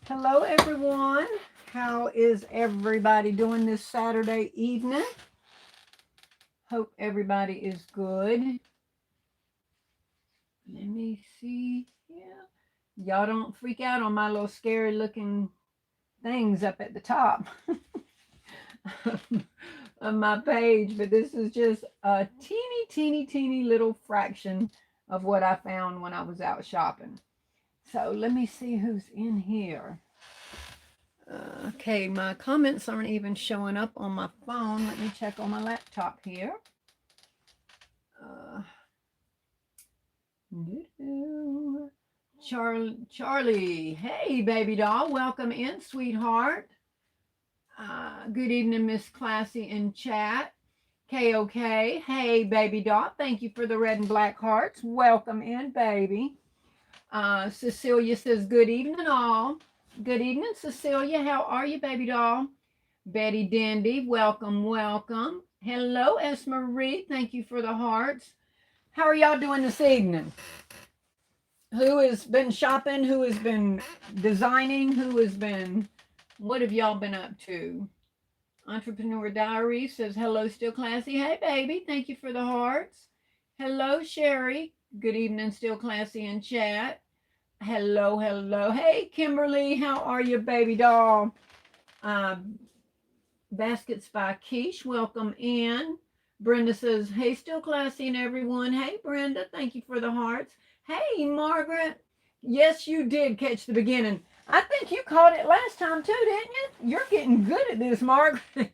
Hello, everyone. How is everybody doing this Saturday evening? Hope everybody is good. Let me see here. Y'all don't freak out on my little scary looking things up at the top of my page, but this is just a teeny little fraction of what I found when I was out shopping. So let me see who's in here. Okay, my comments aren't even showing up on my phone. Let me check on my laptop here. Uh, Charlie, hey, baby doll, welcome in, sweetheart. Good evening, Miss Classy in chat. KOK, hey, baby doll, thank you for the red and black hearts. Welcome in, baby. Cecilia says, good evening, all. Good evening, Cecilia. How are you, baby doll? Betty Dandy, welcome, welcome. Hello, S. Marie. Thank you for the hearts. How are y'all doing this evening? Who has been shopping? Who has been designing? What have y'all been up to? Entrepreneur Diary says, hello, still classy. Hey, baby. Thank you for the hearts. Hello, Sherry. Good evening, still classy in chat. Hello, hello. Hey, Kimberly. How are you, baby doll? Baskets by Quiche, welcome in. Brenda says, hey, still classy and everyone. Hey, Brenda, thank you for the hearts. Hey, Margaret. Yes, you did catch the beginning. I think you caught it last time too, didn't you? You're getting good at this, Margaret.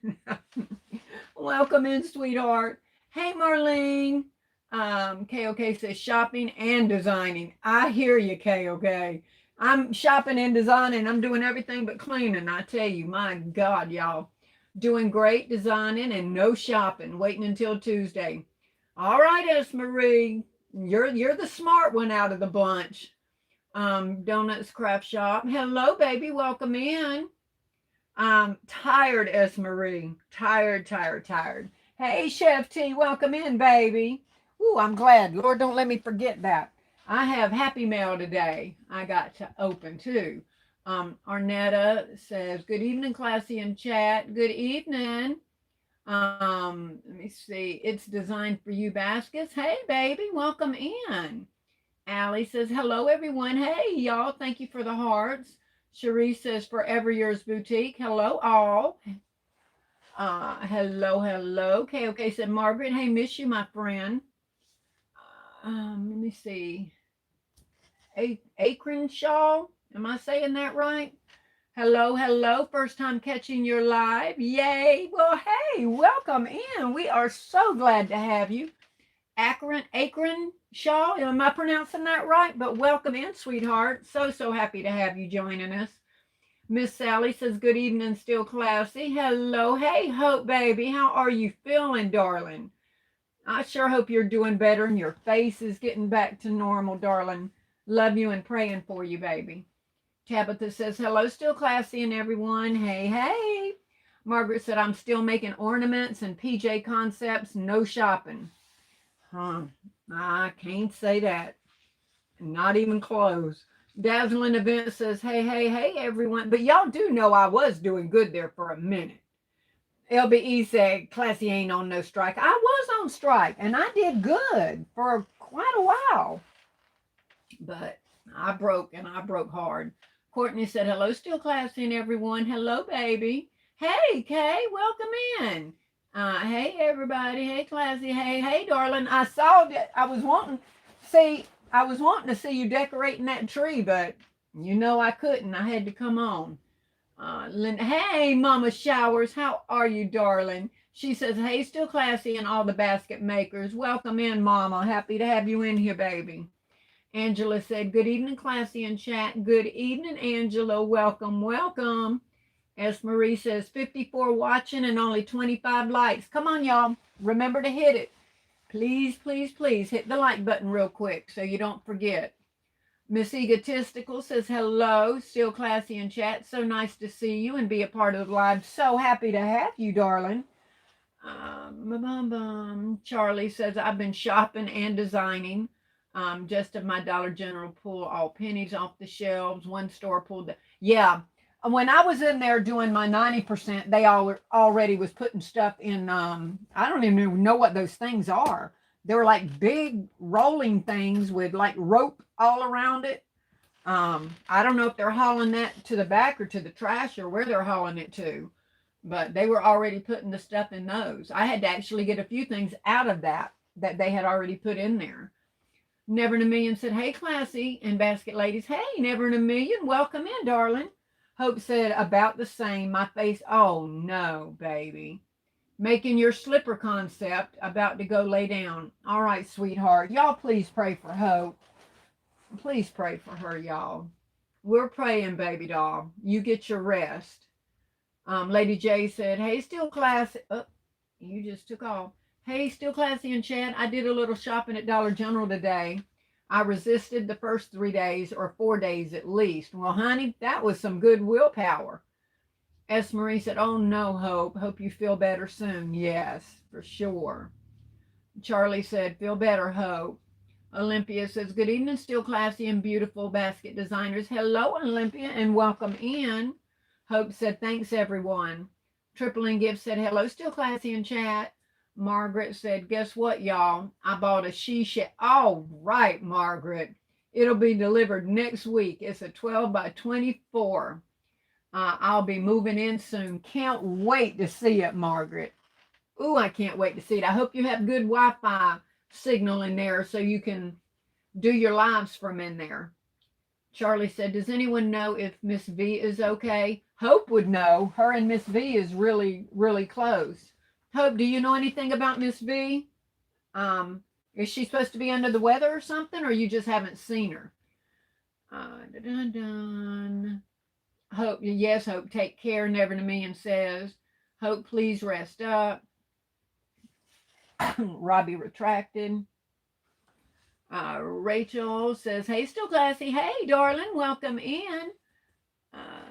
Welcome in, sweetheart. Hey, Marlene. KOK says shopping and designing. I hear you, KOK. I'm shopping and designing. I'm doing everything but cleaning. I tell you, my God, y'all. Doing great designing and no shopping. Waiting until Tuesday. All right, S. Marie. You're the smart one out of the bunch. Donuts Craft Shop. Hello, baby. Welcome in. Tired, S. Marie. Tired. Hey, Chef T. Welcome in, baby. Ooh, I'm glad. Lord, don't let me forget that. I have Happy Mail today. I got to open too. Arnetta says, good evening, classy in chat. Good evening. Let me see. It's designed for you baskets. Hey, baby, welcome in. Allie says, hello, everyone. Hey, y'all. Thank you for the hearts. Cherie says, Forever Yours Boutique. Hello, all. Hello. Okay, said Margaret. Hey, miss you, my friend. Let me see. Akron Shaw. Am I saying that right? Hello. First time catching your live. Yay. Well, hey, welcome in. We are so glad to have you. Akron Shaw. Am I pronouncing that right? But welcome in, sweetheart. So happy to have you joining us. Miss Sally says, good evening, still classy. Hello. Hey, Hope, baby. How are you feeling, darling? I sure hope you're doing better and your face is getting back to normal, darling. Love you and praying for you, baby. Tabitha says, hello, still classy and everyone. Hey. Margaret said, I'm still making ornaments and PJ concepts, no shopping. I can't say that. Not even close. Dazzling Event says, hey, everyone. But y'all do know I was doing good there for a minute. LBE said, classy ain't on no strike. I was on strike, and I did good for quite a while. But I broke hard. Courtney said, hello, still classy and everyone. Hello, baby. Hey, Kay, welcome in. Hey, everybody. Hey, classy. Hey, darling. I saw that. I was wanting to see you decorating that tree, but you know I couldn't. I had to come on. Hey, Mama Showers. How are you, darling? She says, hey, still classy and all the basket makers. Welcome in, Mama. Happy to have you in here, baby. Angela said, good evening, classy in chat. Good evening, Angela. Welcome. S. Marie says, 54 watching and only 25 likes. Come on, y'all. Remember to hit it. Please hit the like button real quick so you don't forget. Miss Egotistical says, hello, still classy in chat. So nice to see you and be a part of the live. So happy to have you, darling. Charlie says, I've been shopping and designing. Just of my Dollar General pull all pennies off the shelves. One store pulled the, yeah. When I was in there doing my 90%, they all already was putting stuff in. I don't even know what those things are. They were like big rolling things with like rope all around it. I don't know if they're hauling that to the back or to the trash or where they're hauling it to, but they were already putting the stuff in those. I had to actually get a few things out of that they had already put in there. Never in a Million said, hey, Classy and Basket Ladies. Hey, Never in a Million. Welcome in, darling. Hope said, about the same. My face. Oh, no, baby. Making your slipper concept. About to go lay down. All right, sweetheart. Y'all please pray for Hope. Please pray for her, y'all. We're praying, baby doll. You get your rest. Lady J said, hey, still classy. Oh, you just took off. Hey, still classy and Chad. I did a little shopping at Dollar General today. I resisted the first 3 days or 4 days at least. Well, honey, that was some good willpower. S. Marie said, oh, no, Hope. Hope you feel better soon. Yes, for sure. Charlie said, feel better, Hope. Olympia says, good evening, still classy and beautiful basket designers. Hello, Olympia, and welcome in. Hope said, thanks, everyone. Triple and Gift said, hello, still classy in chat. Margaret said, guess what, y'all? I bought a she-shed. All right, Margaret. It'll be delivered next week. It's a 12 by 24. I'll be moving in soon. Can't wait to see it, Margaret. Ooh, I can't wait to see it. I hope you have good Wi-Fi signal in there so you can do your lives from in there. Charlie said, does anyone know if Miss V is okay? Hope would know. Her and Miss V is really, really close. Hope, do you know anything about Miss V? Is she supposed to be under the weather or something, or you just haven't seen her? Hope, yes, Hope, take care. Never in a Million says, Hope, please rest up. Robbie retracted. Rachel says, hey, still classy. Hey, darling, welcome in.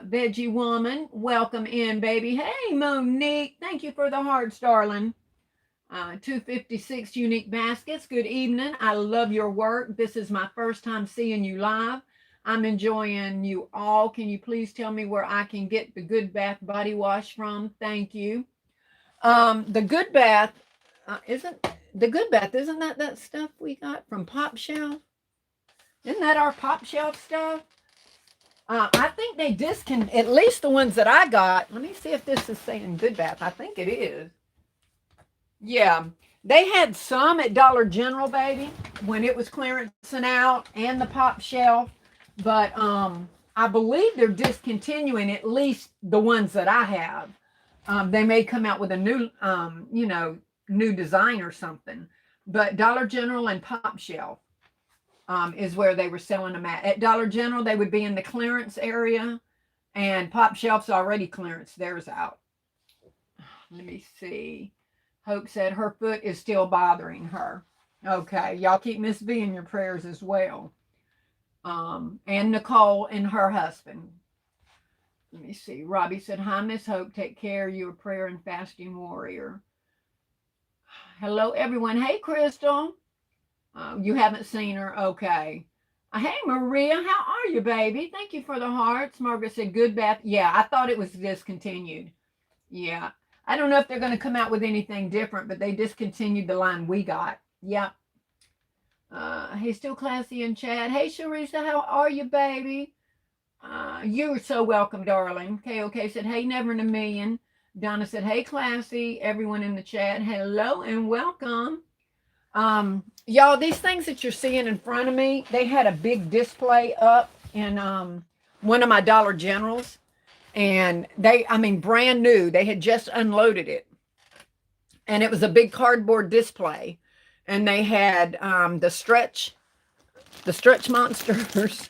Veggie Woman, welcome in, baby. Hey, Monique, thank you for the hearts, darling. 256 Unique Baskets, good evening. I love your work. This is my first time seeing you live. I'm enjoying you all. Can you please tell me where I can get the Good Bath body wash from? Thank you. The Good Bath, isn't that stuff we got from PopShelf? Isn't that our PopShelf stuff? I think they at least the ones that I got. Let me see if this is saying Good Bath. I think it is. Yeah, they had some at Dollar General, baby, when it was clearancing out, and the PopShelf. But I believe they're discontinuing at least the ones that I have. They may come out with a new, new design or something. But Dollar General and PopShelf is where they were selling them at. At Dollar General, they would be in the clearance area, and PopShelf's already clearance theirs out. Let me see. Hope said her foot is still bothering her. Okay, y'all keep Miss V in your prayers as well. And Nicole and her husband. Let me see. Robbie said, hi, Miss Hope. Take care. You're a prayer and fasting warrior. Hello, everyone. Hey, Crystal. You haven't seen her. Okay. Hey, Maria. How are you, baby? Thank you for the hearts. Margaret said, Good Bath. Yeah, I thought it was discontinued. Yeah. I don't know if they're going to come out with anything different, but they discontinued the line we got. Yeah. Hey, still classy in chat. Hey, Sharisa, how are you, baby? You're so welcome, darling. KOK said, hey, Never in a Million. Donna said, hey, classy. Everyone in the chat, hello and welcome. Y'all, these things that you're seeing in front of me, they had a big display up in one of my Dollar Generals. And brand new. They had just unloaded it. And it was a big cardboard display. And they had the stretch monsters.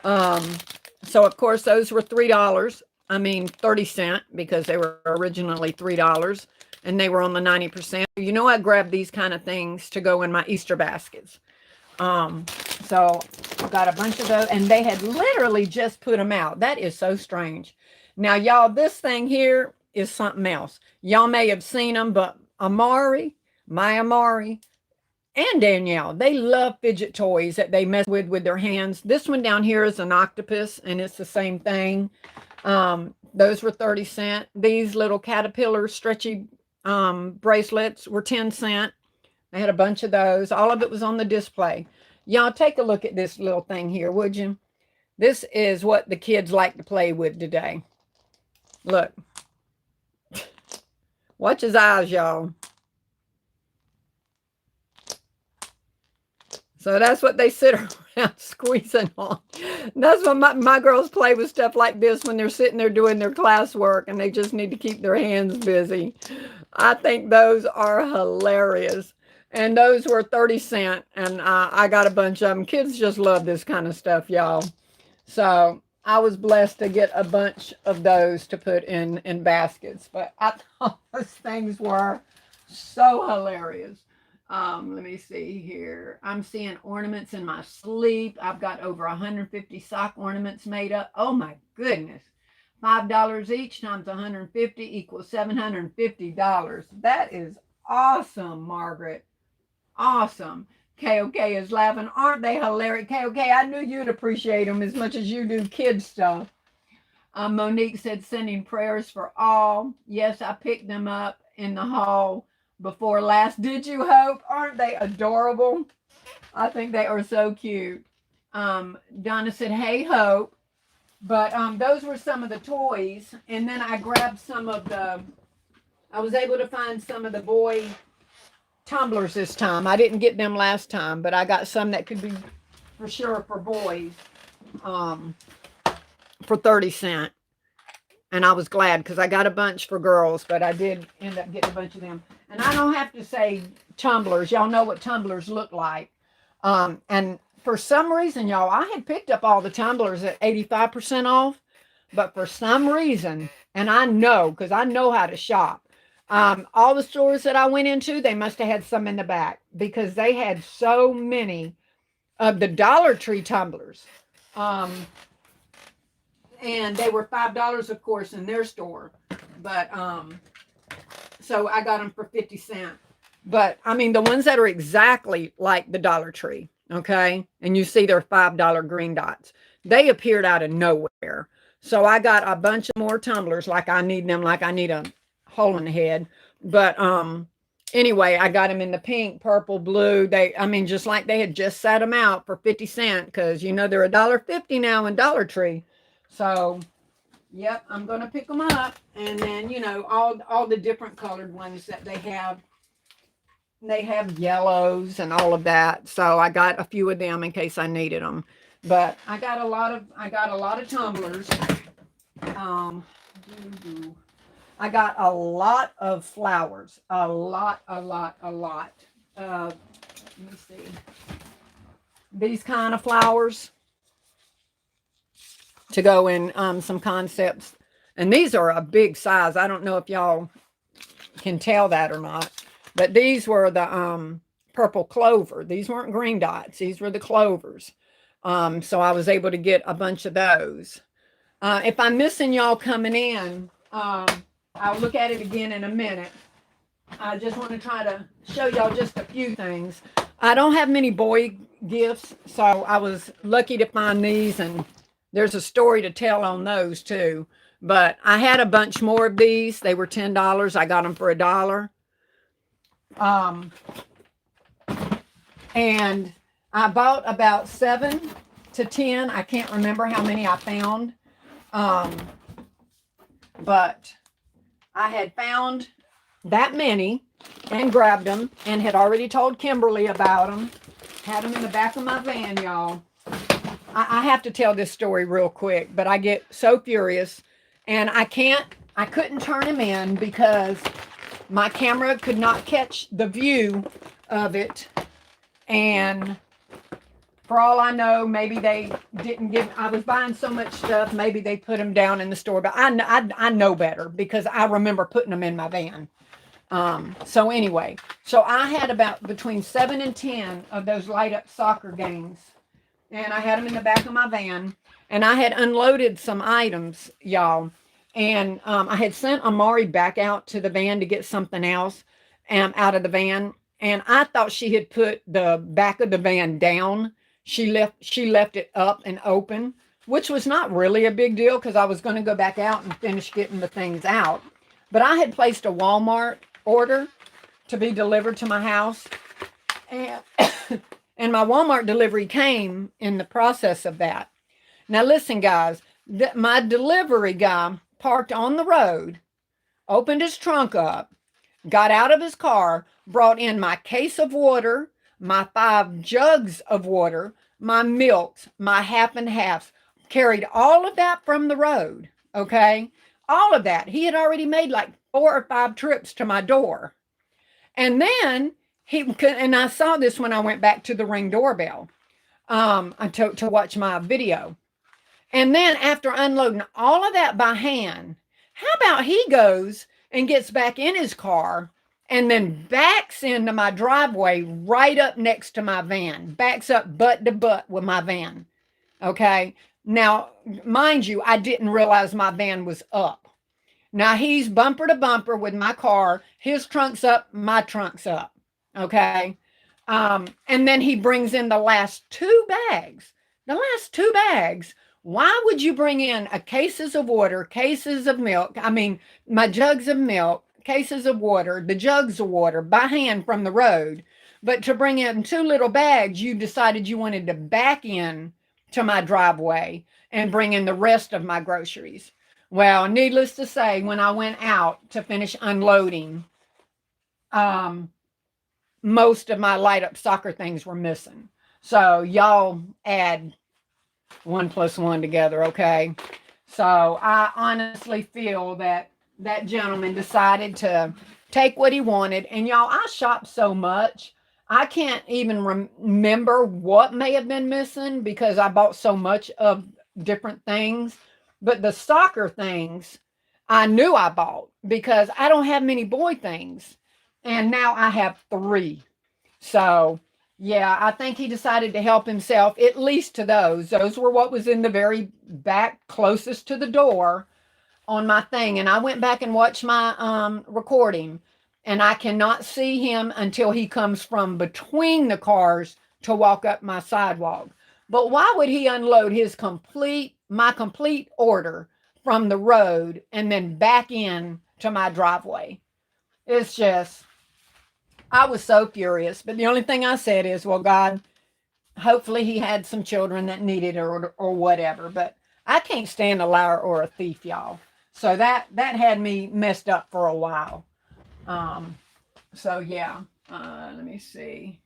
So, of course, those were $3. 30 cents because they were originally $3. And they were on the 90%. You know, I grabbed these kind of things to go in my Easter baskets. So I got a bunch of those. And they had literally just put them out. That is so strange. Now, y'all, this thing here is something else. Y'all may have seen them, but my Amari, and Danielle, they love fidget toys that they mess with their hands. This one down here is an octopus, and it's the same thing. Those were 30 cents. These little caterpillar stretchy bracelets were 10 cents. I had a bunch of those. All of it was on the display. Y'all take a look at this little thing here, would you? This is what the kids like to play with today. Look. Watch his eyes, y'all. So that's what they sit around squeezing on. That's what my girls play with, stuff like this when they're sitting there doing their classwork and they just need to keep their hands busy. I think those are hilarious. And those were 30 cents. And I got a bunch of them. Kids just love this kind of stuff, y'all. So I was blessed to get a bunch of those to put in baskets. But I thought those things were so hilarious. Let me see here. I'm seeing ornaments in my sleep. I've got over 150 sock ornaments made up. Oh my goodness. $5 each times 150 equals $750. That is awesome, Margaret. Awesome. KOK is laughing. Aren't they hilarious? KOK, I knew you'd appreciate them as much as you do kid stuff. Monique said, sending prayers for all. Yes, I picked them up in the hall before last. Did you, Hope? Aren't they adorable? I think they are so cute. Donna said, hey, Hope. But those were some of the toys. And then I grabbed some of I was able to find some of the boy tumblers this time. I didn't get them last time, but I got some that could be for sure for boys for 30 cents. And I was glad because I got a bunch for girls, but I did end up getting a bunch of them. And I don't have to say tumblers. Y'all know what tumblers look like. And for some reason, y'all, I had picked up all the tumblers at 85% off. But for some reason, and I know because I know how to shop, all the stores that I went into, they must have had some in the back because they had so many of the Dollar Tree tumblers. And they were $5, of course, in their store. But so I got them for 50 cents. But I mean, the ones that are exactly like the Dollar Tree, okay? And you see they're $5 green dots. They appeared out of nowhere. So I got a bunch of more tumblers like I need them, like I need a hole in the head. But anyway, I got them in the pink, purple, blue. I mean, just like they had just set them out for 50 cents because, you know, they're $1.50 now in Dollar Tree. So, yep, I'm going to pick them up. And then, you know, all the different colored ones that they have. They have yellows and all of that. So I got a few of them in case I needed them. But I got a lot of tumblers. I got a lot of flowers. A lot. Let me see. These kind of flowers to go in some concepts. And these are a big size. I don't know if y'all can tell that or not. But these were the purple clover. These weren't green dots. These were the clovers. So I was able to get a bunch of those. If I'm missing y'all coming in, I'll look at it again in a minute. I just want to try to show y'all just a few things. I don't have many boy gifts, so I was lucky to find these, and there's a story to tell on those too. But I had a bunch more of these. They were $10. I got them for $1. And I bought about 7 to 10. I can't remember how many I found. But I had found that many and grabbed them and had already told Kimberly about them. Had them in the back of my van, y'all. I have to tell this story real quick, but I get so furious. And I couldn't turn them in because my camera could not catch the view of it. And for all I know, maybe they didn't I was buying so much stuff, maybe they put them down in the store. But I know better because I remember putting them in my van. So anyway, so I had about between 7 and 10 of those light up soccer games. And I had them in the back of my van. And I had unloaded some items, y'all. And I had sent Amari back out to the van to get something else out of the van. and I thought she had put the back of the van down. She left it up and open, which was not really a big deal because I was going to go back out and finish getting the things out. But I had placed a Walmart order to be delivered to my house, and and my Walmart delivery came in the process of that. Now listen, guys, my delivery guy parked on the road, opened his trunk up, got out of his car, brought in my case of water, my 5 jugs of water, my milks, my half and halves, carried all of that from the road. Okay. All of that. He had already made like 4 or 5 trips to my door. And then and I saw this when I went back to the Ring doorbell to watch my video. And then after unloading all of that by hand, how about he goes and gets back in his car and then backs into my driveway right up next to my van, backs up butt to butt with my van. Okay. Now, mind you, I didn't realize my van was up. Now he's bumper to bumper with my car. His trunk's up, my trunk's up. Okay. And then he brings in the last 2 bags. The last 2 bags. Why would you bring in cases of water, cases of milk? I mean, my jugs of milk, cases of water, the jugs of water by hand from the road. But to bring in 2 little bags, you decided you wanted to back in to my driveway and bring in the rest of my groceries. Well, needless to say, when I went out to finish unloading, most of my light up soccer things were missing. So y'all add 1 + 1 together, okay? So I honestly feel that that gentleman decided to take what he wanted. And y'all, I shop so much, I can't even remember what may have been missing because I bought so much of different things. But the soccer things, I knew I bought because I don't have many boy things. And now I have 3. So yeah, I think he decided to help himself, at least to those. Those were what was in the very back closest to the door on my thing. And I went back and watched my recording, and I cannot see him until he comes from between the cars to walk up my sidewalk. But why would he unload my complete order from the road and then back in to my driveway? It's just, I was so furious. But the only thing I said is, well, God, hopefully he had some children that needed it or whatever. But I can't stand a liar or a thief, y'all. So that had me messed up for a while. So yeah. Let me see.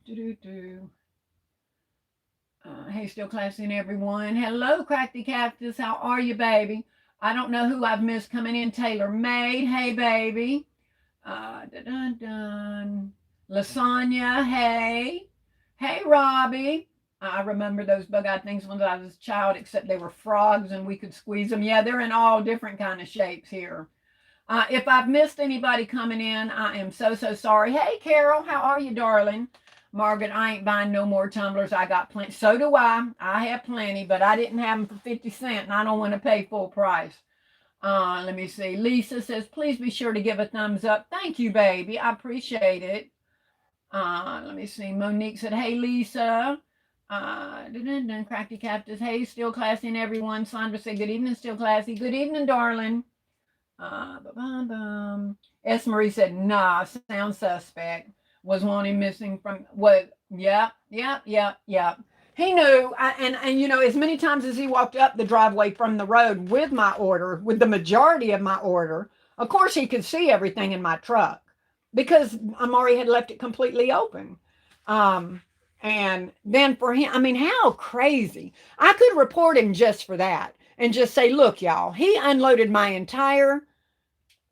Hey, still classing everyone. Hello, Cracky Cactus. How are you, baby? I don't know who I've missed coming in. Taylor Made. Hey, baby. Lasagna, hey. Hey, Robbie. I remember those bug-eyed things when I was a child, except they were frogs and we could squeeze them. Yeah, they're in all different kind of shapes here. If I've missed anybody coming in, I am so sorry. Hey, Carol, how are you, darling? Margaret, I ain't buying no more tumblers. I got plenty. So do I. I have plenty, but I didn't have them for 50 cents, and I don't want to pay full price. Let me see. Lisa says, please be sure to give a thumbs up. Thank you, baby. I appreciate it. Let me see. Monique said, hey, Lisa. Cracky Cactus. Hey, still classy and everyone. Sandra said, good evening, still classy. Good evening, darling. S. Marie said, nah, sounds suspect. Was wanting missing from what? Yep. He knew, and you know, as many times as he walked up the driveway from the road with my order, with the majority of my order, of course he could see everything in my truck because Amari had left it completely open. And then for him, I mean, how crazy. I could report him just for that and just say, look, y'all, he unloaded my entire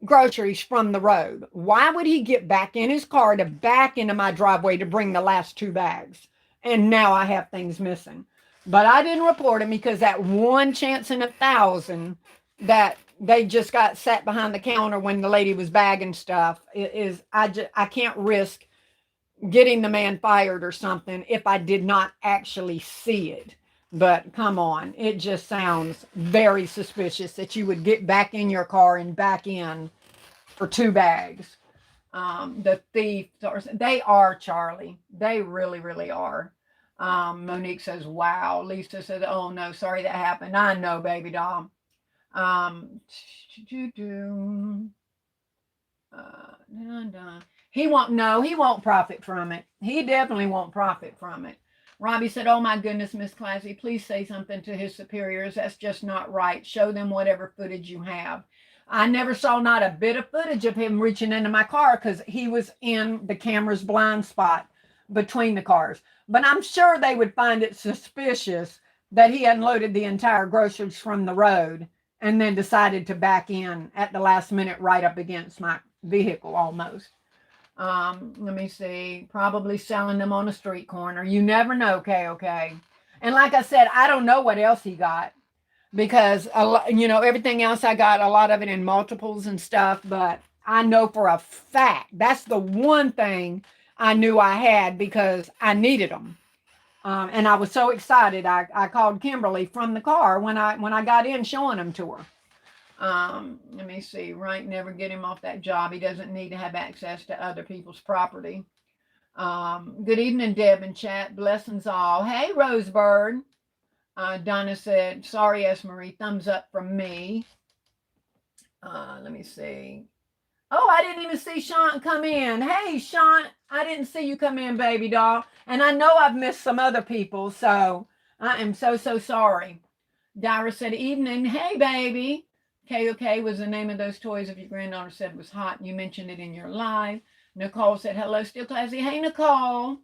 groceries from the road. Why would he get back in his car to back into my driveway to bring the last 2 bags? And now I have things missing. But I didn't report him because that 1 chance in 1,000 that they just got sat behind the counter when the lady was bagging stuff I can't risk getting the man fired or something if I did not actually see it. But come on, it just sounds very suspicious that you would get back in your car and back in for 2 bags. The thief, they are, Charlie. They really, really are. Monique says, wow. Lisa says, oh no, sorry that happened. I know, baby doll. Um, he won't know. He won't profit from it. He definitely won't profit from it. Robbie said, oh my goodness, Miss Classy, please say something to his superiors. That's just not right. Show them whatever footage you have. I never saw not a bit of footage of him reaching into my car because he was in the camera's blind spot between the cars. But I'm sure they would find it suspicious that he unloaded the entire groceries from the road and then decided to back in at the last minute right up against my vehicle almost. Let me see. Probably selling them on a street corner. You never know, okay. And like I said, I don't know what else he got because everything else I got, a lot of it in multiples and stuff, but I know for a fact that's the one thing I knew I had because I needed them. And I was so excited. I called Kimberly from the car when I got in showing them to her. Let me see. Right, never get him off that job. He doesn't need to have access to other people's property. Good evening, Deb and chat. Blessings all. Hey, Rosebird. Donna said, sorry, S. Marie. Thumbs up from me. Let me see. Oh, I didn't even see Sean come in. Hey, Sean, I didn't see you come in, baby doll. And I know I've missed some other people, so I am so sorry. Dyra said, evening. Hey, baby. KOK was the name of those toys if your granddaughter said was hot and you mentioned it in your live. Nicole said, hello, still classy. Hey, Nicole.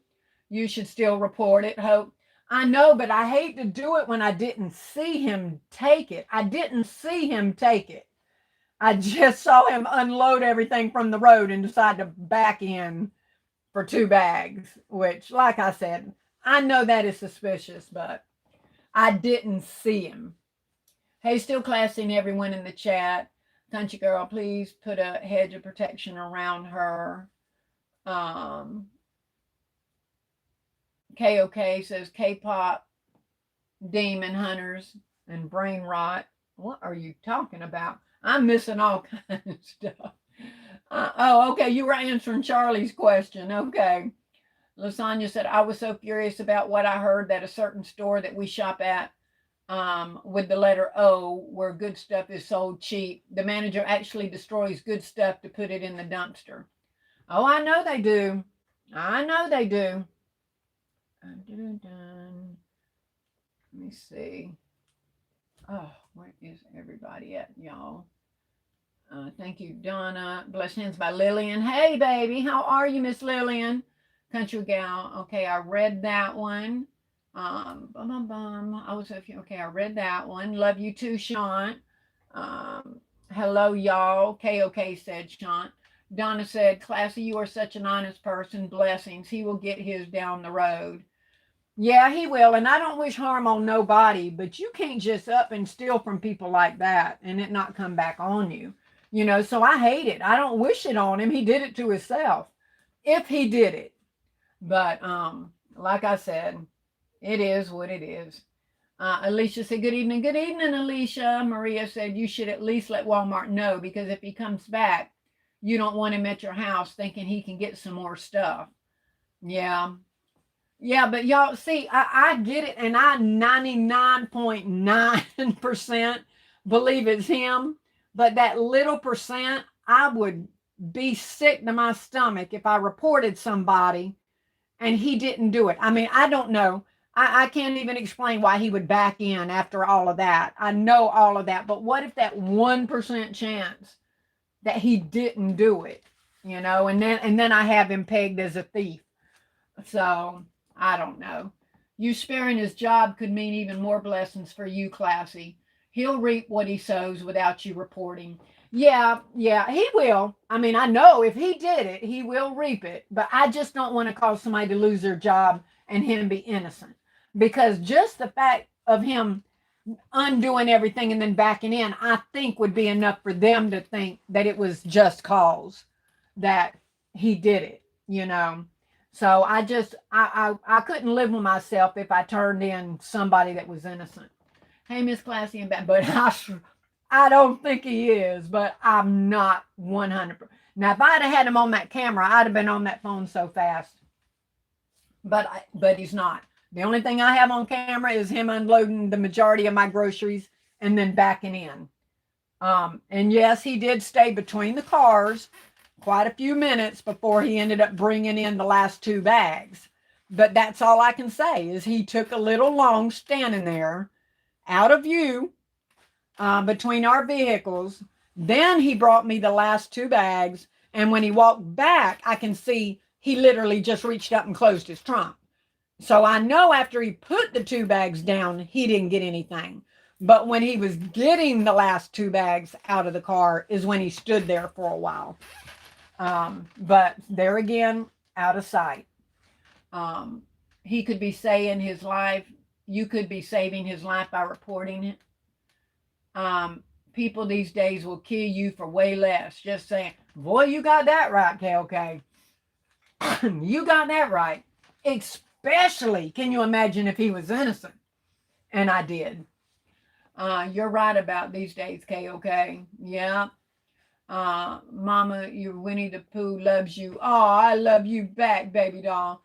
You should still report it. Hope. I know, but I hate to do it when I didn't see him take it. I didn't see him take it. I just saw him unload everything from the road and decide to back in for 2 bags, which, like I said, I know that is suspicious, but I didn't see him. Hey, still classy and everyone in the chat. Country girl, please put a hedge of protection around her. KOK says K-pop, demon hunters, and brain rot. What are you talking about? I'm missing all kinds of stuff. Okay, you were answering Charlie's question. Okay. Lasagna said, I was so furious about what I heard that a certain store that we shop at with the letter O, where good stuff is sold cheap, the manager actually destroys good stuff to put it in the dumpster. Oh, I know they do. I know they do. Let me see. Oh, where is everybody at, y'all? Thank you, Donna. Blessed Hands by Lillian. Hey, baby. How are you, Miss Lillian? Country gal. Okay, I read that one. I was okay. I read that one. Love you too, Sean. Hello, y'all. KOK said Sean. Donna said, Classy, you are such an honest person. Blessings. He will get his down the road. Yeah, he will. And I don't wish harm on nobody, but you can't just up and steal from people like that and it not come back on you. So I hate it. I don't wish it on him. He did it to himself. If he did it. But like I said, it is what it is. Alicia said, good evening. Good evening, Alicia. Maria said, you should at least let Walmart know because if he comes back, you don't want him at your house thinking he can get some more stuff. Yeah. Yeah, but y'all see, I get it. And I 99.9% believe it's him. But that little percent, I would be sick to my stomach if I reported somebody and he didn't do it. I mean, I don't know. I can't even explain why he would back in after all of that. I know all of that. But what if that 1% chance that he didn't do it, and then I have him pegged as a thief. So I don't know. You sparing his job could mean even more blessings for you, Classy. He'll reap what he sows without you reporting. Yeah, he will. I mean, I know if he did it, he will reap it. But I just don't want to cause somebody to lose their job and him be innocent. Because just the fact of him undoing everything and then backing in, I think would be enough for them to think that it was just cause that he did it, So I couldn't live with myself if I turned in somebody that was innocent. Hey, Miss Classy and bad, but I don't think he is, but I'm not 100%. Now, if I'd have had him on that camera, I'd have been on that phone so fast. But he's not. The only thing I have on camera is him unloading the majority of my groceries and then backing in. And yes, he did stay between the cars quite a few minutes before he ended up bringing in the last 2 bags. But that's all I can say is he took a little long standing there out of view between our vehicles. Then he brought me the last 2 bags. And when he walked back, I can see he literally just reached up and closed his trunk. So I know after he put the 2 bags down, he didn't get anything. But when he was getting the last 2 bags out of the car is when he stood there for a while. But there again, out of sight. He could be saying his life. You could be saving his life by reporting it. People these days will kill you for way less. Just saying, boy, you got that right, KLK. You got that right. Especially, can you imagine if he was innocent? And I did. You're right about these days, KLK. Yeah. Mama, your Winnie the Pooh loves you. Oh, I love you back, baby doll.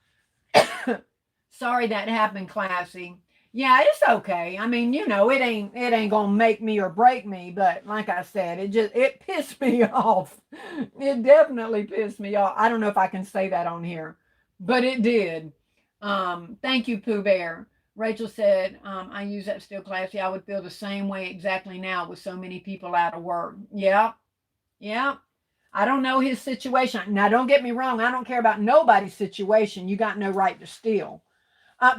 Sorry that happened, Classy. Yeah, it's okay. I mean, you know, it ain't gonna make me or break me, but like I said, it pissed me off. It definitely pissed me off. I don't know if I can say that on here, but it did. Thank you, Pooh Bear. Rachel said, I use that still, Classy. I would feel the same way exactly now with so many people out of work. Yeah. Yeah. I don't know his situation. Now, don't get me wrong. I don't care about nobody's situation. You got no right to steal.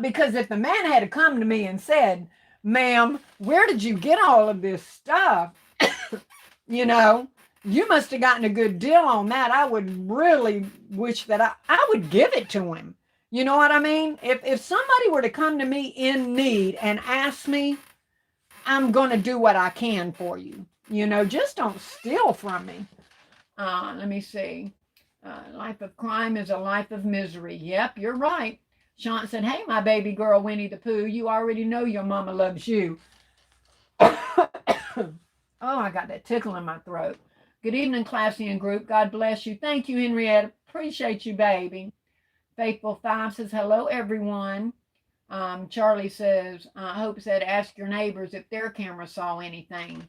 Because if the man had come to me and said, ma'am, where did you get all of this stuff? You know, you must have gotten a good deal on that. I would really wish that I would give it to him. You know what I mean? If somebody were to come to me in need and ask me, I'm going to do what I can for you. You know, just don't steal from me. Let me see. Life of crime is a life of misery. Yep, you're right. Sean said, hey, my baby girl, Winnie the Pooh, you already know your mama loves you. Oh, I got that tickle in my throat. Good evening, Classy and group. God bless you. Thank you, Henrietta. Appreciate you, baby. Faithful 5 says, hello, everyone. Charlie says, Hope said, ask your neighbors if their camera saw anything.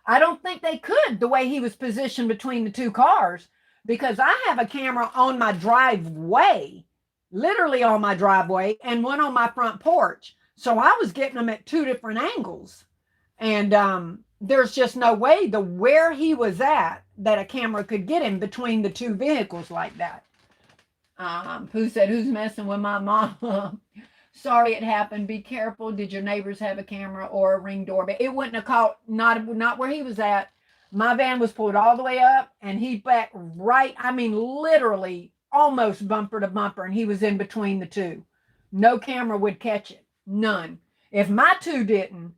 I don't think they could, the way he was positioned between the 2 cars, because I have a camera on my driveway, literally on my driveway, and one on my front porch. So I was getting them at 2 different angles. And there's just no way where he was at that a camera could get him between the 2 vehicles like that. Who said, who's messing with my mom? Sorry it happened. Be careful. Did your neighbors have a camera or a Ring doorbell? It wouldn't have caught, not where he was at. My van was pulled all the way up and he back right, I mean, literally almost bumper to bumper, and he was in between the 2. No camera would catch it. None. If my 2 didn't,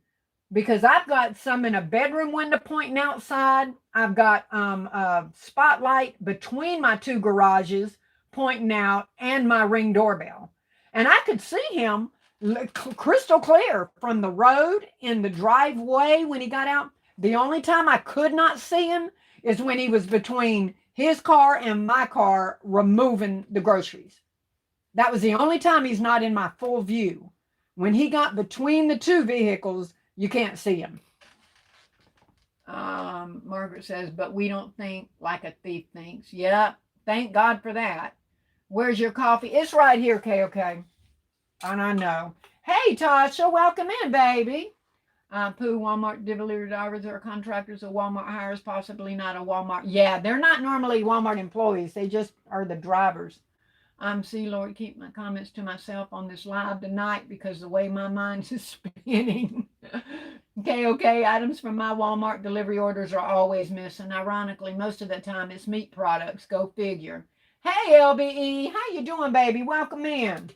because I've got some in a bedroom window pointing outside. I've got a spotlight between my 2 garages pointing out and my Ring doorbell. And I could see him crystal clear from the road in the driveway when he got out. The only time I could not see him is when he was between his car and my car removing the groceries. That was the only time he's not in my full view. When he got between the 2 vehicles, you can't see him. Margaret says, but we don't think like a thief thinks. Yep. Thank God for that. Where's your coffee? It's right here, KOK. And I know. Hey, Tasha, welcome in, baby. Pooh, Walmart delivery drivers or contractors of Walmart hires, possibly not a Walmart. Yeah, they're not normally Walmart employees. They just are the drivers. See, Lord, keep my comments to myself on this live tonight because the way my mind is spinning. Okay, items from my Walmart delivery orders are always missing. Ironically, most of the time it's meat products. Go figure. Hey, LBE, how you doing, baby? Welcome in.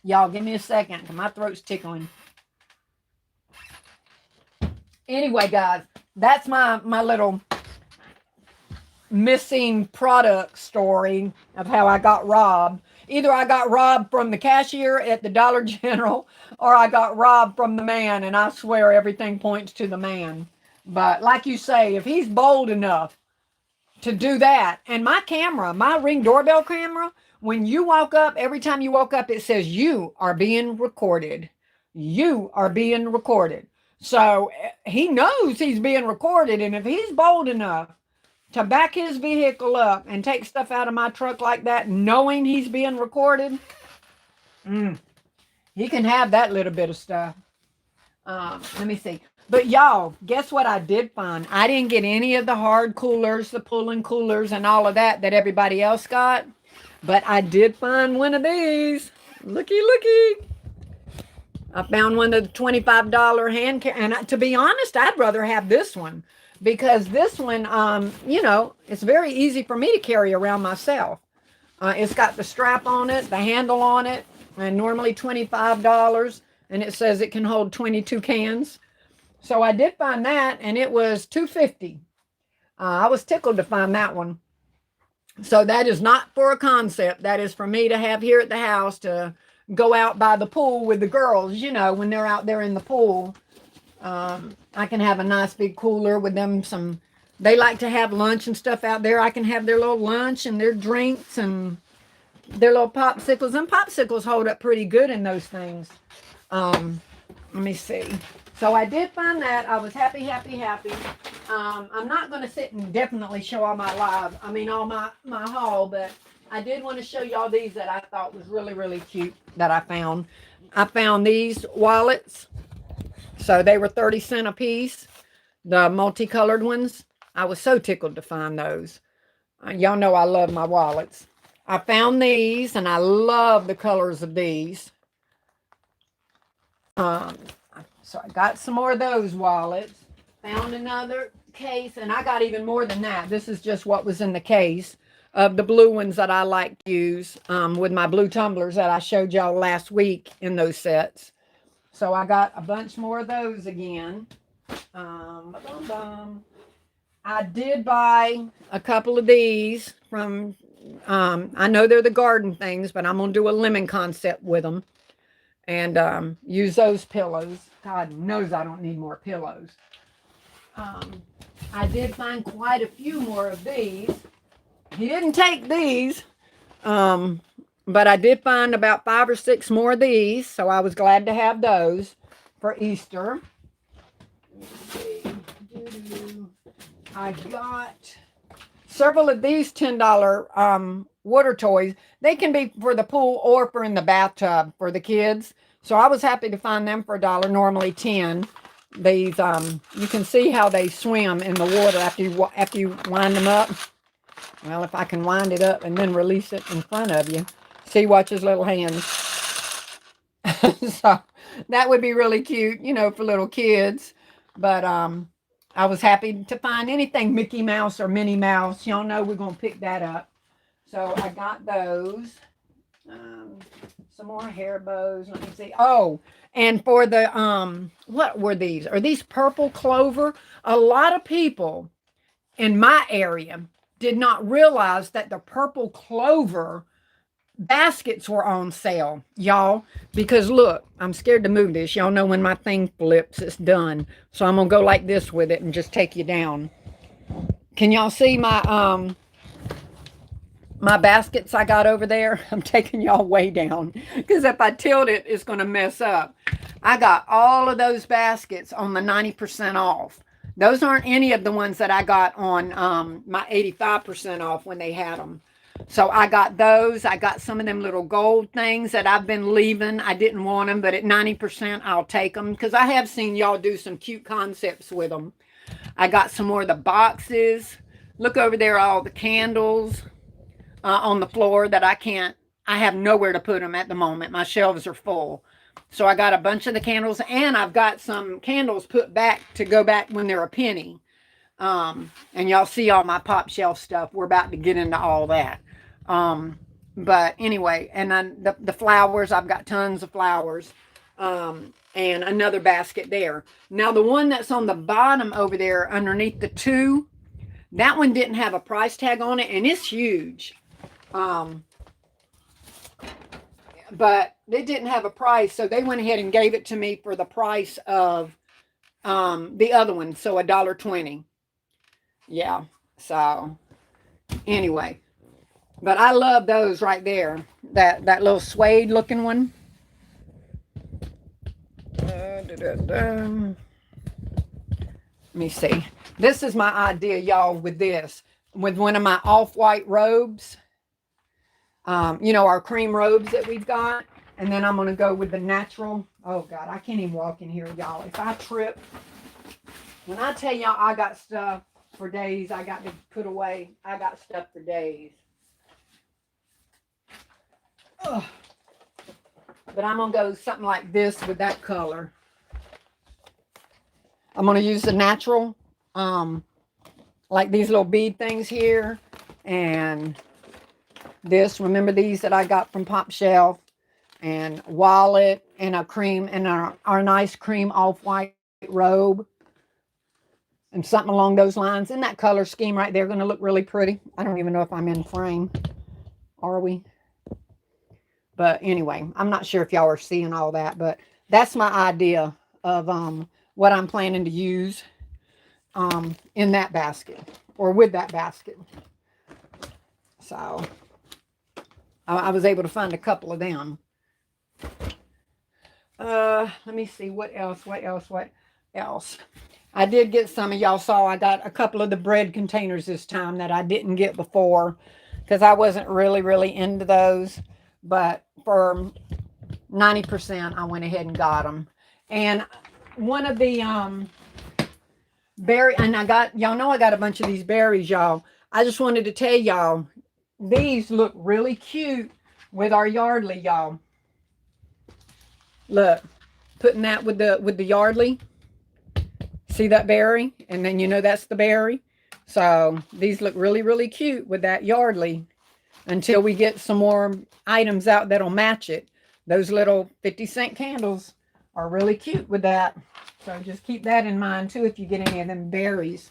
Y'all, give me a second because my throat's tickling. Anyway, guys, that's my little missing product story of how I got robbed. Either I got robbed from the cashier at the Dollar General or I got robbed from the man, and I swear everything points to the man. But like you say, if he's bold enough to do that, and my camera, my Ring doorbell camera, when you walk up, every time you walk up, it says you are being recorded. You are being recorded. So he knows he's being recorded, and if he's bold enough to back his vehicle up and take stuff out of my truck like that, knowing he's being recorded, he can have that little bit of stuff. Let me see. But y'all, guess what I did find? I didn't get any of the hard coolers, the pull-in coolers, and all of that everybody else got. But I did find one of these. Looky, looky. I found one of the $25 hand carry. And to be honest, I'd rather have this one. Because this one, you know, it's very easy for me to carry around myself. It's got the strap on it, the handle on it, and normally $25. And it says it can hold 22 cans. So I did find that, and it was $2.50. I was tickled to find that one. So that is not for a concept. That is for me to have here at the house to go out by the pool with the girls, you know, when they're out there in the pool. I can have a nice big cooler with them. They like to have lunch and stuff out there. I can have their little lunch and their drinks and their little popsicles. And popsicles hold up pretty good in those things. Let me see. So I did find that. I was happy, happy, happy. I'm not going to sit and definitely show all my all my haul, but I did want to show y'all these that I thought was really, really cute that I found. I found these wallets. So they were 30 cents a piece. The multicolored ones. I was so tickled to find those. Y'all know I love my wallets. I found these, and I love the colors of these. So I got some more of those wallets. Found another case, and I got even more than that. This is just what was in the case of the blue ones that I like to use with my blue tumblers that I showed y'all last week in those sets. So I got a bunch more of those again. I did buy a couple of these from, I know they're the garden things, but I'm going to do a lemon concept with them. And use those pillows. God knows I don't need more pillows. I did find quite a few more of these. He didn't take these. But I did find about 5 or 6 more of these. So I was glad to have those for Easter. Let me see. I got several of these $10 water toys. They can be for the pool or for in the bathtub for the kids. So I was happy to find them for $1, normally 10. These, you can see how they swim in the water after you wind them up. Well, if I can wind it up and then release it in front of you. See, watch his little hands. So that would be really cute, you know, for little kids. But I was happy to find anything Mickey Mouse or Minnie Mouse. Y'all know we're going to pick that up. So I got those. Some more hair bows. Let me see. Oh, and for the, what were these? Are these purple clover? A lot of people in my area did not realize that the purple clover baskets were on sale, y'all. Because look, I'm scared to move this. Y'all know when my thing flips, it's done. So I'm going to go like this with it and just take you down. Can y'all see my, my baskets I got over there? I'm taking y'all way down because if I tilt it, it's going to mess up. I got all of those baskets on the 90% off. Those aren't any of the ones that I got on my 85% off when they had them. So I got those. I got some of them little gold things that I've been leaving. I didn't want them, but at 90%, I'll take them because I have seen y'all do some cute concepts with them. I got some more of the boxes. Look over there, all the candles on the floor that I have nowhere to put them at the moment. My shelves are full. So I got a bunch of the candles, and I've got some candles put back to go back when they're a penny. And y'all see all my PopShelf stuff. We're about to get into all that. But anyway, and then the flowers, I've got tons of flowers. And another basket there. Now the one that's on the bottom over there underneath the 2, that one didn't have a price tag on it, and it's huge. but they didn't have a price, so they went ahead and gave it to me for the price of the other one, so $1.20. Yeah. So anyway, but I love those right there. That little suede looking one. Let me see. This is my idea, y'all, with this. With one of my off-white robes. You know, our cream robes that we've got. And then I'm going to go with the natural. Oh, God, I can't even walk in here, y'all. If I trip, when I tell y'all I got stuff for days, I got to put away. I got stuff for days. Ugh. But I'm going to go something like this with that color. I'm going to use the natural, like these little bead things here. And this, remember these that I got from PopShelf? And wallet and a cream and our nice cream off-white robe. And something along those lines. Isn't that color scheme right there going to look really pretty? I don't even know if I'm in frame. Are we? But anyway, I'm not sure if y'all are seeing all that, but that's my idea of what I'm planning to use in that basket or with that basket. So I was able to find a couple of them. Let me see what else. I did get some of y'all saw I got a couple of the bread containers this time that I didn't get before because I wasn't really into those. But for 90%, I went ahead and got them. And one of the berry, and I got, y'all know I got a bunch of these berries, y'all. I just wanted to tell y'all, these look really cute with our Yardley, y'all. Look, putting that with the Yardley. See that berry? And then you know that's the berry. So these look really cute with that Yardley until we get some more items out that'll match it. Those little 50-cent candles are really cute with that. So just keep that in mind too if you get any of them berries.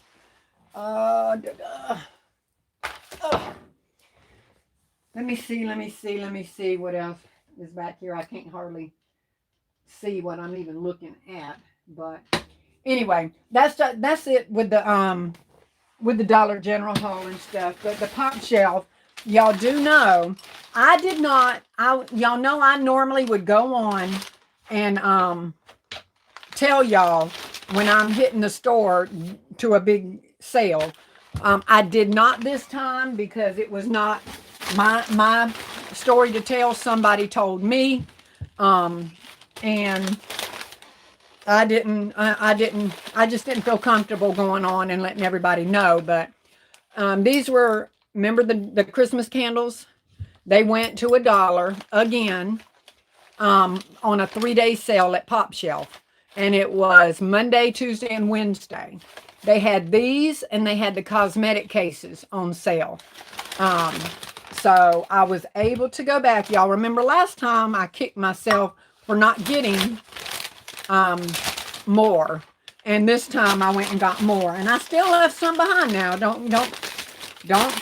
Let me see what else is back here. I can't hardly see what I'm even looking at, but anyway, that's it with the Dollar General haul and stuff. But the PopShelf, y'all do know, I did not. Y'all know I normally would go on and tell y'all when I'm hitting the store to a big sale. I did not this time because it was not my story to tell. Somebody told me, and I just didn't feel comfortable going on and letting everybody know. But these were, remember the Christmas candles? They went to $1 again on a 3-day sale at PopShelf. And it was Monday, Tuesday, and Wednesday. They had these and they had the cosmetic cases on sale. So I was able to go back. Y'all remember last time I kicked myself for not getting more, and this time I went and got more, and I still left some behind. Now don't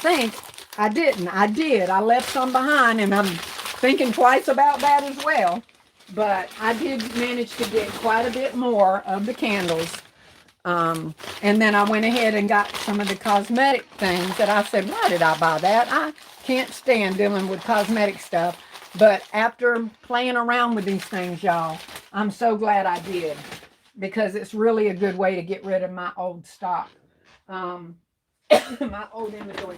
think I didn't. I did. I left some behind, and I'm thinking twice about that as well. But I did manage to get quite a bit more of the candles, and then I went ahead and got some of the cosmetic things that I said, why did I buy that? I can't stand dealing with cosmetic stuff. But after playing around with these things, y'all, I'm so glad I did, because it's really a good way to get rid of my old stock, my old inventory.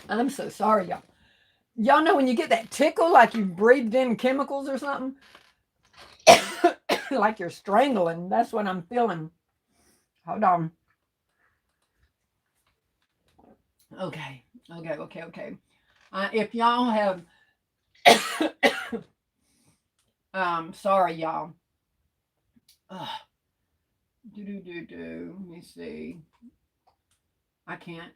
I'm so sorry, y'all. Y'all know when you get that tickle, like you breathed in chemicals or something? Like you're strangling. That's what I'm feeling. Hold on. Okay. If y'all have, sorry, y'all. Let me see. I can't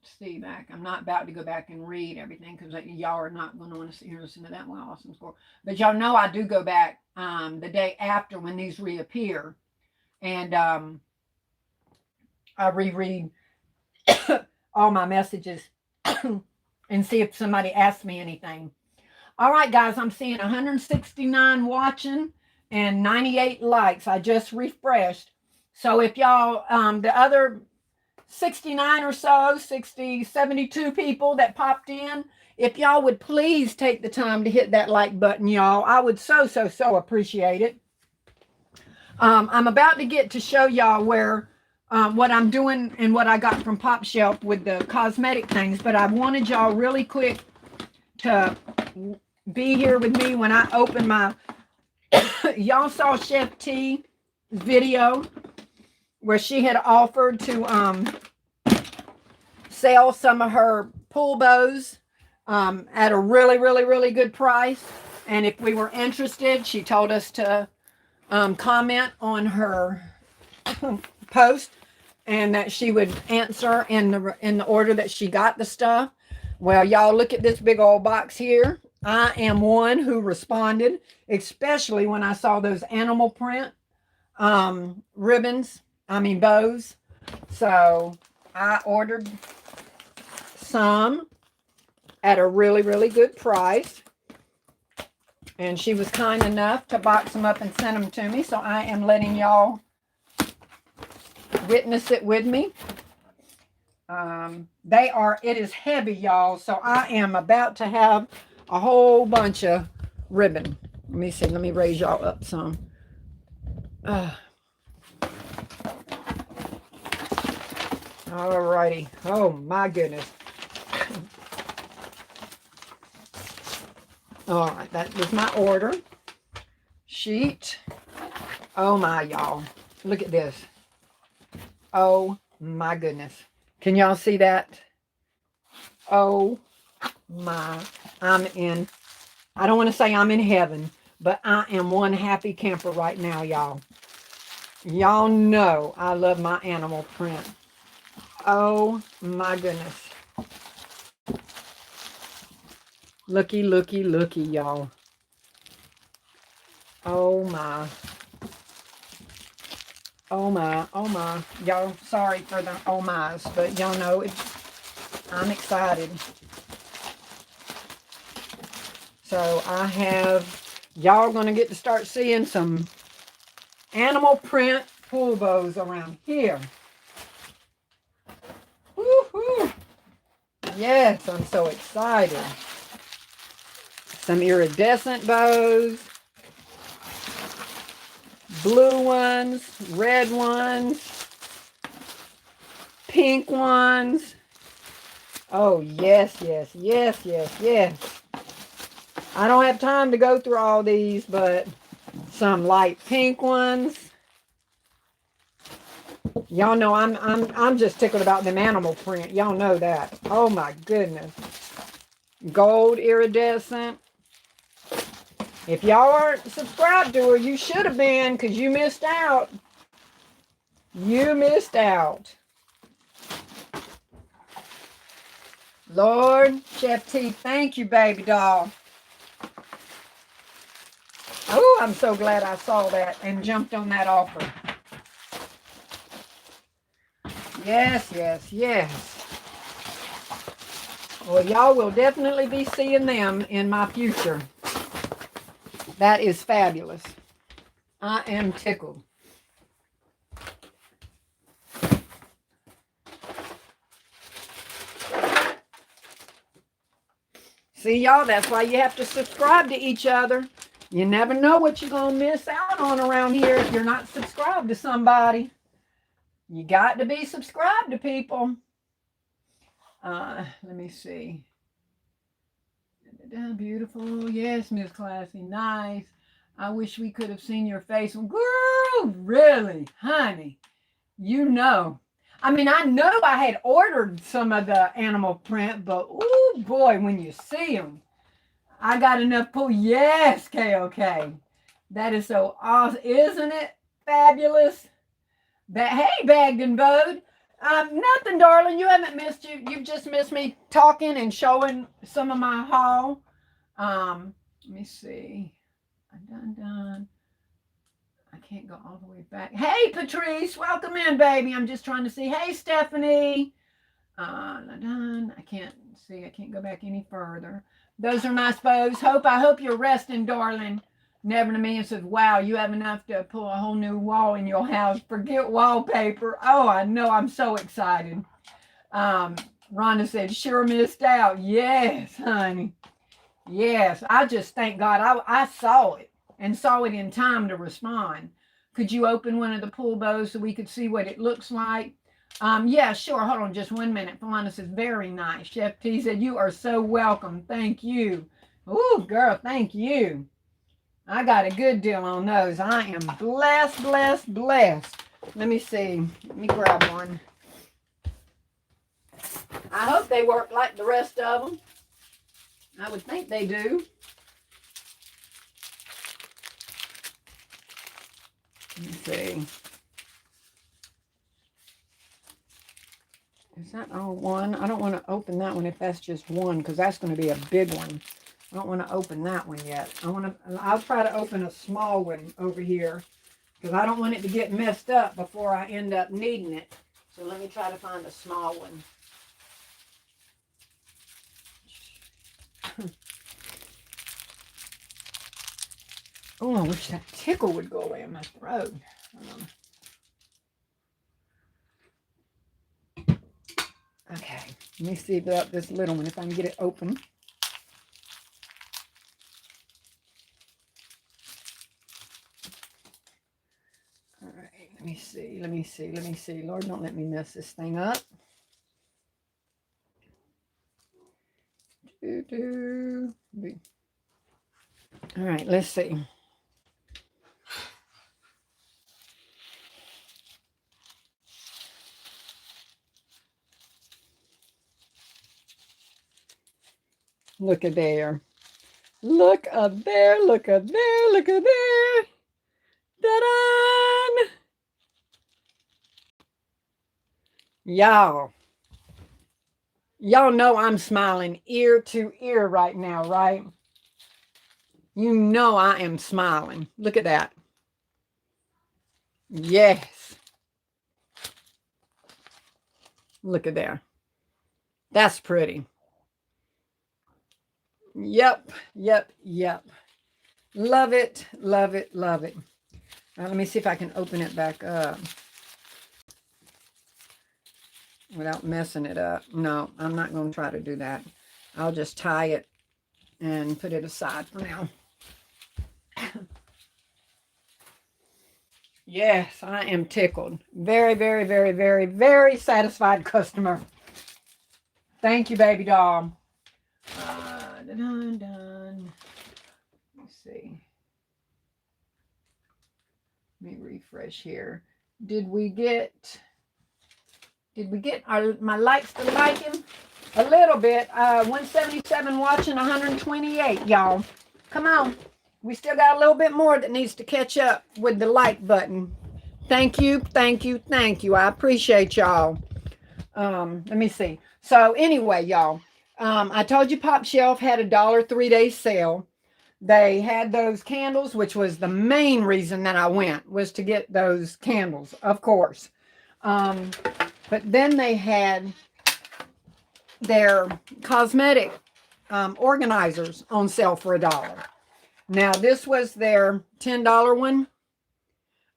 see back. I'm not about to go back and read everything because y'all are not going to want to hear listen to that one awesome score. But y'all know I do go back the day after when these reappear, and I reread all my messages and see if somebody asks me anything. All right, guys, I'm seeing 169 watching and 98 likes. I just refreshed. So if y'all, the other 69 or so, 60, 72 people that popped in, if y'all would please take the time to hit that like button, y'all, I would so appreciate it. I'm about to get to show y'all where what I'm doing and what I got from PopShelf with the cosmetic things, but I wanted y'all really quick to be here with me when I open my y'all saw Chef T video where she had offered to sell some of her pool bows at a really good price, and if we were interested, she told us to comment on her post and that she would answer in the order that she got the stuff. Well, y'all, look at this big old box here. I am one who responded, especially when I saw those animal print bows. So I ordered some at a really good price. And she was kind enough to box them up and send them to me. So I am letting y'all witness it with me. It is heavy, y'all. So I am about to have a whole bunch of ribbon. Let me see. Let me raise y'all up some. All righty. Oh, my goodness. All right. That was my order sheet. Oh, my, y'all. Look at this. Oh, my goodness. Can y'all see that? Oh, my. I don't want to say I'm in heaven, but I am one happy camper right now, y'all. Y'all know I love my animal print. Oh, my goodness. Looky, y'all. Oh, my. Oh, my. Y'all, sorry for the oh, my's, but y'all know I'm excited. So y'all going to get to start seeing some animal print pool bows around here. Woohoo! Yes, I'm so excited. Some iridescent bows. Blue ones, red ones, pink ones. Oh, yes. I don't have time to go through all these, but some light pink ones. Y'all know I'm just tickled about them animal print. Y'all know that. Oh my goodness. Gold iridescent. If y'all aren't subscribed to her, you should have been, because you missed out. You missed out. Lord, Chef T, thank you, baby doll. Oh, I'm so glad I saw that and jumped on that offer. Yes. Well, y'all will definitely be seeing them in my future. That is fabulous. I am tickled. See, y'all, that's why you have to subscribe to each other. You never know what you're going to miss out on around here if you're not subscribed to somebody. You got to be subscribed to people. Let me see. Beautiful. Yes, Miss Classy. Nice. I wish we could have seen your face. Girl, really? Honey, you know. I mean, I know I had ordered some of the animal print, but oh boy, when you see them, I got enough pull. Yes, KOK. That is so awesome. Isn't it fabulous? Hey, Bagged and Bowed. Nothing, darling. You haven't missed you. You've just missed me talking and showing some of my haul. Let me see. I'm done. I can't go all the way back. Hey, Patrice. Welcome in, baby. I'm just trying to see. Hey, Stephanie. Done. I can't see. I can't go back any further. Those are nice bows. I hope you're resting, darling. Never to me and says, wow, you have enough to pull a whole new wall in your house. Forget wallpaper. Oh, I know. I'm so excited. Rhonda said, sure missed out. Yes, honey. Yes. I just thank God I saw it and saw it in time to respond. Could you open one of the pull bows so we could see what it looks like? Yeah, sure. Hold on just 1 minute. Falana says, very nice. Chef T said, you are so welcome. Thank you. Ooh, girl, thank you. I got a good deal on those. I am blessed, blessed, blessed. Let me see. Let me grab one. I hope they work like the rest of them. I would think they do. Let me see. Is that all one? I don't want to open that one if that's just one, because that's going to be a big one. I don't want to open that one yet. I'll try to open a small one over here, because I don't want it to get messed up before I end up needing it. So let me try to find a small one. Oh, I wish that tickle would go away in my throat. Okay, let me see about this little one, if I can get it open. All right, let me see. Lord, don't let me mess this thing up. All right, let's see. Look at there. Look up there, look up there, look up there. Ta-da! Y'all know I'm smiling ear to ear right now, right? You know I am smiling. Look at that. Yes. Look at there. That's pretty. Yep. Love it, love it, love it. Let me see if I can open it back up without messing it up. No, I'm not going to try to do that. I'll just tie it and put it aside for now. Yes, I am tickled. Very, very, very, very, very satisfied customer. Thank you, baby doll. Done. Let's see. Let me refresh here. Did we get my likes to like him? A little bit. 177 watching, 128, y'all. Come on. We still got a little bit more that needs to catch up with the like button. Thank you. I appreciate y'all. Let me see. So anyway, y'all, I told you PopShelf had a $1 3-day sale. They had those candles, which was the main reason that I went, was to get those candles, of course. But then they had their cosmetic organizers on sale for $1. Now, this was their $10 one,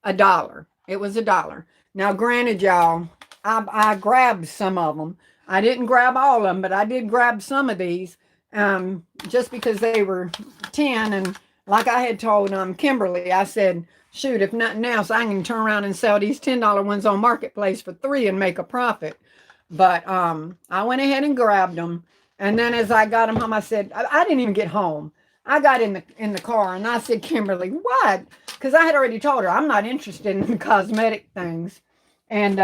$1. It was $1. Now, granted, y'all, I grabbed some of them. I didn't grab all of them, but I did grab some of these just because they were 10. And like I had told Kimberly, I said, shoot, if nothing else, I can turn around and sell these $10 ones on Marketplace for $3 and make a profit. But I went ahead and grabbed them. And then as I got them home, I said, I didn't even get home. I got in the car and I said, Kimberly, what? Because I had already told her I'm not interested in cosmetic things. And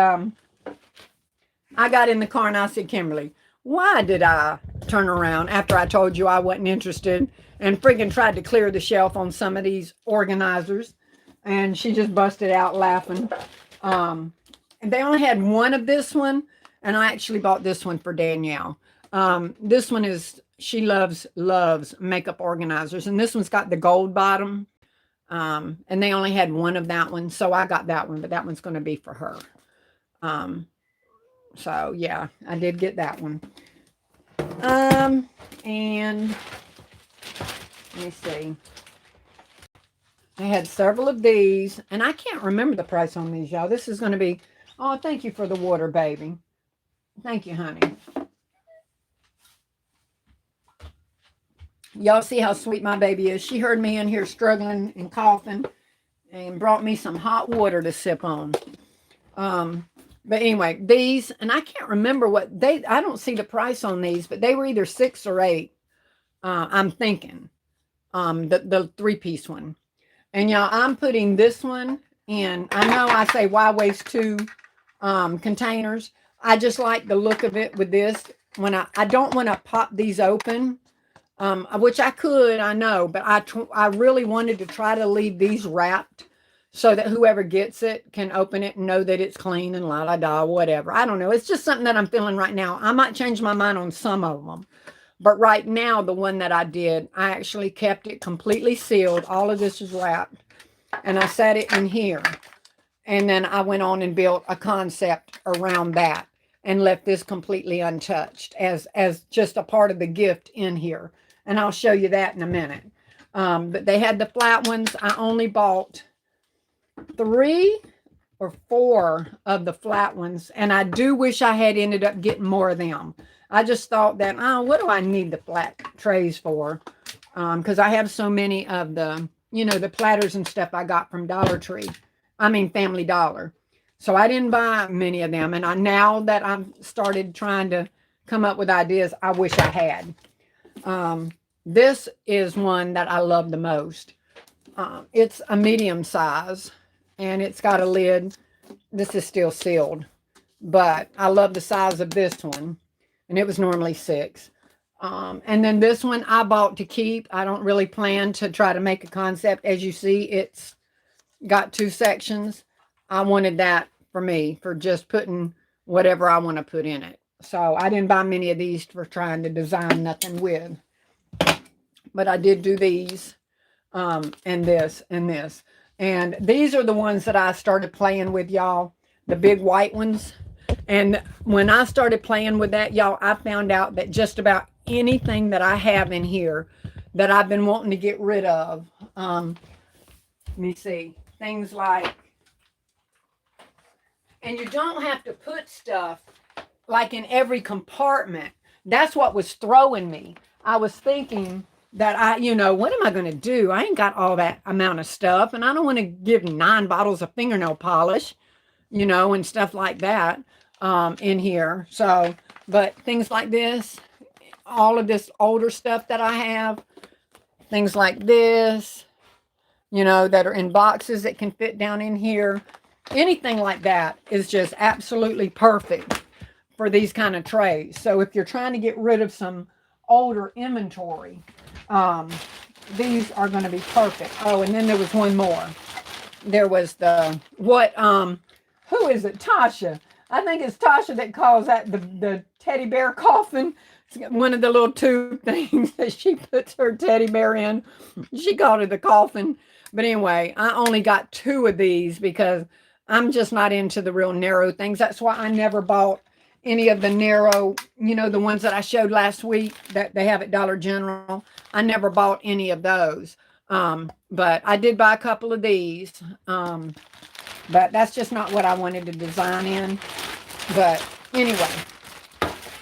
I got in the car and I said, Kimberly, why did I turn around after I told you I wasn't interested and freaking tried to clear the shelf on some of these organizers? And she just busted out laughing. And they only had one of this one. And I actually bought this one for Danielle. This one is, she loves makeup organizers. And this one's got the gold bottom. And they only had one of that one. So I got that one, but that one's going to be for her. So yeah, I did get that one. And let me see. I had several of these, and I can't remember the price on these, y'all. This is going to be, oh, thank you for the water, baby. Thank you, honey. Y'all see how sweet my baby is. She heard me in here struggling and coughing and brought me some hot water to sip on. But anyway, these, and I can't remember what they, I don't see the price on these, but they were either 6 or 8. I'm thinking, the 3-piece one. And y'all, I'm putting this one in. I know I say why waste 2 containers. I just like the look of it with this. When I don't want to pop these open, which I could, I know, but I really wanted to try to leave these wrapped so that whoever gets it can open it and know that it's clean and la la da, whatever. I don't know. It's just something that I'm feeling right now. I might change my mind on some of them. But right now, the one that I did, I actually kept it completely sealed. All of this is wrapped. And I set it in here. And then I went on and built a concept around that and left this completely untouched as just a part of the gift in here. And I'll show you that in a minute. But they had the flat ones. I only bought 3 or 4 of the flat ones. And I do wish I had ended up getting more of them. I just thought that, oh, what do I need the flat trays for? Because I have so many of the, the platters and stuff I got from Dollar Tree. I mean, Family Dollar. So I didn't buy many of them. And now that I've started trying to come up with ideas, I wish I had. This is one that I love the most. It's a medium size and it's got a lid. This is still sealed, but I love the size of this one. And it was normally 6. And then this one I bought to keep. I don't really plan to try to make a concept. As you see, it's got 2 sections. I wanted that for me, for just putting whatever I want to put in it. So I didn't buy many of these for trying to design nothing with. But I did do these, and this, and this. And these are the ones that I started playing with, y'all. The big white ones. And when I started playing with that, y'all, I found out that just about anything that I have in here that I've been wanting to get rid of, let me see, things like, and you don't have to put stuff like in every compartment. That's what was throwing me. I was thinking that what am I going to do? I ain't got all that amount of stuff, and I don't want to give 9 bottles of fingernail polish, and stuff like that. In here. So, but things like this, all of this older stuff that I have, things like this, that are in boxes that can fit down in here. Anything like that is just absolutely perfect for these kind of trays. So if you're trying to get rid of some older inventory, these are going to be perfect. Oh, and then there was one more. There was who is it? Tasha. I think it's Tasha that calls that the teddy bear coffin. It's one of the little tube things that she puts her teddy bear in. She called it the coffin. But anyway, I only got 2 of these because I'm just not into the real narrow things. That's why I never bought any of the narrow, the ones that I showed last week that they have at Dollar General. I never bought any of those. But I did buy a couple of these. But that's just not what I wanted to design in. But anyway,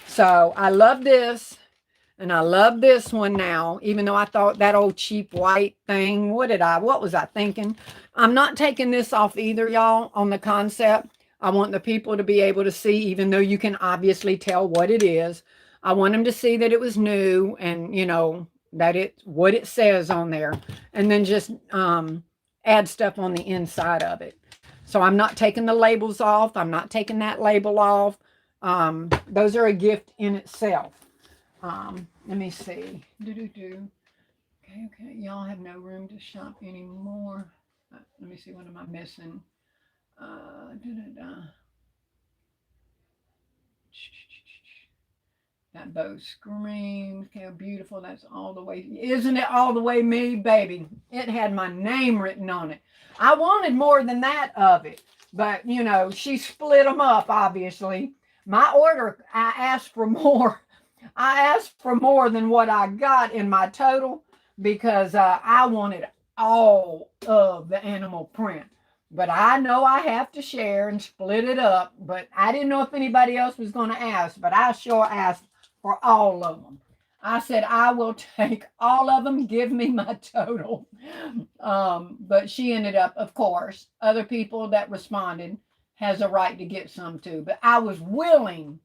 so I love this. And I love this one now, even though I thought that old cheap white thing, what was I thinking? I'm not taking this off either, y'all, on the concept. I want the people to be able to see, even though you can obviously tell what it is. I want them to see that it was new and, that it's what it says on there. And then just add stuff on the inside of it. So I'm not taking the labels off. I'm not taking that label off. Those are a gift in itself. Let me see. Okay. Y'all have no room to shop anymore. Let me see. What am I missing? That bow screams. How beautiful. That's all the way. Isn't it all the way me, baby? It had my name written on it. I wanted more than that of it. But, she split them up, obviously. My order, I asked for more. I asked for more than what I got in my total because I wanted all of the animal print. But I know I have to share and split it up. But I didn't know if anybody else was going to ask, but I sure asked for all of them. I said, I will take all of them. Give me my total. But she ended up, of course, other people that responded has a right to get some too. But I was willing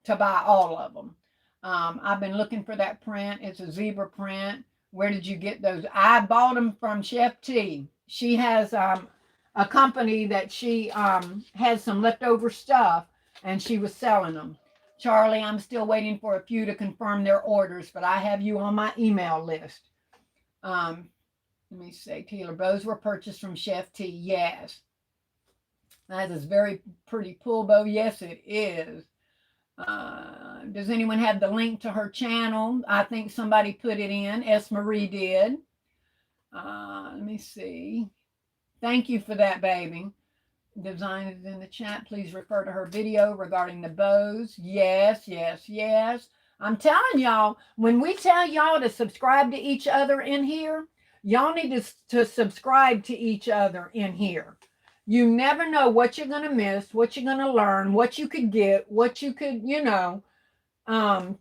to buy all of them. I've been looking for that print. It's a zebra print. Where did you get those? I bought them from Chef T. She has a company that she has some leftover stuff and she was selling them. Charlie, I'm still waiting for a few to confirm their orders, but I have you on my email list. Let me say, Taylor, bows were purchased from Chef T. Yes. That is very pretty pull bow. Yes, it is. Does anyone have the link to her channel? I think somebody put it in. S. Marie did. Let me see. Thank you for that, baby. Design is in the chat. Please refer to her video regarding the bows. Yes, yes, yes. I'm telling y'all, when we tell y'all to subscribe to each other in here, y'all need to subscribe to each other in here. You never know what you're going to miss, what you're going to learn, what you could get, what you could,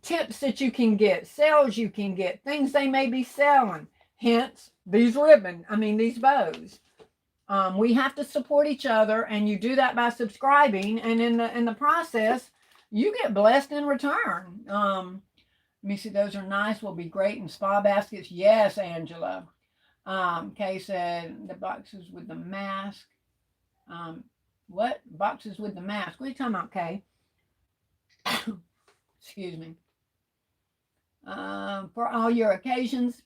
tips that you can get, sales you can get, things they may be selling. Hence, these bows. We have to support each other, and you do that by subscribing. And in the process, you get blessed in return. Let me see. Those are nice. Will be great in spa baskets. Yes, Angela. Kay said the boxes with the mask. What boxes with the mask? What are you talking about, Kay? Excuse me. For all your occasions.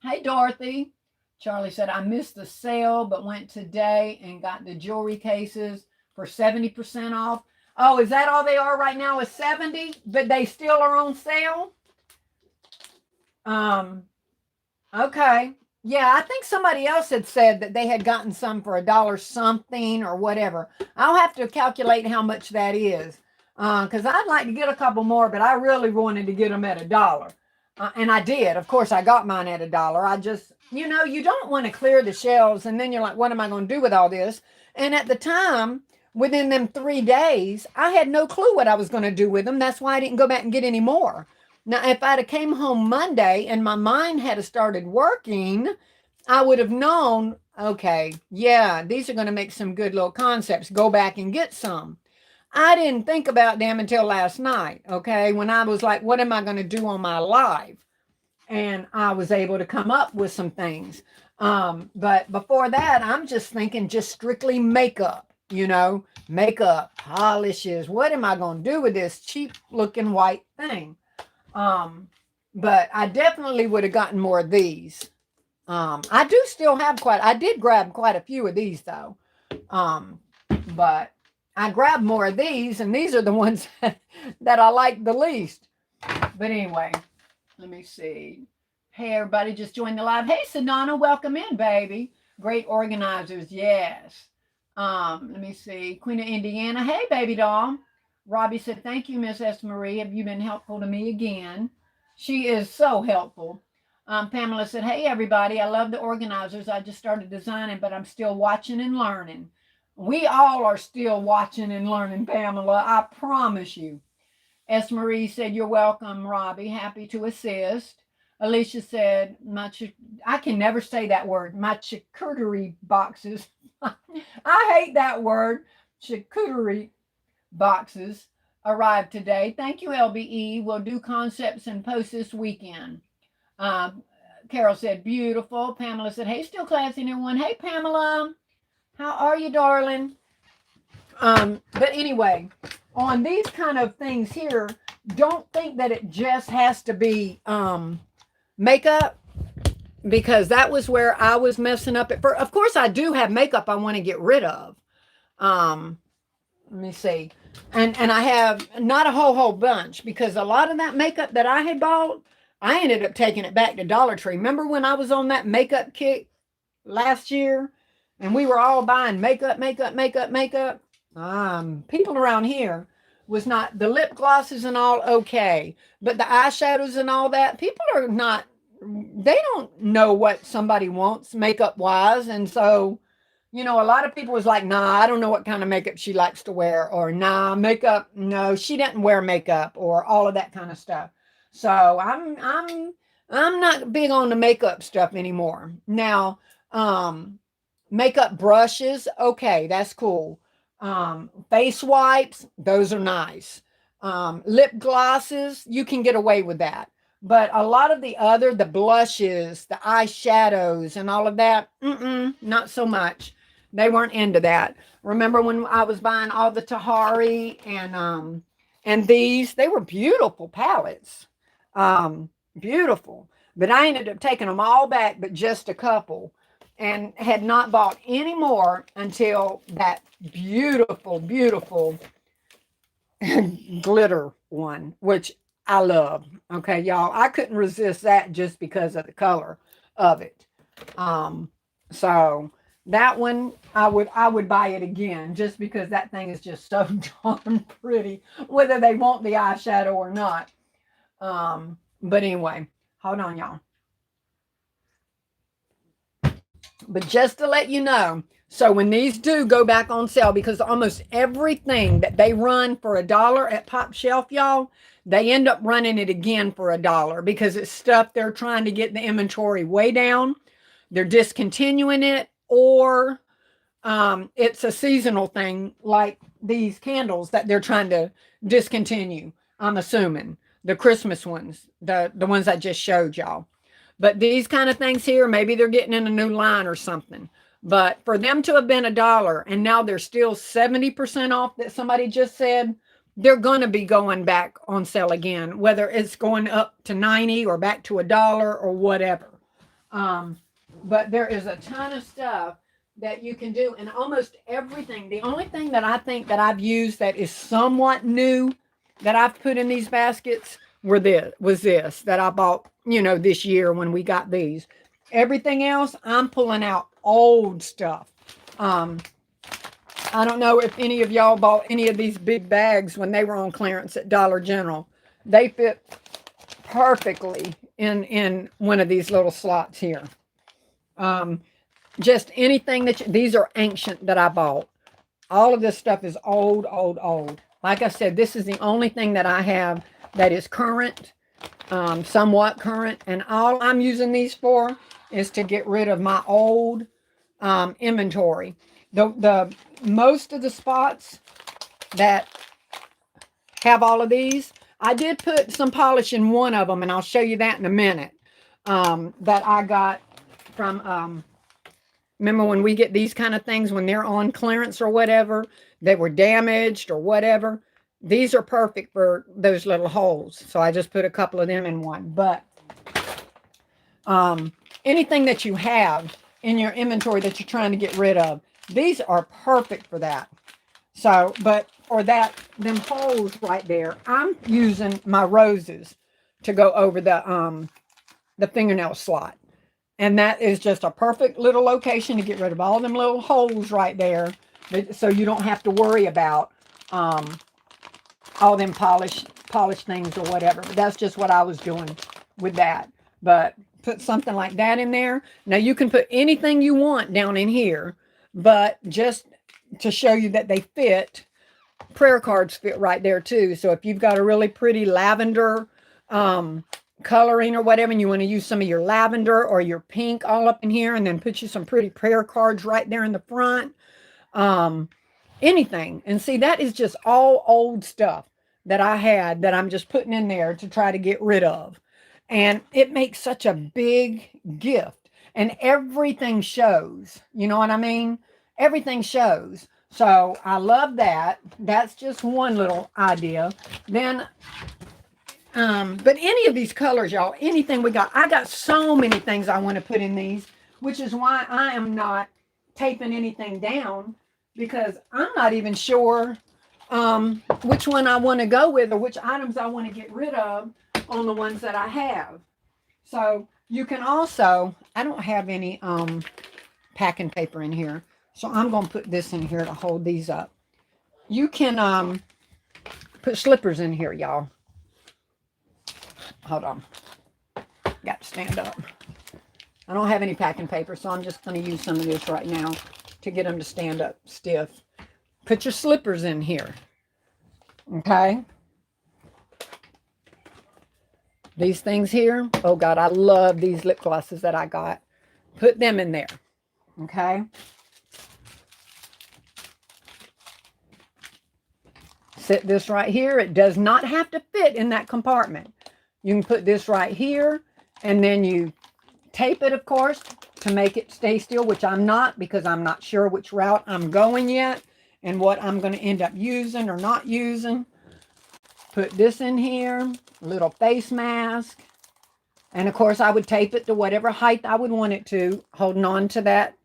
Hey, Dorothy. Charlie said, I missed the sale, but went today and got the jewelry cases for 70% off. Oh, is that all they are right now is 70, but they still are on sale? Okay. Yeah, I think somebody else had said that they had gotten some for $1 something or whatever. I'll have to calculate how much that is. Because I'd like to get a couple more, but I really wanted to get them at $1. And I did. Of course, I got mine at $1. I just, you don't want to clear the shelves and then you're like, what am I going to do with all this? And at the time, within them 3 days, I had no clue what I was going to do with them. That's why I didn't go back and get any more. Now, if I'd have came home Monday and my mind had started working, I would have known, okay, yeah, these are going to make some good little concepts. Go back and get some. I didn't think about them until last night, okay, when I was like, what am I going to do on my live? And I was able to come up with some things. But before that, I'm just thinking just strictly makeup, makeup, polishes. What am I going to do with this cheap looking white thing? But I definitely would have gotten more of these. I do still have I did grab quite a few of these though. But I grabbed more of these, and these are the ones that I like the least. But anyway, let me see. Hey, everybody just joined the live. Hey, Sedona, welcome in, baby. Great organizers, yes. Let me see. Queen of Indiana. Hey, baby doll. Robbie said, thank you, Miss S. Marie. Have you been helpful to me again? She is so helpful. Pamela said, hey, everybody. I love the organizers. I just started designing, but I'm still watching and learning. We all are still watching and learning, Pamela. I promise you. S. Marie said, you're welcome, Robbie. Happy to assist. Alicia said, I can never say that word. My charcuterie boxes. I hate that word. Charcuterie boxes arrived today. Thank you, LBE. We'll do concepts and post this weekend. Carol said, beautiful. Pamela said, hey, still classy, everyone. Hey, Pamela. How are you, darling? But anyway, on these kind of things here, don't think that it just has to be makeup, because that was where I was messing up at first. Of course, I do have makeup I want to get rid of. Let me see. And I have not a whole bunch, because a lot of that makeup that I had bought, I ended up taking it back to Dollar Tree. Remember when I was on that makeup kick last year? And we were all buying makeup. People around here was not, the lip glosses and all, okay. But the eyeshadows and all that, people are not, they don't know what somebody wants makeup wise. And so, you know, a lot of people was like, nah, I don't know what kind of makeup she likes to wear, or nah, makeup, no, she doesn't wear makeup, or all of that kind of stuff. So I'm not big on the makeup stuff anymore. Now, makeup brushes, okay, that's cool. Face wipes, those are nice. Lip glosses, you can get away with that. But a lot of the other, the blushes, the eyeshadows, and all of that, not so much. They weren't into that. Remember when I was buying all the Tahari and these, they were beautiful palettes. Beautiful. But I ended up taking them all back, but just a couple, and had not bought any more until that beautiful, beautiful glitter one, which I love. Okay, y'all, I couldn't resist that just because of the color of it. Um, so that one I would buy it again just because that thing is just so darn pretty, whether they want the eyeshadow or not. But anyway, hold on, y'all. But just to let you know, so when these do go back on sale, because almost everything that they run for $1 at PopShelf, y'all, they end up running it again for $1 because it's stuff they're trying to get the inventory way down. They're discontinuing it, or it's a seasonal thing like these candles that they're trying to discontinue. I'm assuming the Christmas ones, the ones I just showed y'all. But these kind of things here, maybe they're getting in a new line or something. But for them to have been $1 and now they're still 70% off that somebody just said, they're going to be going back on sale again, whether it's going up to 90 or back to $1 or whatever. But there is a ton of stuff that you can do, and almost everything. The only thing that I think that I've used that is somewhat new that I've put in these baskets was this that I bought, this year when we got these. Everything else, I'm pulling out old stuff. Um, I don't know if any of y'all bought any of these big bags when they were on clearance at Dollar General. They fit perfectly in one of these little slots here. Um, just anything these are ancient that I bought. All of this stuff is old, old, old. Like I said, this is the only thing that I have that is current, somewhat current. And all I'm using these for is to get rid of my old inventory. The most of the spots that have all of these, I did put some polish in one of them, and I'll show you that in a minute. That I got from, remember when we get these kind of things when they're on clearance or whatever, they were damaged or whatever. These are perfect for those little holes. So I just put a couple of them in one. But anything that you have in your inventory that you're trying to get rid of, these are perfect for that. So, but for them holes right there, I'm using my roses to go over the fingernail slot. And that is just a perfect little location to get rid of all them little holes right there. So you don't have to worry about all them polished things or whatever. But that's just what I was doing with that. But put something like that in there. Now you can put anything you want down in here. But just to show you that they fit, prayer cards fit right there too. So if you've got a really pretty lavender coloring or whatever, and you want to use some of your lavender or your pink all up in here, and then put you some pretty prayer cards right there in the front, anything. And see, that is just all old stuff that I had that I'm just putting in there to try to get rid of. And it makes such a big gift, and everything shows, you know what I mean? Everything shows. So I love that. That's just one little idea. Then but any of these colors, y'all, anything we got, I got so many things I want to put in these, which is why I am not taping anything down, because I'm not even sure which one I want to go with or which items I want to get rid of on the ones that I have. So you can also, I don't have any packing paper in here, so I'm going to put this in here to hold these up. You can Put slippers in here, y'all. Hold on. Got to stand up. I don't have any packing paper, so I'm just going to use some of this right now to get them to stand up stiff. Put your slippers in here. Okay? These things here, oh God, I love these lip glosses that I got. Put them in there. Okay? Sit this right here. It does not have to fit in that compartment. You can put this right here, and then you tape it, of course, to make it stay still, which I'm not, because I'm not sure which route I'm going yet and what I'm going to end up using or not using. Put this in here, little face mask. And of course, I would tape it to whatever height I would want it to, holding on to that,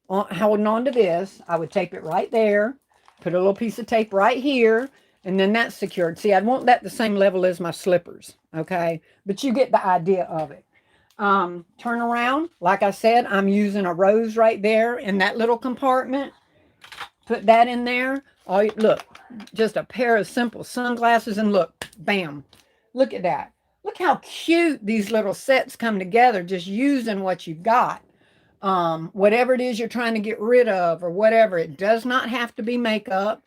holding on to this. I would tape it right there, put a little piece of tape right here, and then that's secured. See, I want that the same level as my slippers, okay? But you get the idea of it. Turn around. Like I said, I'm using a rose right there in that little compartment. Put that in there. Oh, look, just a pair of simple sunglasses, and look, bam. Look at that. Look how cute these little sets come together just using what you've got. Whatever it is you're trying to get rid of or whatever, it does not have to be makeup.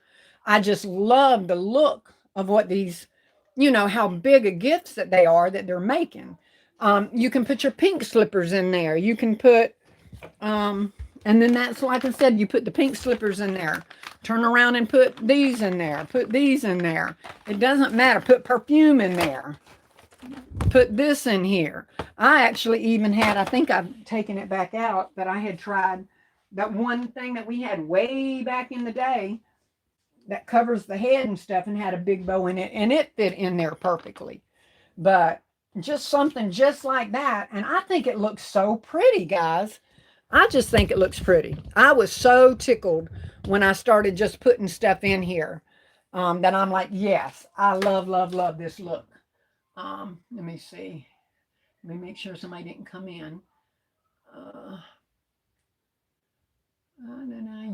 I just love the look of what these, you know, how big a gifts that they are that they're making. You can put your pink slippers in there. You can put, and then that's, like I said, you put the pink slippers in there. Turn around and put these in there. Put these in there. It doesn't matter. Put perfume in there. Put this in here. I actually even had, I think I've taken it back out, but I had tried that one thing that we had way back in the day that covers the head and stuff and had a big bow in it, and it fit in there perfectly. But just something just like that, and I think it looks so pretty, guys. I just think it looks pretty. I was so tickled when I started just putting stuff in here that I'm like, yes, I love, love, love this look. Let me see. Let me make sure somebody didn't come in.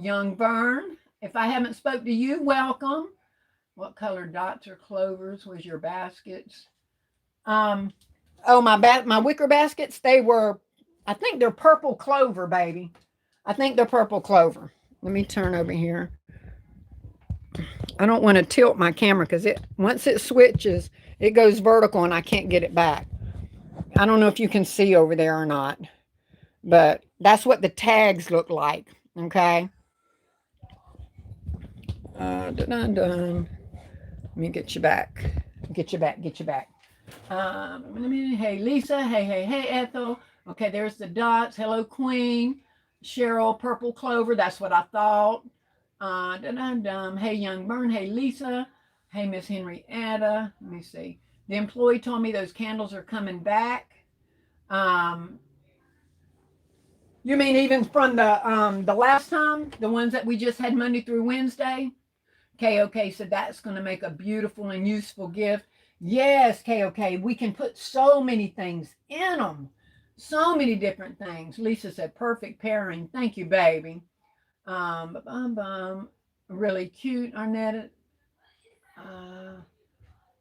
Young Vern, if I haven't spoke to you, welcome. What color dots or clovers was your baskets? Oh, my wicker baskets, they were, I think they're purple clover, baby. I think they're purple clover. Let me turn over here. I don't want to tilt my camera because once it switches, it goes vertical and I can't get it back. I don't know if you can see over there or not, but that's what the tags look like, okay? Let me get you back. Get you back. Hey, Lisa. Hey, Ethel. Okay, there's the dots. Hello, Queen. Cheryl, purple clover. That's what I thought. Hey, Young Burn. Hey, Lisa. Hey, Miss Henrietta. Let me see. The employee told me those candles are coming back. You mean even from the last time, the ones that we just had Monday through Wednesday? KOK said that's going to make a beautiful and useful gift. Yes, KOK, we can put so many things in them. So many different things. Lisa said perfect pairing. Thank you, baby. Really cute, Arnetta.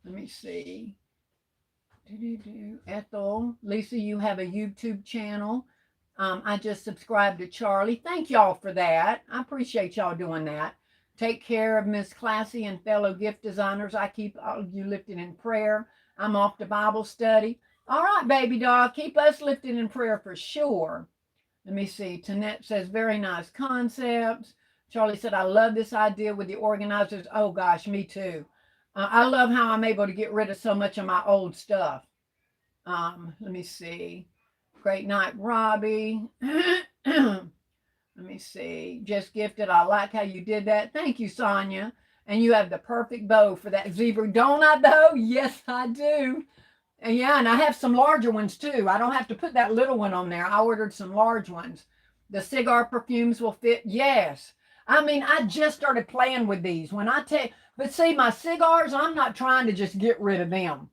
Let me see. Ethel, Lisa, you have a YouTube channel. I just subscribed to Charlie. Thank y'all for that. I appreciate y'all doing that. Take care of Miss Classy and fellow gift designers. I keep all of you lifted in prayer. I'm off to Bible study. All right, baby doll, keep us lifted in prayer for sure. Let me see. Tanette says, very nice concepts. Charlie said, I love this idea with the organizers. Oh, gosh, me too. I love how I'm able to get rid of so much of my old stuff. Let me see. Great night, Robbie. Let me see. Just gifted. I like how you did that. Thank you, Sonia. And you have the perfect bow for that zebra. Don't I, though? Yes, I do. And yeah, and I have some larger ones, too. I don't have to put that little one on there. I ordered some large ones. The cigar perfumes will fit. Yes. I mean, I just started playing with these. But see, my cigars, I'm not trying to just get rid of them.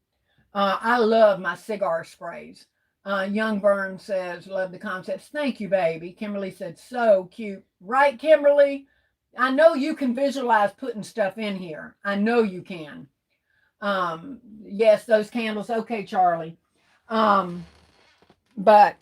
I love my cigar sprays. Young Burn says, love the concepts. Thank you, baby. Kimberly said, so cute. Right, Kimberly? I know you can visualize putting stuff in here. I know you can. Yes, those candles. Okay, Charlie. Um, but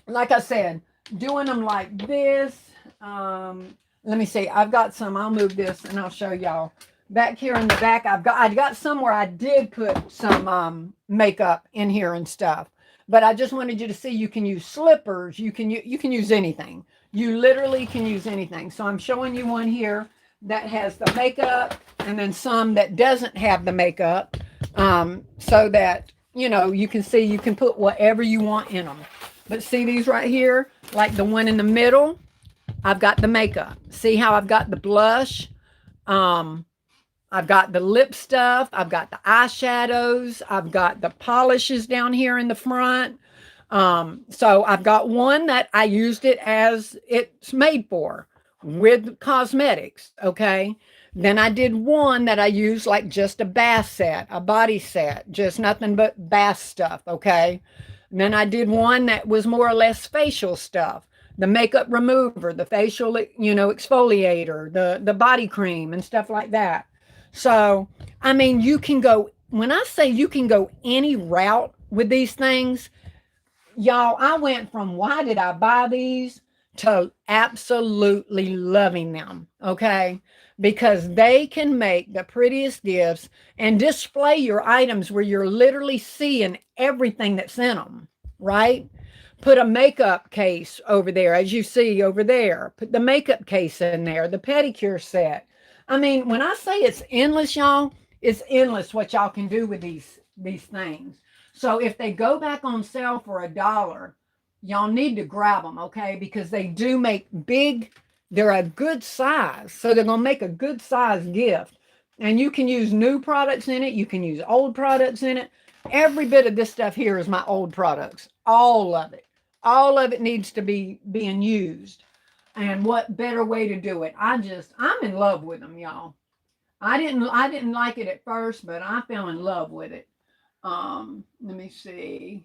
like I said, doing them like this. Let me see. I've got some. I'll move this and I'll show y'all. Back here in the back, I got somewhere I did put some makeup in here and stuff. But I just wanted you to see you can use slippers. You can use anything. You literally can use anything. So I'm showing you one here that has the makeup and then some that doesn't have the makeup, so that you can see you can put whatever you want in them. But see these right here, like the one in the middle, I've got the makeup. See how I've got the blush? Um, I've got the lip stuff. I've got the eyeshadows. I've got the polishes down here in the front. So I've got one that I used it as it's made for with cosmetics. Okay. Then I did one that I used like just a bath set, a body set, just nothing but bath stuff. Okay. And then I did one that was more or less facial stuff, the makeup remover, the facial, exfoliator, the body cream and stuff like that. So, I mean, you can go, when I say you can go any route with these things, y'all, I went from why did I buy these to absolutely loving them. Okay. Because they can make the prettiest gifts and display your items where you're literally seeing everything that's in them. Right. Put a makeup case over there, as you see over there. Put the makeup case in there, the pedicure set. I mean, when I say it's endless, y'all, it's endless what y'all can do with these things. So if they go back on sale for $1, y'all need to grab them, okay? Because they do make big, they're a good size. So they're going to make a good size gift. And you can use new products in it. You can use old products in it. Every bit of this stuff here is my old products. All of it. All of it needs to be being used. And what better way to do it? I'm in love with them, y'all. I didn't like it at first, but I fell in love with it. Let me see.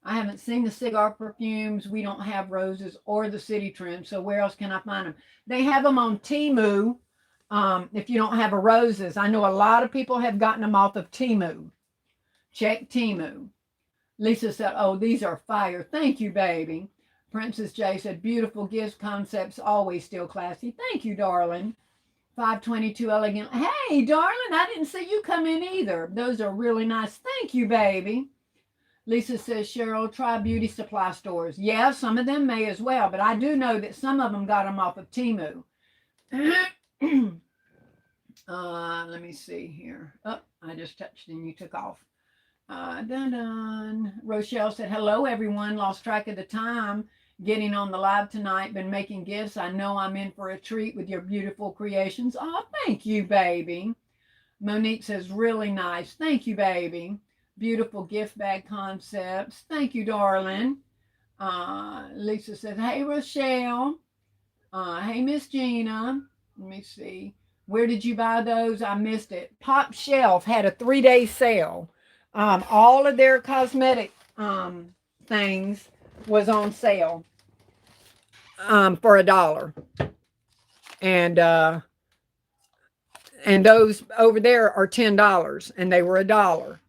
I haven't seen the cigar perfumes. We don't have roses or the city trim. So where else can I find them? They have them on Temu. If you don't have a roses, I know a lot of people have gotten them off of Temu. Check Temu. Lisa said, "Oh, these are fire. Thank you, baby." Princess J said, "Beautiful gifts, concepts, always still classy." Thank you, darling. 522 elegant. Hey, darling, I didn't see you come in either. Those are really nice. Thank you, baby. Lisa says, "Cheryl, try beauty supply stores." Yeah, some of them may as well, but I do know that some of them got them off of Temu. Let me see here. Oh, I just touched and you took off. Dun dun. Rochelle said, "Hello, everyone. Lost track of the time getting on the live tonight. Been making gifts. I know I'm in for a treat with your beautiful creations." Oh, thank you, baby. Monique says, "Really nice. Thank you, baby. Beautiful gift bag concepts. Thank you, darling." Lisa says, "Hey, Rochelle. Hey, Miss Gina." Let me see. Where did you buy those? I missed it. PopShelf had a 3-day sale. All of their cosmetic things was on sale for $1. And those over there are $10 and they were $1.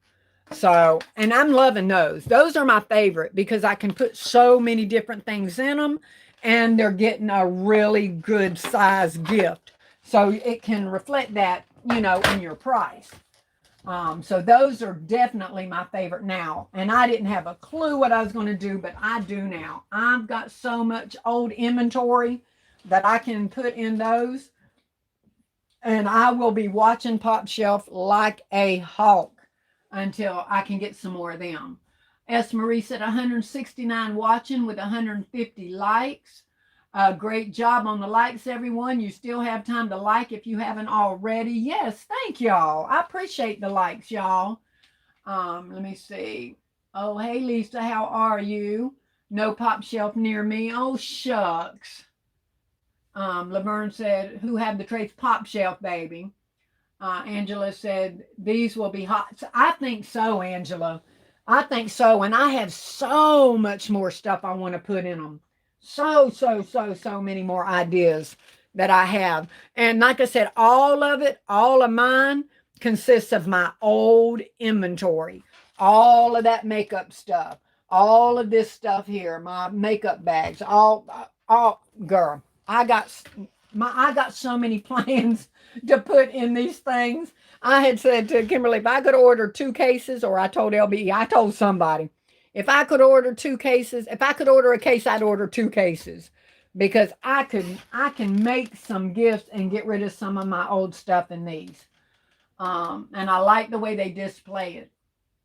So, and I'm loving those. Those are my favorite because I can put so many different things in them and they're getting a really good size gift. So it can reflect that, in your price. So those are definitely my favorite now. And I didn't have a clue what I was going to do, but I do now. I've got so much old inventory that I can put in those. And I will be watching PopShelf like a hawk until I can get some more of them. S. Marie said 169 watching with 150 likes. Great job on the likes, everyone. You still have time to like if you haven't already. Yes, thank y'all. I appreciate the likes, y'all. Let me see. Oh, hey, Lisa, how are you? No PopShelf near me. Oh, shucks. Laverne said, "Who have the traits?" PopShelf, baby. Angela said, "These will be hot." So I think so, Angela. I think so. And I have so much more stuff I want to put in them. So many more ideas that I have. And like I said, all of it, all of mine consists of my old inventory. All of that makeup stuff. All of this stuff here, my makeup bags, all girl. I got so many plans to put in these things. I had said to Kimberly, if I could order 2 cases, or I told LBE, I told somebody, if I could order 2 cases, if I could order a case, I'd order 2 cases because I can make some gifts and get rid of some of my old stuff in these. And I like the way they display it.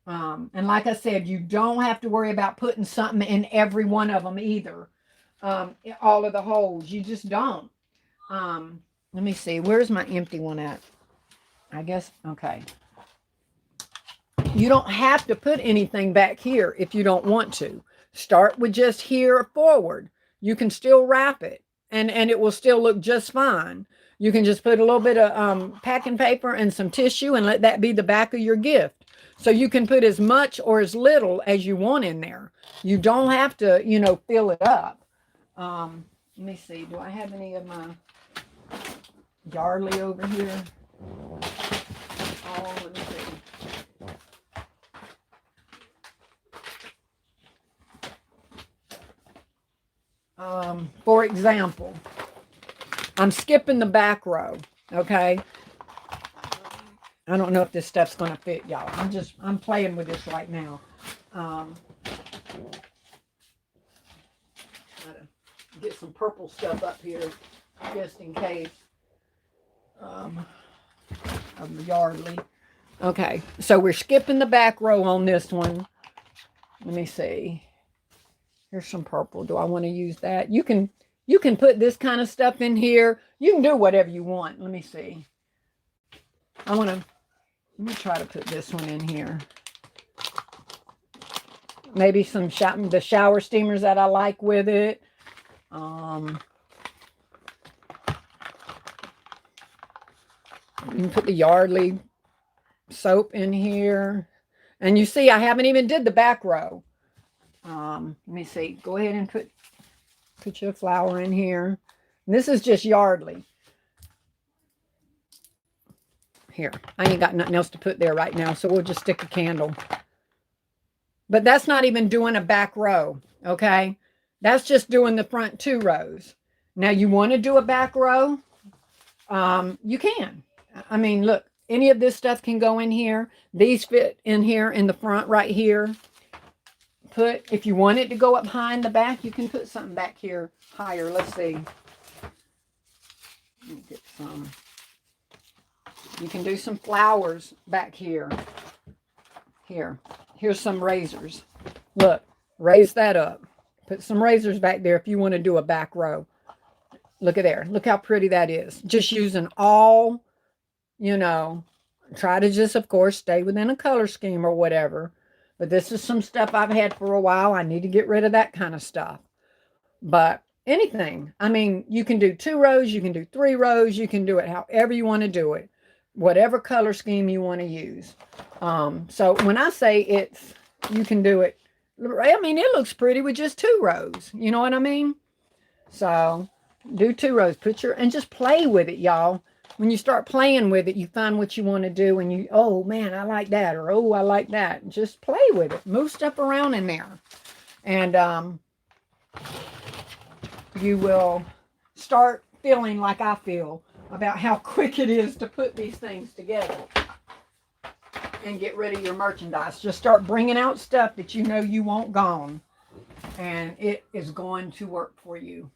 And like I said, you don't have to worry about putting something in every one of them either. All of the holes, you just don't. Let me see, where's my empty one at? I guess, okay. You don't have to put anything back here if you don't want to. Start with just here forward. You can still wrap it and it will still look just fine. You can just put a little bit of packing paper and some tissue and let that be the back of your gift. So you can put as much or as little as you want in there. You don't have to, you know, fill it up. Let me see. Do I have any of my Yardley over here? Oh, let me see. For example, I'm skipping the back row, okay? I don't know if this stuff's going to fit, y'all. I'm playing with this right now. Gotta get some purple stuff up here just in case of the Yardley. Okay, so we're skipping the back row on this one. Let me see. Here's some purple. Do I want to use that? You can put this kind of stuff in here. You can do whatever you want. Let me see. Let me try to put this one in here. Maybe the shower steamers that I like with it. You can put the Yardley soap in here. And you see, I haven't even did the back row. Let me see. Go ahead and put your flower in here. And this is just Yardley. Here, I ain't got nothing else to put there right now, so we'll just stick a candle. But that's not even doing a back row, okay? That's just doing the front 2 rows. Now, you want to do a back row? You can. I mean, look, any of this stuff can go in here. These fit in here in the front right here. If you want it to go up high in the back, you can put something back here higher. Let's see. Let me get some. You can do some flowers back here. Here's some razors. Look, raise that up. Put some razors back there if you want to do a back row. Look at there. Look how pretty that is. Just using all, you know, try to just, of course, stay within a color scheme or whatever. But this is some stuff I've had for a while. I need to get rid of that kind of stuff. But anything. I mean, you can do 2 rows. You can do 3 rows. You can do it however you want to do it. Whatever color scheme you want to use. So when I say you can do it. I mean, it looks pretty with just 2 rows. You know what I mean? So do 2 rows. And just play with it, y'all. When you start playing with it, you find what you want to do and you, oh man, I like that, or oh, I like that. Just play with it. Move stuff around in there. And you will start feeling like I feel about how quick it is to put these things together and get rid of your merchandise. Just start bringing out stuff that you know you want gone, and it is going to work for you.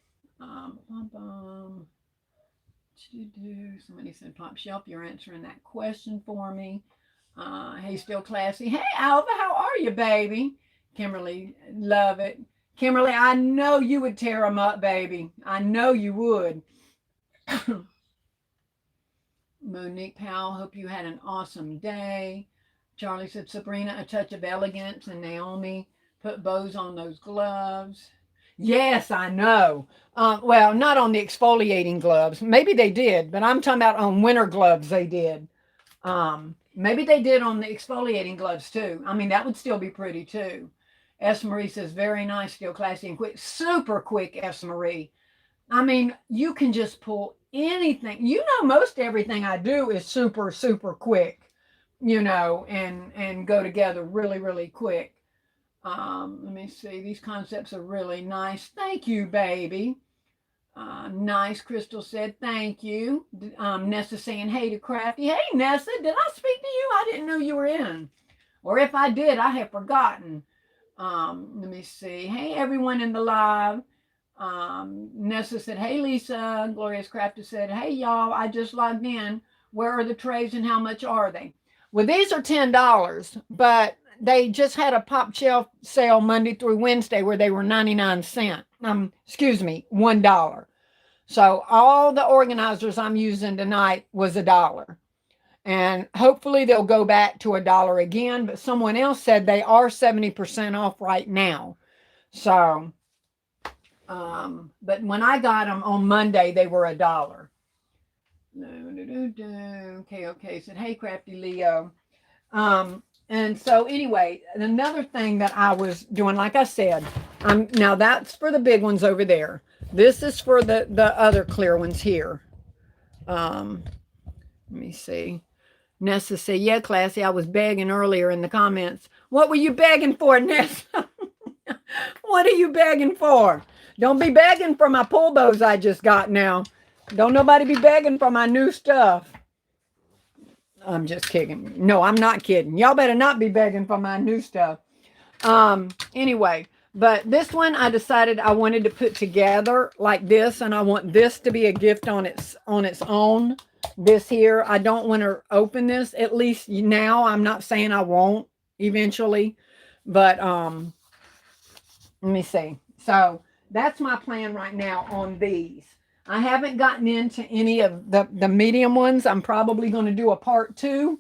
Somebody said, PopShelf, you're answering that question for me. Hey, still classy. Hey, Alva, how are you, baby? Kimberly, love it. Kimberly, I know you would tear them up, baby. I know you would. Monique Powell, hope you had an awesome day. Charlie said, Sabrina, a touch of elegance, and Naomi put bows on those gloves. Yes, I know. Well, not on the exfoliating gloves. Maybe they did, but I'm talking about on winter gloves they did. Maybe they did on the exfoliating gloves too. I mean, that would still be pretty too. S. Marie says, very nice, still classy and quick. Super quick, S. Marie. I mean, you can just pull anything. You know, most everything I do is super, super quick. you know, and go together really, really quick. Let me see. These concepts are really nice. Thank you, baby. Nice, Crystal said. Thank you. Nessa saying hey to Crafty. Hey, Nessa, did I speak to you? I didn't know you were in. Or if I did, I have forgotten. Let me see. Hey, everyone in the live. Nessa said, hey, Lisa. Glorious Crafty said, hey, y'all, I just logged in. Where are the trays and how much are they? Well, these are $10, but they just had a PopShelf sale Monday through Wednesday where they were 99 cents. Excuse me, $1. So all the organizers I'm using tonight was $1. And hopefully they'll go back to $1 again. But someone else said they are 70% off right now. So, but when I got them on Monday, they were $1. Okay. Said, hey, Crafty Leo. And so anyway, another thing that I was doing, like I said, now that's for the big ones over there. This is for the other clear ones here. Let me see. Nessa said, yeah, Classy, I was begging earlier in the comments. What were you begging for, Nessa? What are you begging for? Don't be begging for my pull bows I just got now. Don't nobody be begging for my new stuff. I'm just kidding. No, I'm not kidding. Y'all better not be begging for my new stuff. Anyway, but this one I decided I wanted to put together like this, and I want this to be a gift on its own. This here, I don't want to open this, at least now. I'm not saying I won't eventually, but let me see. So that's my plan right now on these. I haven't gotten into any of the medium ones. I'm probably going to do a part 2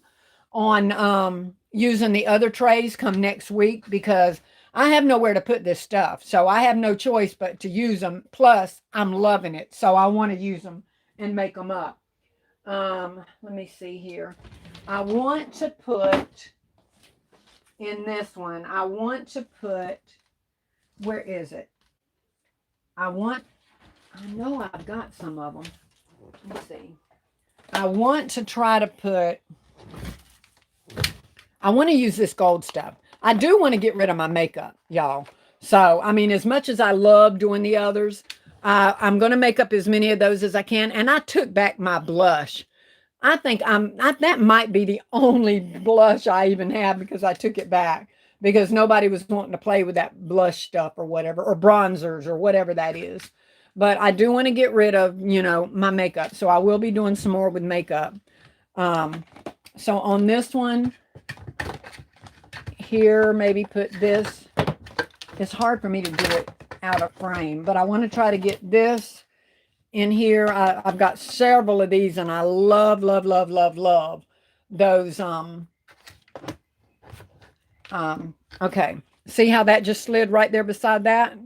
on using the other trays come next week, because I have nowhere to put this stuff. So I have no choice but to use them. Plus, I'm loving it. So I want to use them and make them up. Let me see here. I want to put in this one, I want to put, where is it? I know I've got some of them. Let's see. I want to try to put, I want to use this gold stuff. I do want to get rid of my makeup, y'all. So, I mean, as much as I love doing the others, I'm going to make up as many of those as I can. And I took back my blush. I think that might be the only blush I even have, because I took it back because nobody was wanting to play with that blush stuff or whatever, or bronzers or whatever that is. But I do want to get rid of, you know, my makeup. So I will be doing some more with makeup. So on this one here, maybe put this. It's hard for me to do it out of frame, but I want to try to get this in here. I've got several of these, and I love those. Okay. See how that just slid right there beside that?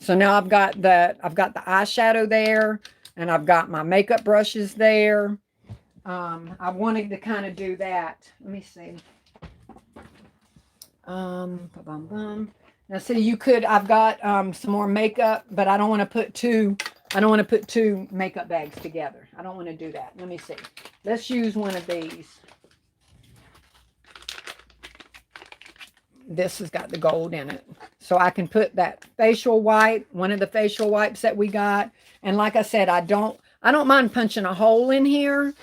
So now I've got the eyeshadow there, and I've got my makeup brushes there. I wanted to kind of do that. Let me see. Now see, you could, I've got some more makeup, but I don't want to put two makeup bags together. I don't want to do that. Let me see. Let's use one of these. This has got the gold in it. So I can put that facial wipe, one of the facial wipes that we got. And like I said, I don't mind punching a hole in here.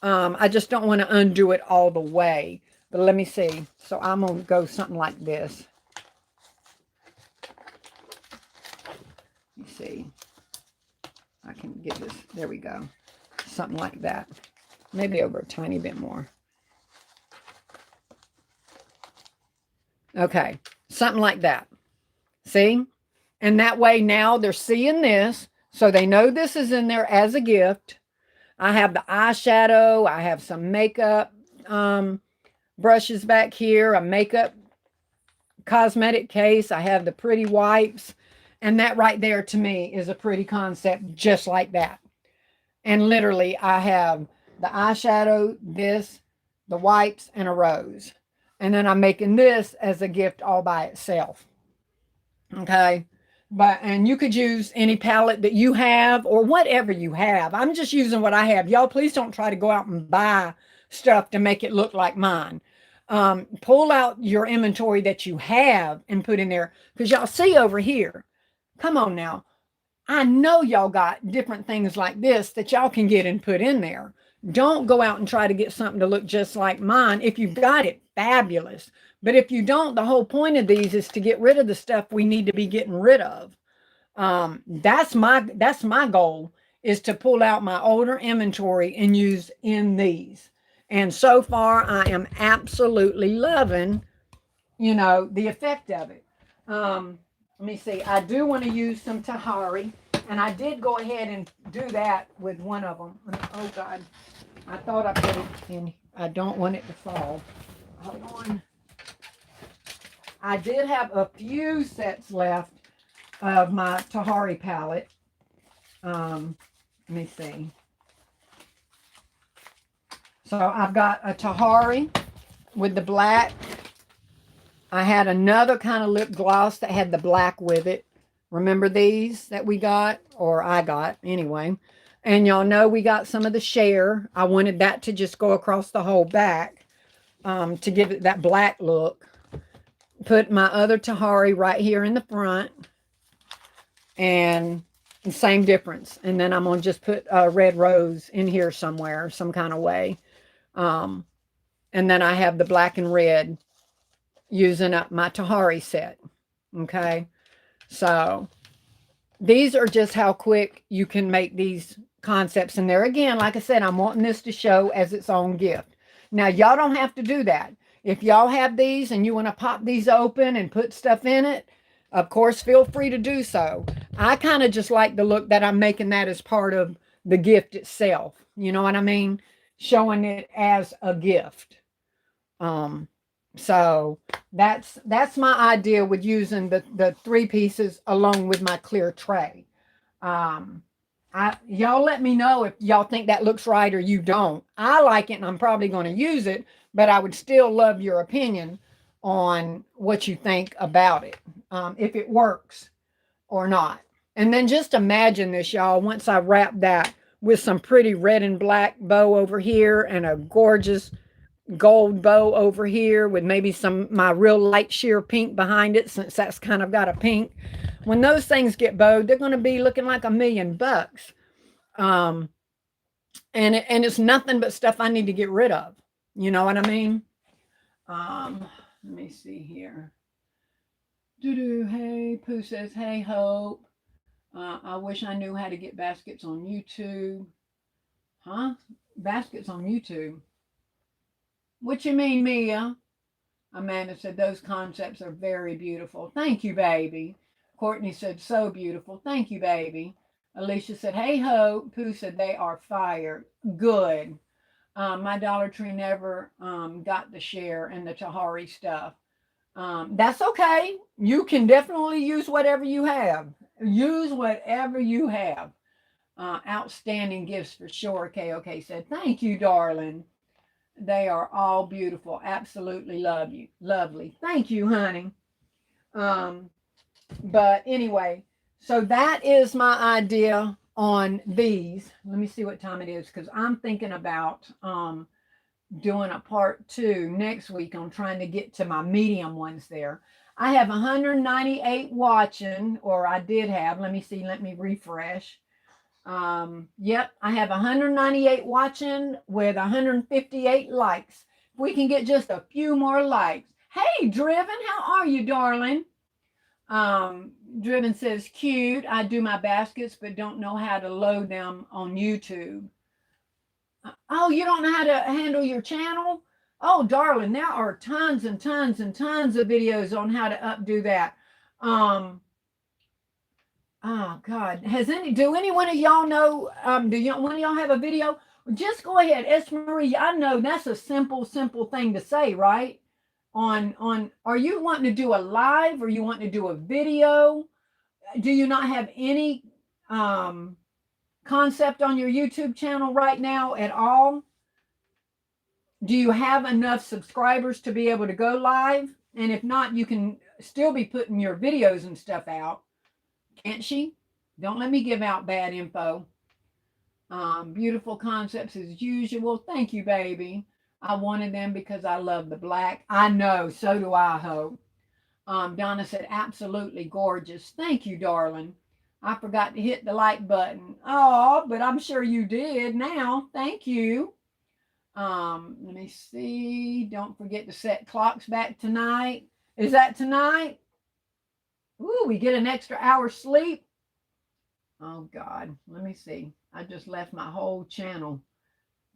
I just don't want to undo it all the way. But let me see. So I'm going to go something like this. Let me see. I can get this. There we go. Something like that. Maybe over a tiny bit more. Okay. Something like that. See? And that way now they're seeing this. So they know this is in there as a gift. I have the eyeshadow. I have some makeup brushes back here. A makeup cosmetic case. I have the pretty wipes. And that right there to me is a pretty concept, just like that. And literally I have the eyeshadow, this, the wipes, and a rose. And then I'm making this as a gift all by itself. Okay. And you could use any palette that you have or whatever you have. I'm just using what I have. Y'all, please don't try to go out and buy stuff to make it look like mine. Pull out your inventory that you have and put in there, because y'all see over here. Come on now. I know y'all got different things like this that y'all can get and put in there. Don't go out and try to get something to look just like mine. If you've got it, fabulous. But if you don't, the whole point of these is to get rid of the stuff we need to be getting rid of. That's my goal, is to pull out my older inventory and use in these. And so far, I am absolutely loving, the effect of it. Let me see. I do want to use some Tahari, and I did go ahead and do that with one of them. Oh God, I thought I put it in. I don't want it to fall. Hold on. I did have a few sets left of my Tahari palette. Let me see. So I've got a Tahari with the black. I had another kind of lip gloss that had the black with it. Remember these that we got, or I got anyway. And y'all know we got some of the share. I wanted that to just go across the whole back to give it that black look. Put my other Tahari right here in the front. And the same difference. And then I'm going to just put a red rose in here somewhere, some kind of way. And then I have the black and red using up my Tahari set. Okay. So these are just how quick you can make these concepts. And there again, like I said, I'm wanting this to show as its own gift. Now, y'all don't have to do that. If y'all have these and you want to pop these open and put stuff in it, of course, feel free to do so. I kind of just like the look that I'm making that as part of the gift itself. You know what I mean? Showing it as a gift. So that's my idea with using the three pieces along with my clear tray. Y'all let me know if y'all think that looks right or you don't. I like it and I'm probably going to use it, but I would still love your opinion on what you think about it, if it works or not. And then just imagine this, y'all, once I wrap that with some pretty red and black bow over here and a gorgeous gold bow over here with maybe some my real light sheer pink behind it, since that's kind of got a pink. When those things get bowed, they're going to be looking like $1,000,000. And it's nothing but stuff I need to get rid of. You know what I mean? Let me see here. Hey, Pooh says, hey, Hope. I wish I knew how to get baskets on YouTube. Huh? Baskets on YouTube? What you mean, Mia? Amanda said, those concepts are very beautiful. Thank you, baby. Courtney said, so beautiful. Thank you, baby. Alicia said, hey, Hope. Pooh said, they are fire. Good. My Dollar Tree never got the share and the Tahari stuff. That's okay. You can definitely use whatever you have. Use whatever you have. Outstanding gifts for sure, KOK said. Thank you, darling. They are all beautiful. Absolutely lovely. Thank you, honey. But anyway, so that is my idea on these. Let me see what time it is, because I'm thinking about doing a part 2 next week on trying to get to my medium ones there. I have 198 watching, or I did have. Let me see. Let me refresh. Yep, I have 198 watching with 158 likes. If we can get just a few more likes. Hey, Driven, how are you, darling? Driven says, cute. I do my baskets, but don't know how to load them on YouTube. Oh, you don't know how to handle your channel? Oh, darling, there are tons and tons and tons of videos on how to updo that. Oh God, do any one of y'all know? One of y'all have a video? Just go ahead, S. Marie. I know that's a simple thing to say, right? Are you wanting to do a live, or you want to do a video? Do you not have any concept on your YouTube channel right now at all? Do you have enough subscribers to be able to go live? And if not, you can still be putting your videos and stuff out. Can't she? Don't let me give out bad info. Beautiful concepts as usual. Thank you, baby. I wanted them because I love the black. I know, so do I, Hope. Donna said, absolutely gorgeous. Thank you, darling. I forgot to hit the like button. Oh, but I'm sure you did now. Thank you. Let me see. Don't forget to set clocks back tonight. Is that tonight? Ooh, we get an extra hour sleep. Oh God, let me see. I just left my whole channel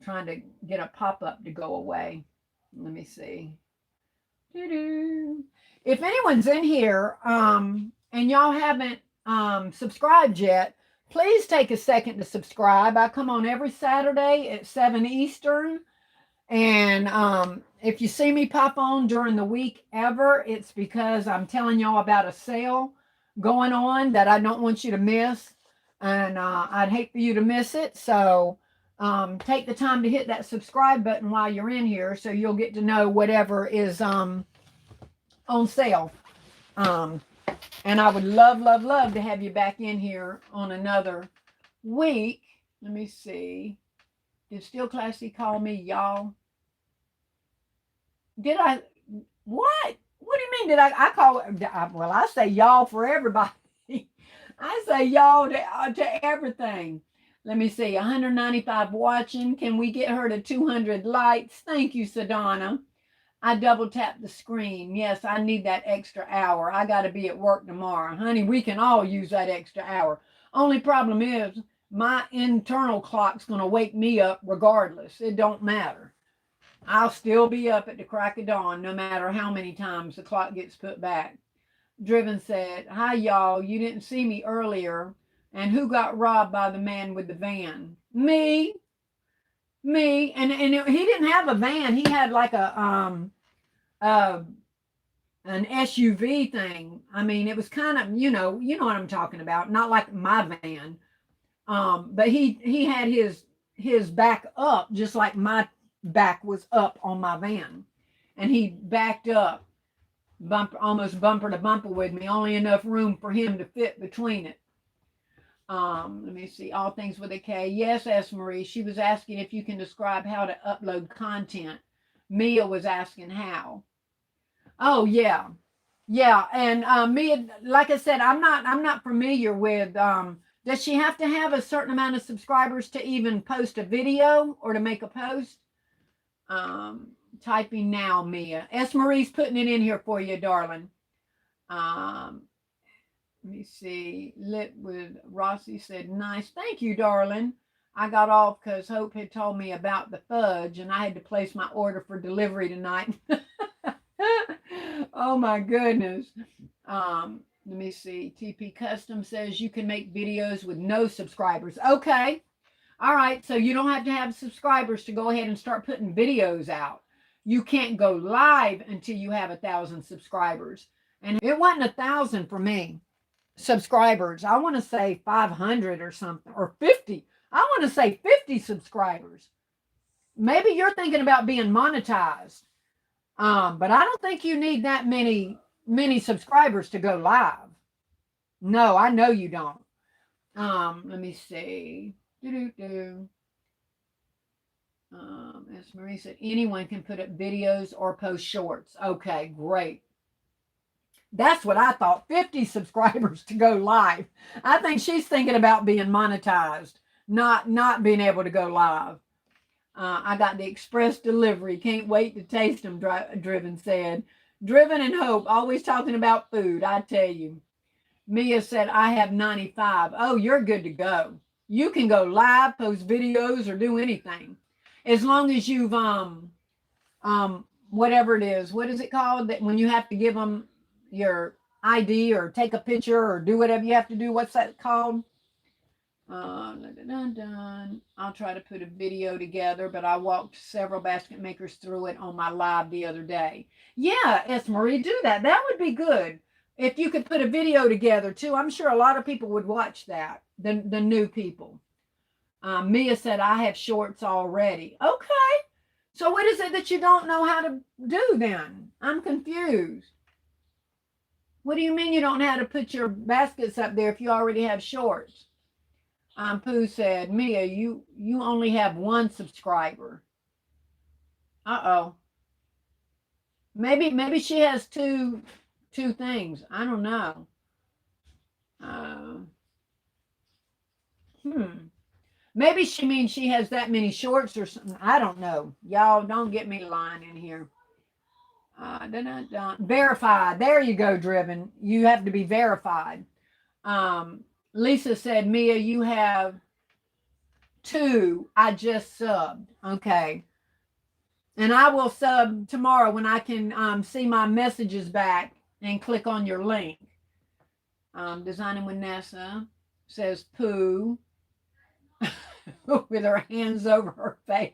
trying to get a pop-up to go away. Let me see. Doo-doo. If anyone's in here and y'all haven't subscribed yet, please take a second to subscribe. I come on every Saturday at 7 Eastern. And if you see me pop on during the week ever, it's because I'm telling y'all about a sale going on that I don't want you to miss. And I'd hate for you to miss it. So take the time to hit that subscribe button while you're in here so you'll get to know whatever is on sale. And I would love, love, love to have you back in here on another week. Let me see. Did Still Classy call me y'all? Did I? What? What do you mean? Did I call? Well, I say y'all for everybody. I say y'all to everything. Let me see. 195 watching. Can we get her to 200 likes? Thank you, Sedona. I double tapped the screen. Yes, I need that extra hour. I got to be at work tomorrow. Honey, we can all use that extra hour. Only problem is my internal clock's going to wake me up regardless. It don't matter. I'll still be up at the crack of dawn no matter how many times the clock gets put back. Driven said, hi, y'all. You didn't see me earlier. And who got robbed by the man with the van? Me. And he didn't have a van. He had like an SUV thing. I mean, it was kind of, you know what I'm talking about. Not like my van. But he had his back up just like my back was up on my van. And he backed up almost bumper to bumper with me, only enough room for him to fit between it. Let me see. All things with a K. Yes, S. Marie. She was asking if you can describe how to upload content. Mia was asking how. Oh yeah. And Mia, like I said, I'm not familiar with. Does she have to have a certain amount of subscribers to even post a video or to make a post? Typing now, Mia. S. Marie's putting it in here for you, darling. Let me see. Lit with Rossi said, nice. Thank you, darling. I got off because Hope had told me about the fudge and I had to place my order for delivery tonight. Oh my goodness. Let me see. TP Custom says you can make videos with no subscribers. Okay. All right. So you don't have to have subscribers to go ahead and start putting videos out. You can't go live until you have 1,000 subscribers. And it wasn't 1,000 for me. Subscribers. I want to say 500 or something, or 50. I want to say 50 subscribers. Maybe you're thinking about being monetized. But I don't think you need that many subscribers to go live. No, I know you don't. Let me see. As Marie said, anyone can put up videos or post shorts. Okay, great. That's what I thought. 50 subscribers to go live. I think she's thinking about being monetized, not being able to go live. I got the express delivery. Can't wait to taste them, Driven said. Driven and Hope, always talking about food, I tell you. Mia said, I have 95. Oh, you're good to go. You can go live, post videos, or do anything. As long as you've, whatever it is, what is it called? That when you have to give them your ID or take a picture or do whatever you have to do. What's that called? I'll try to put a video together, but I walked several basket makers through it on my live the other day. Yeah, S. Marie, do that. That would be good. If you could put a video together too, I'm sure a lot of people would watch that, the new people. Mia said, I have shorts already. Okay. So what is it that you don't know how to do then? I'm confused. What do you mean you don't know how to put your baskets up there if you already have shorts? Pooh said, Mia, you only have one subscriber. Uh-oh. Maybe she has two things. I don't know. Uh, hmm. Maybe she means she has that many shorts or something. I don't know. Y'all don't get me lying in here. Verified. There you go, Driven. You have to be verified. Um, Lisa said, Mia, you have two. I just subbed. Okay. And I will sub tomorrow when I can see my messages back and click on your link. Designing with NASA says Pooh with her hands over her face.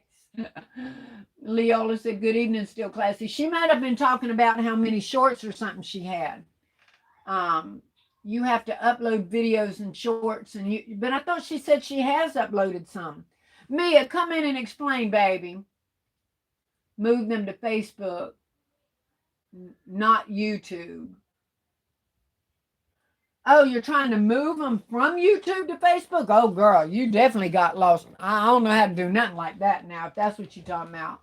Leola said, good evening, still classy. She might have been talking about how many shorts or something she had. You have to upload videos and shorts, but I thought she said she has uploaded some. Mia, come in and explain, baby. Move them to Facebook, not YouTube. Oh, you're trying to move them from YouTube to Facebook? Oh, girl, you definitely got lost. I don't know how to do nothing like that now, if that's what you're talking about.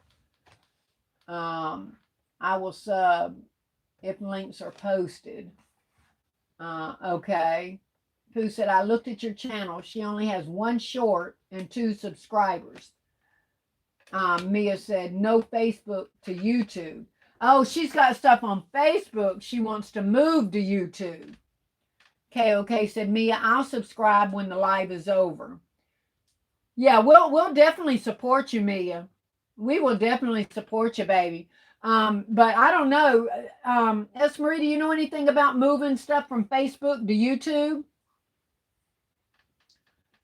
I will sub if links are posted. Okay. Pooh said, I looked at your channel. She only has one short and 2 subscribers. Mia said, no Facebook to YouTube. Oh, she's got stuff on Facebook. She wants to move to YouTube. KOK said, Mia, I'll subscribe when the live is over. Yeah, we'll definitely support you, Mia. We will definitely support you, baby. But I don't know. S. Marie, do you know anything about moving stuff from Facebook to YouTube?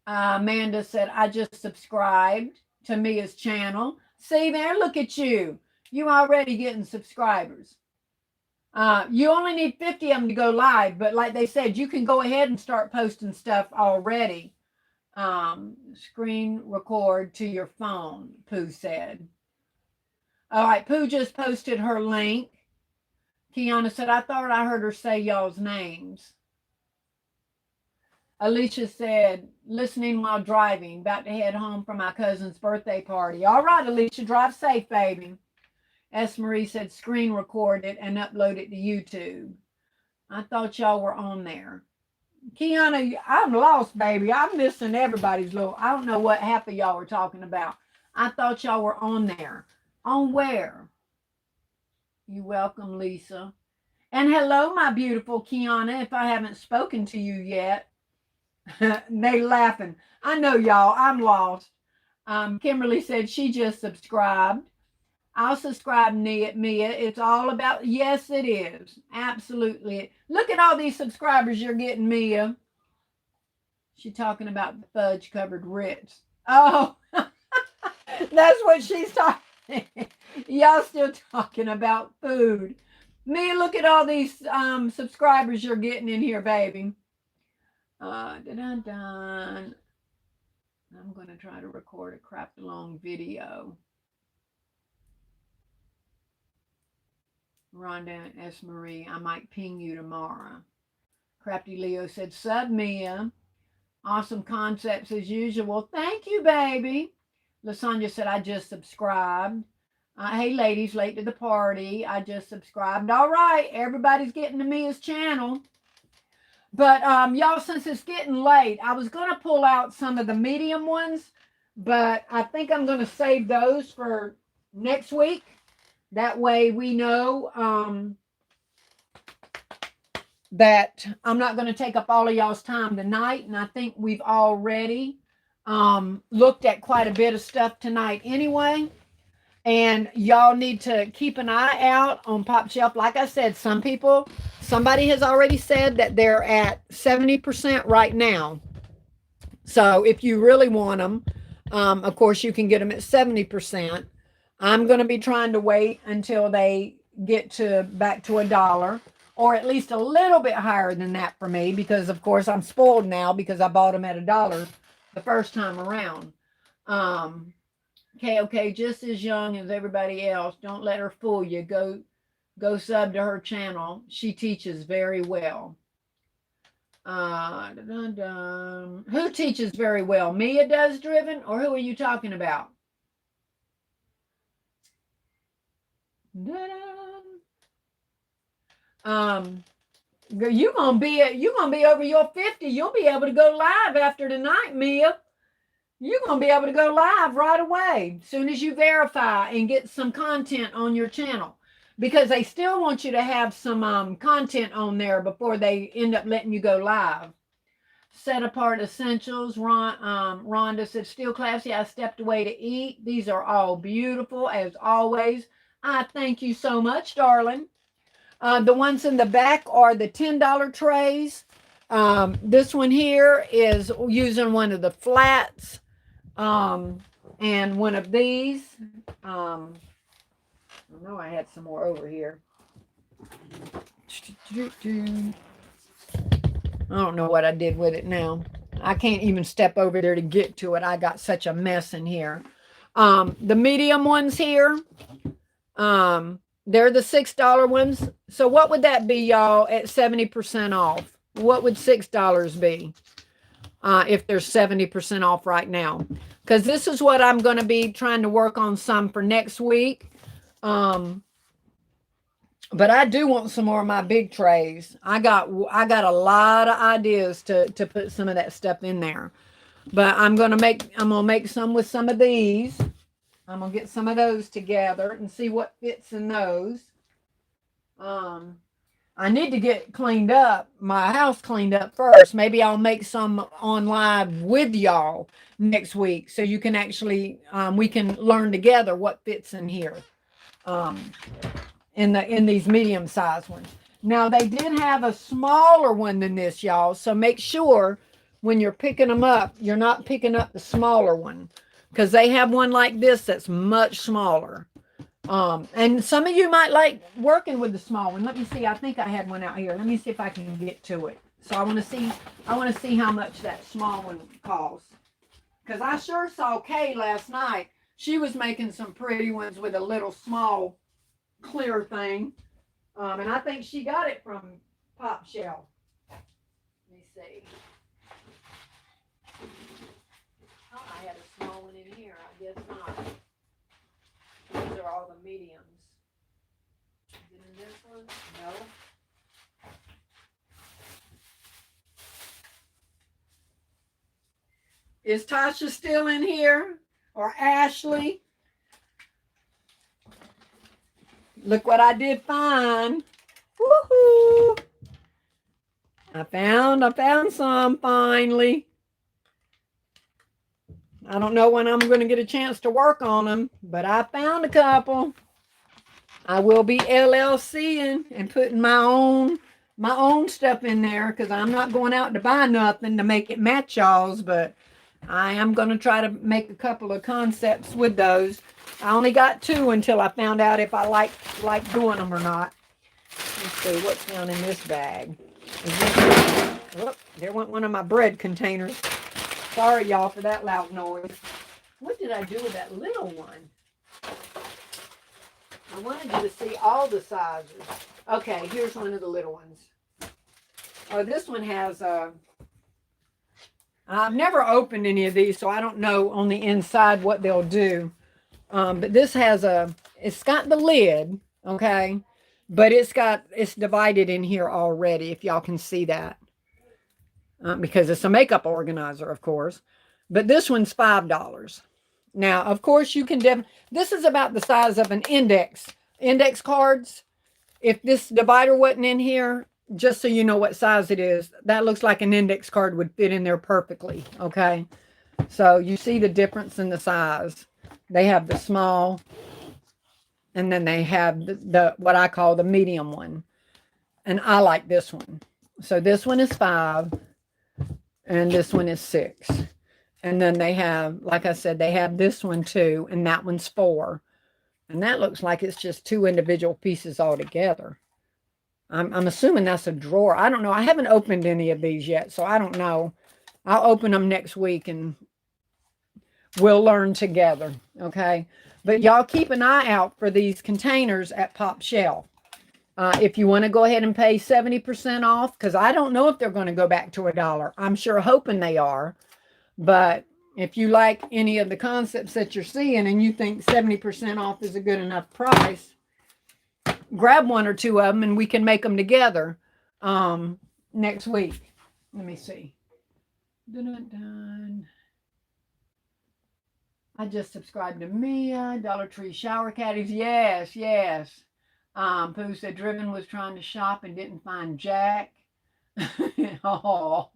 Amanda said, I just subscribed to Mia's channel. See there, look at you. You already getting subscribers. You only need 50 of them to go live, but like they said, you can go ahead and start posting stuff already. Screen record to your phone, Pooh said. All right, Pooh just posted her link. Kiana said, I thought I heard her say y'all's names. Alicia said, listening while driving, about to head home from my cousin's birthday party. All right, Alicia, drive safe, baby. S. Marie said, screen record it and upload it to YouTube. I thought y'all were on there. Kiana, I'm lost, baby. I'm missing everybody's little. I don't know what half of y'all were talking about. I thought y'all were on there. On where? You welcome, Lisa. And hello, my beautiful Kiana, if I haven't spoken to you yet. They laughing. I know, y'all. I'm lost. Kimberly said she just subscribed. I'll subscribe, Mia. It's all about, yes, it is. Absolutely. Look at all these subscribers you're getting, Mia. She's talking about the fudge covered Ritz. Oh, that's what she's talking. Y'all still talking about food. Mia, look at all these subscribers you're getting in here, baby. I'm going to try to record a crappy long video. Rhonda and S. Marie, I might ping you tomorrow. Crafty Leo said, sub Mia. Awesome concepts as usual. Thank you, baby. Lasagna said, I just subscribed. Hey, ladies, late to the party. I just subscribed. All right, everybody's getting to Mia's channel. But y'all, since it's getting late, I was going to pull out some of the medium ones, but I think I'm going to save those for next week. That way we know that I'm not going to take up all of y'all's time tonight. And I think we've already looked at quite a bit of stuff tonight anyway. And y'all need to keep an eye out on PopShelf. Like I said, somebody has already said that they're at 70% right now. So if you really want them, of course, you can get them at 70%. I'm going to be trying to wait until they get to back to $1, or at least a little bit higher than that for me, because of course I'm spoiled now because I bought them at $1 the first time around. Okay, just as young as everybody else. Don't let her fool you. Go sub to her channel. She teaches very well. Who teaches very well? Mia does, Driven, or who are you talking about? You gonna be over your 50. You'll be able to go live after tonight, Mia. You're gonna be able to go live right away as soon as you verify and get some content on your channel, because they still want you to have some content on there before they end up letting you go live. Set apart essentials. Rhonda said, still classy. I stepped away to eat. These are all beautiful as always. I thank you so much, darling. The ones in the back are the $10 trays. This one here is using one of the flats, and one of these. I know I had some more over here. I don't know what I did with it now. I can't even step over there to get to it. I got such a mess in here. The medium ones here, they're the $6 ones. So what would that be, y'all, at 70% off? What would $6 be if they're 70% off right now? Because this is what I'm going to be trying to work on some for next week. But I do want some more of my big trays. I got a lot of ideas to put some of that stuff in there. But I'm gonna make some with some of these. I'm gonna get some of those together and see what fits in those. I need to get cleaned up, my house cleaned up first. Maybe I'll make some on live with y'all next week, so you can actually we can learn together what fits in here. In these medium sized ones. Now they did have a smaller one than this, y'all. So make sure when you're picking them up, you're not picking up the smaller one, because they have one like this that's much smaller. And some of you might like working with the small one. Let me see. I think I had one out here. Let me see if I can get to it. So I want to see how much that small one costs. Because I sure saw Kay last night. She was making some pretty ones with a little small clear thing, and I think she got it from PopShelf. Let me see. Oh, I had a small one in here. I guess not. These are all the mediums. Is it in this one? No. Is Tasha still in here? Or Ashley? Look what I did find. Woohoo! I found some finally. I don't know when I'm going to get a chance to work on them, but I found a couple. I will be LLCing and putting my own stuff in there, because I'm not going out to buy nothing to make it match y'all's, but I am going to try to make a couple of concepts with those. I only got 2 until I found out if I like doing them or not. Let's see what's down in this bag. Oh, there went one of my bread containers. Sorry, y'all, for that loud noise. What did I do with that little one? I wanted you to see all the sizes. Okay, here's one of the little ones. Oh, this one has I've never opened any of these, so I don't know on the inside what they'll do. But this has it's got the lid, okay, but it's divided in here already, if y'all can see that, because it's a makeup organizer, of course. But this one's $5. Now, of course, you can this is about the size of an index cards. If this divider wasn't in here, just so you know what size it is, that looks like an index card would fit in there perfectly, okay? So you see the difference in the size. They have the small, and then they have the what I call the medium one. And I like this one. So this one is 5, and this one is 6. And then they have, like I said, they have this one too, and that one's 4. And that looks like it's just 2 individual pieces all together. I'm assuming that's a drawer. I don't know. I haven't opened any of these yet, so I don't know. I'll open them next week and we'll learn together, okay? But y'all keep an eye out for these containers at PopShelf. If you want to go ahead and pay 70% off, because I don't know if they're going to go back to $1. I'm sure hoping they are. But if you like any of the concepts that you're seeing and you think 70% off is a good enough price, grab one or two of them and we can make them together next week. Let me see. Dun, dun, dun. I just subscribed to Mia. Dollar Tree shower caddies. Yes, yes. Pooh said Driven was trying to shop and didn't find Jack. Oh.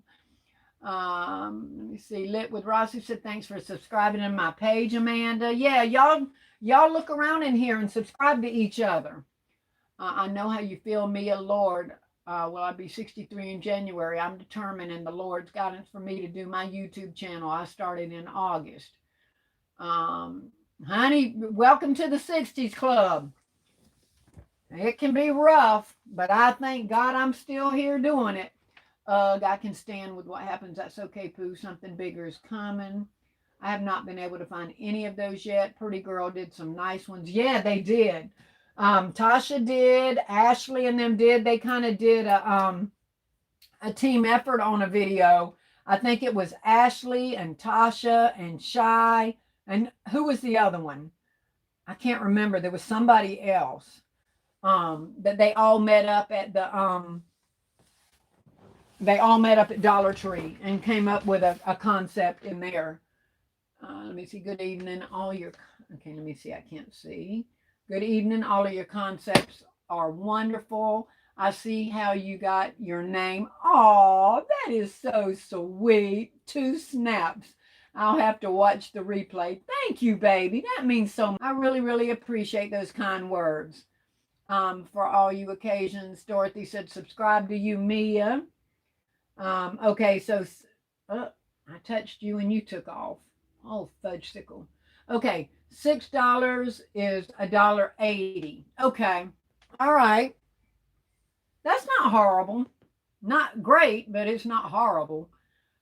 Let me see. Lit with Rossi said thanks for subscribing to my page, Amanda. Yeah, y'all look around in here and subscribe to each other. I know how you feel, Mia. Lord, will I be 63 in January? I'm determined in the Lord's guidance for me to do my YouTube channel. I started in August. Honey, welcome to the 60s club. It can be rough, but I thank God I'm still here doing it. I can stand with what happens. That's okay, Pooh. Something bigger is coming. I have not been able to find any of those yet. Pretty Girl did some nice ones. Yeah, they did. Tasha did. Ashley and them did. They kind of did a team effort on a video. I think it was Ashley and Tasha and Shy. And who was the other one? I can't remember. There was somebody else that they all met up at Dollar Tree and came up with a concept in there. Let me see. Good evening. Okay, let me see. I can't see. Good evening. All of your concepts are wonderful. I see how you got your name. Oh, that is so sweet. 2 snaps. I'll have to watch the replay. Thank you, baby. That means so much. I really, really appreciate those kind words. For all you occasions. Dorothy said, subscribe to you, Mia. Okay, so I touched you and you took off. Oh, fudge sickle. Okay, $6 is $1.80. Okay, all right. That's not horrible. Not great, but it's not horrible.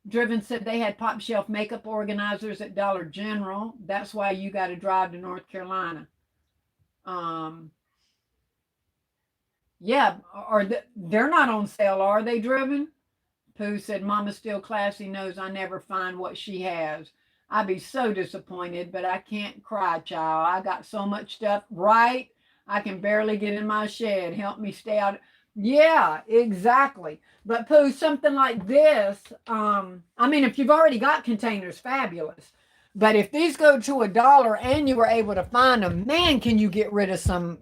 Driven said they had PopShelf makeup organizers at Dollar General. That's why you got to drive to North Carolina. Yeah, they're not on sale, are they, Driven? Pooh said, Mama still classy, knows I never find what she has. I'd be so disappointed, but I can't cry, child. I got so much stuff, right? I can barely get in my shed. Help me stay out. Yeah, exactly. But Pooh, something like this, I mean, if you've already got containers, fabulous. But if these go to $1 and you were able to find them, man, can you get rid of some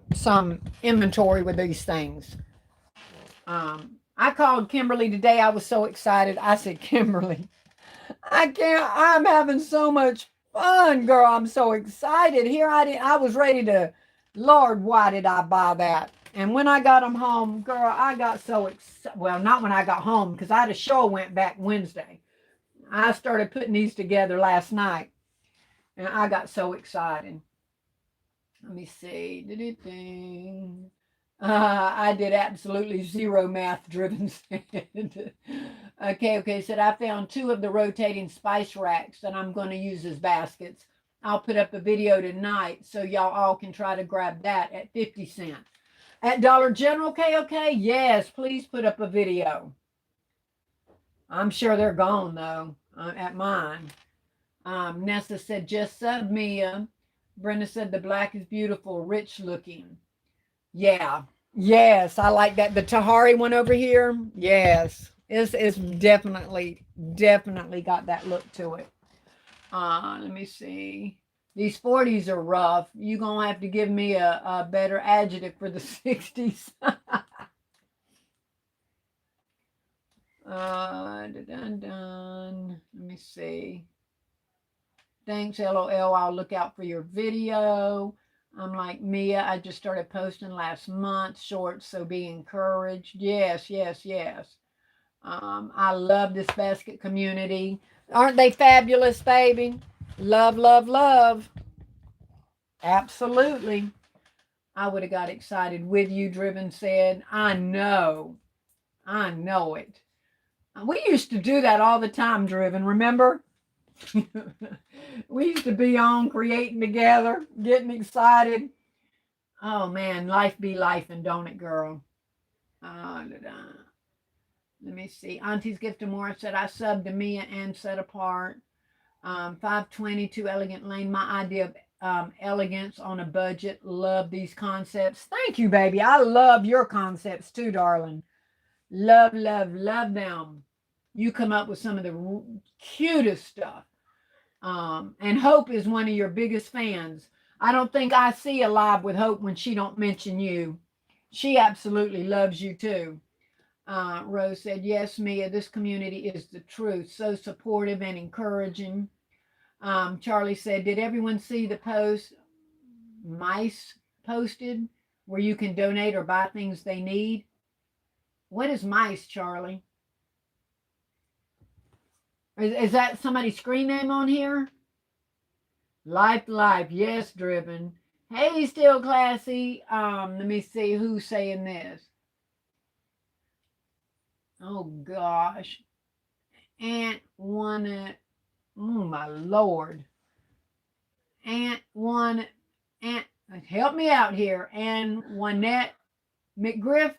inventory with these things? I called Kimberly today. I was so excited. I said, Kimberly, I'm having so much fun, girl. I'm so excited. I was ready to, Lord, why did I buy that? And when I got them home, girl, I got so excited. Well, not when I got home, because I had a show went back Wednesday. I started putting these together last night. And I got so excited. Let me see. I did absolutely zero math, Driven said. Okay, said I found 2 of the rotating spice racks that I'm going to use as baskets. I'll put up a video tonight so y'all all can try to grab that at 50 cents. At Dollar General, okay? Yes, please put up a video. I'm sure they're gone, though, at mine. Nessa said, just sub Mia. Brenda said, the black is beautiful, rich looking. Yeah. Yes, I like that. The Tahari one over here. Yes. It's definitely got that look to it. Let me see. These 40s are rough. You're going to have to give me a better adjective for the 60s. Let me see. Thanks, LOL. I'll look out for your video. I'm like, Mia, I just started posting last month, shorts, so be encouraged. Yes. I love this basket community. Aren't they fabulous, baby? Love. Absolutely. I would have got excited with you, Driven said. I know it. We used to do that all the time, Driven, remember? We used to be on creating together, getting excited. Oh man, life be life, and don't it, girl? Let me see. Auntie's Gift of More said I subbed to Mia and Set Apart. 522 Elegant Lane. My idea elegance on a budget. Love these concepts. Thank you, baby. I love your concepts too, darling. Love, love, love them. You come up with some of the cutest stuff. And Hope is one of your biggest fans. I don't think I see a live with Hope when she don't mention you. She absolutely loves you too. Rose said, yes, Mia, this community is the truth. So supportive and encouraging. Charlie said, did everyone see the post Mice posted where you can donate or buy things they need? What is Mice, Charlie? Is that somebody's screen name on here? Life, life, yes, driven. Hey, still classy. Let me see who's saying this. Oh gosh. Aunt wanted, oh my Lord. Aunt help me out here. Antoinette McGriff.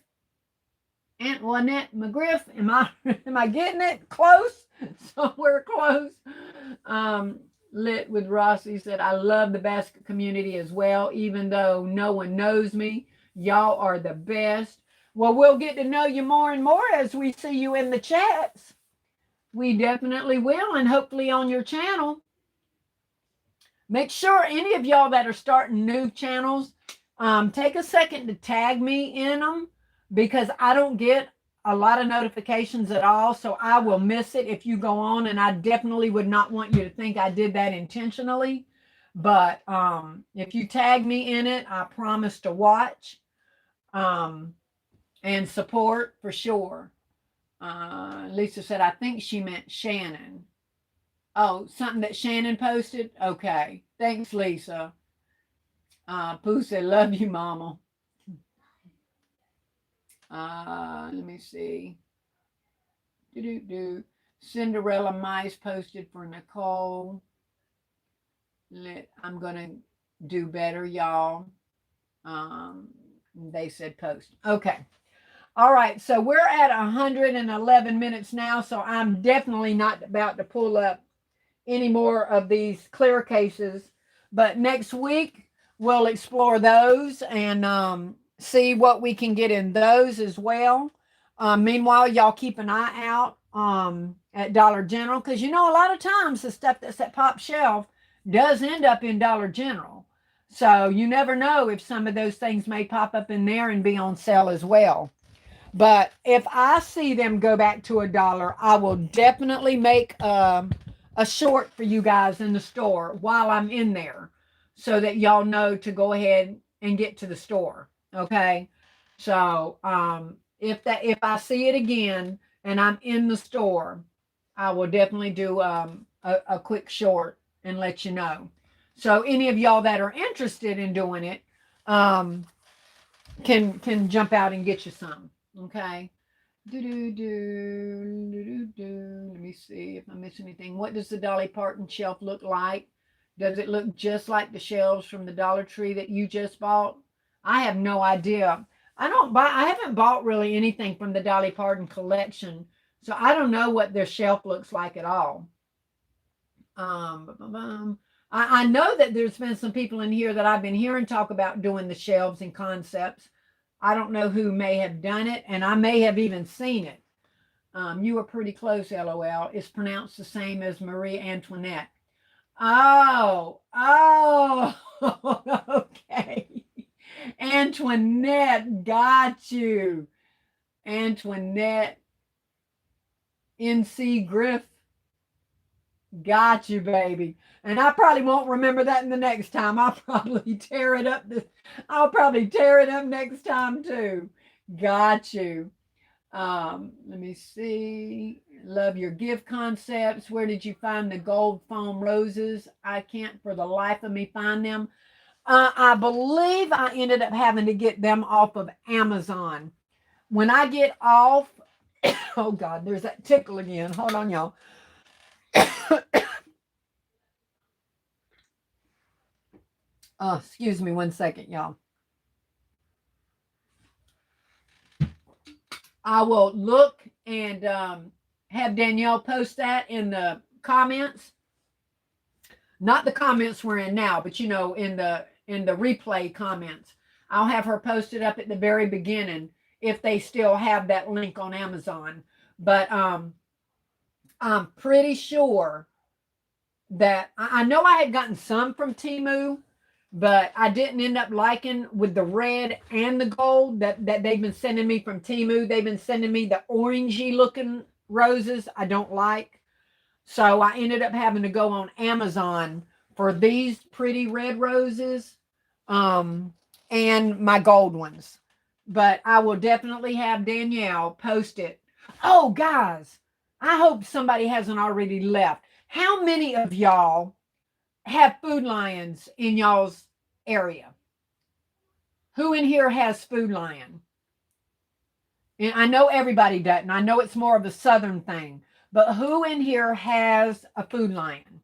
Antoinette McGriff. Am I getting it close? Somewhere close. Lit with Rossi said, I love the basket community as well, even though no one knows me. Y'all are the best. Well, we'll get to know you more and more as we see you in the chats. We definitely will, and hopefully on your channel. Make sure any of y'all that are starting new channels, take a second to tag me in them, because I don't get a lot of notifications at all, so I will miss it if you go on, and I definitely would not want you to think I did that intentionally. But if you tag me in it, I promise to watch and support for sure. Lisa said, I think she meant Shannon. Oh, something that Shannon posted? Okay. Thanks, Lisa. Pooh said, love you, mama. Let me see. Cinderella Mice posted for Nicole. I'm going to do better, y'all. They said post. Okay. All right. So we're at 111 minutes now. So I'm definitely not about to pull up any more of these clear cases. But next week, we'll explore those and see what we can get in those as well. Meanwhile, y'all keep an eye out at Dollar General, because a lot of times the stuff that's at PopShelf does end up in Dollar General. So you never know if some of those things may pop up in there and be on sale as well. But if I see them go back to $1, I will definitely make a short for you guys in the store while I'm in there, so that y'all know to go ahead and get to the store. Okay. So if I see it again and I'm in the store, I will definitely do a quick short and let you know. So any of y'all that are interested in doing it can jump out and get you some. Okay. Let me see if I miss anything. What does the Dolly Parton shelf look like? Does it look just like the shelves from the Dollar Tree that you just bought? I have no idea. I haven't bought really anything from the Dolly Parton collection, so I don't know what their shelf looks like at all. I know that there's been some people in here that I've been hearing talk about doing the shelves and concepts. I don't know who may have done it, and I may have even seen it. You were pretty close, LOL. It's pronounced the same as Marie Antoinette. Oh, okay. Antoinette, got you. Antoinette NC Griff, got you, baby. And I probably won't remember that in the next time. I'll probably tear it up next time too. Got you. Let me see. Love your gift concepts. Where did you find the gold foam roses? I can't for the life of me find them. I believe I ended up having to get them off of Amazon. When I get off, oh God, there's that tickle again. Hold on, y'all. Excuse me 1 second, y'all. I will look and have Danielle post that in the comments. Not the comments we're in now, but you know, in the replay comments. I'll have her post it up at the very beginning if they still have that link on Amazon. But I'm pretty sure that I know I had gotten some from Temu, but I didn't end up liking with the red and the gold that they've been sending me from Temu. They've been sending me the orangey looking roses I don't like. So I ended up having to go on Amazon for these pretty red roses and my gold ones. But I will definitely have Danielle post it. Oh, guys, I hope somebody hasn't already left. How many of y'all have Food Lions in y'all's area? Who in here has Food Lion? And I know everybody doesn't. I know it's more of a southern thing. But who in here has a Food Lion?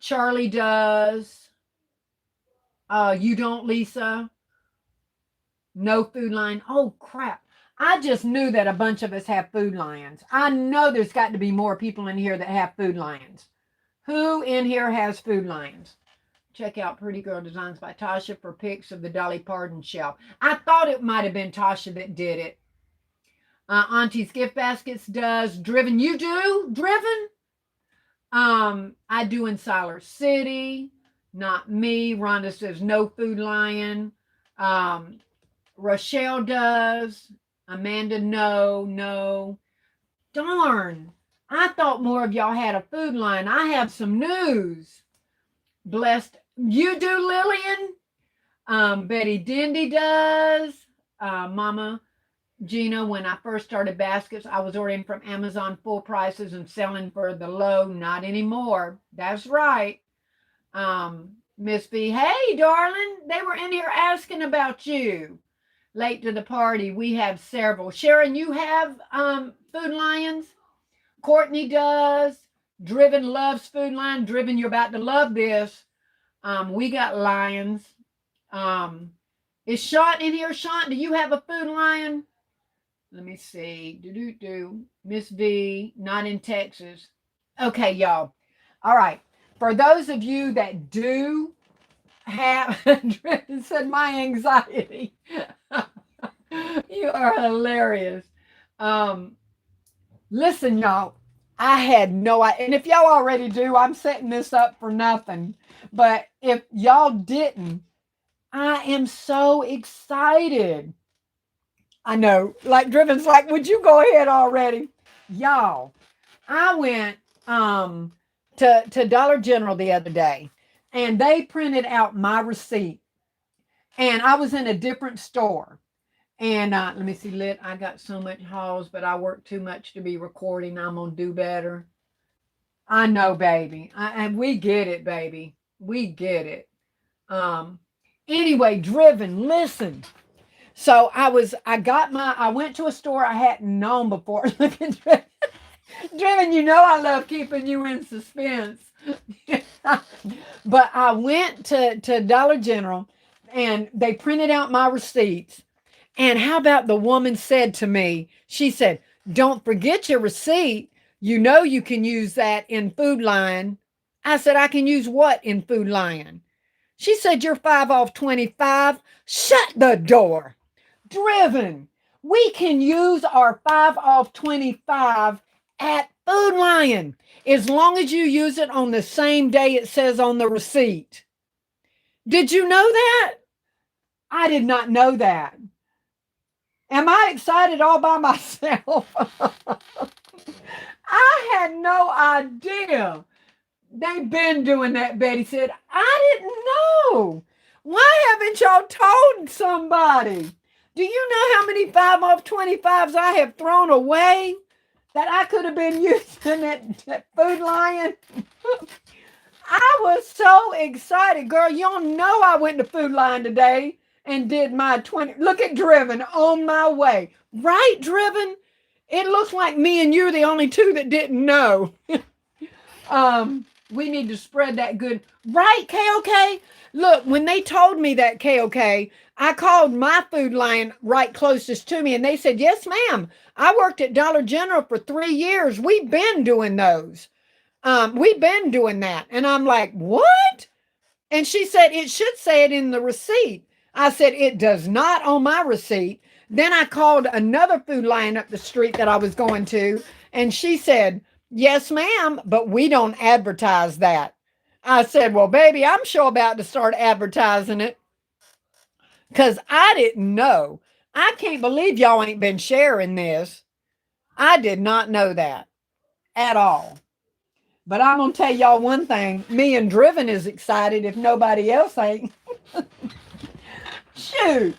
Charlie does. You don't, Lisa? No Food Lion. Oh, crap. I just knew that a bunch of us have Food Lions. I know there's got to be more people in here that have Food Lions. Who in here has Food Lions? Check out Pretty Girl Designs by Tasha for pics of the Dolly Parton shelf. I thought it might have been Tasha that did it. Auntie's Gift Baskets does. Driven, you do? Driven? I do in Siler City. Not me. Rhonda says no Food Lion. Rochelle does. Amanda, no. Darn. I thought more of y'all had a Food Lion. I have some news. Blessed. You do, Lillian? Betty Dindy does. Mama Gina, when I first started baskets, I was ordering from Amazon full prices and selling for the low. Not anymore. That's right. Miss B, hey, darling. They were in here asking about you. Late to the party. We have several. Sharon, you have Food Lions? Courtney does. Driven loves Food Lion. Driven, you're about to love this. We got lions. Is Sean in here? Sean, do you have a Food Lion? Let me see. Miss V, not in Texas. Okay, y'all. All right. For those of you that do have, Driven said my anxiety. You are hilarious. Listen, y'all. I had no idea. And if y'all already do, I'm setting this up for nothing. But if y'all didn't, I am so excited. I know, like Driven's like, would you go ahead already? Y'all, I went to Dollar General the other day and they printed out my receipt. And I was in a different store. And let me see, I got so much hauls, but I work too much to be recording. I'm going to do better. I know, baby. And we get it, baby. We get it. Anyway, Driven, listen. So I went to a store I hadn't known before. Look at Driven. Driven, you know I love keeping you in suspense. But I went to Dollar General and they printed out my receipts. And how about the woman said to me, she said, don't forget your receipt. You know you can use that in Food Lion. I said, I can use what in Food Lion? She said, you're 5 off 25. Shut the door. Driven. We can use our 5 off 25 at Food Lion as long as you use it on the same day it says on the receipt. Did you know that? I did not know that. Am I excited all by myself? I had no idea. They've been doing that, Betty said. I didn't know. Why haven't y'all told somebody? Do you know how many 5 off 25s I have thrown away that I could have been using at Food Lion? I was so excited. Girl, you don't know I went to Food Lion today and did my 20. Look at Driven on my way. Right, Driven? It looks like me and you're the only two that didn't know. We need to spread that good. Right, KOK? Look, when they told me that, KOK, I called my Food Lion right closest to me and they said, yes, ma'am. I worked at Dollar General for 3 years. We've been doing those. We've been doing that. And I'm like, what? And she said, it should say it in the receipt. I said, it does not on my receipt. Then I called another Food Lion up the street that I was going to, and she said, yes, ma'am, but we don't advertise that. I said, well, baby, I'm sure about to start advertising it because I didn't know. I can't believe y'all ain't been sharing this. I did not know that at all. But I'm going to tell y'all one thing. Me and Driven is excited if nobody else ain't. Shoot.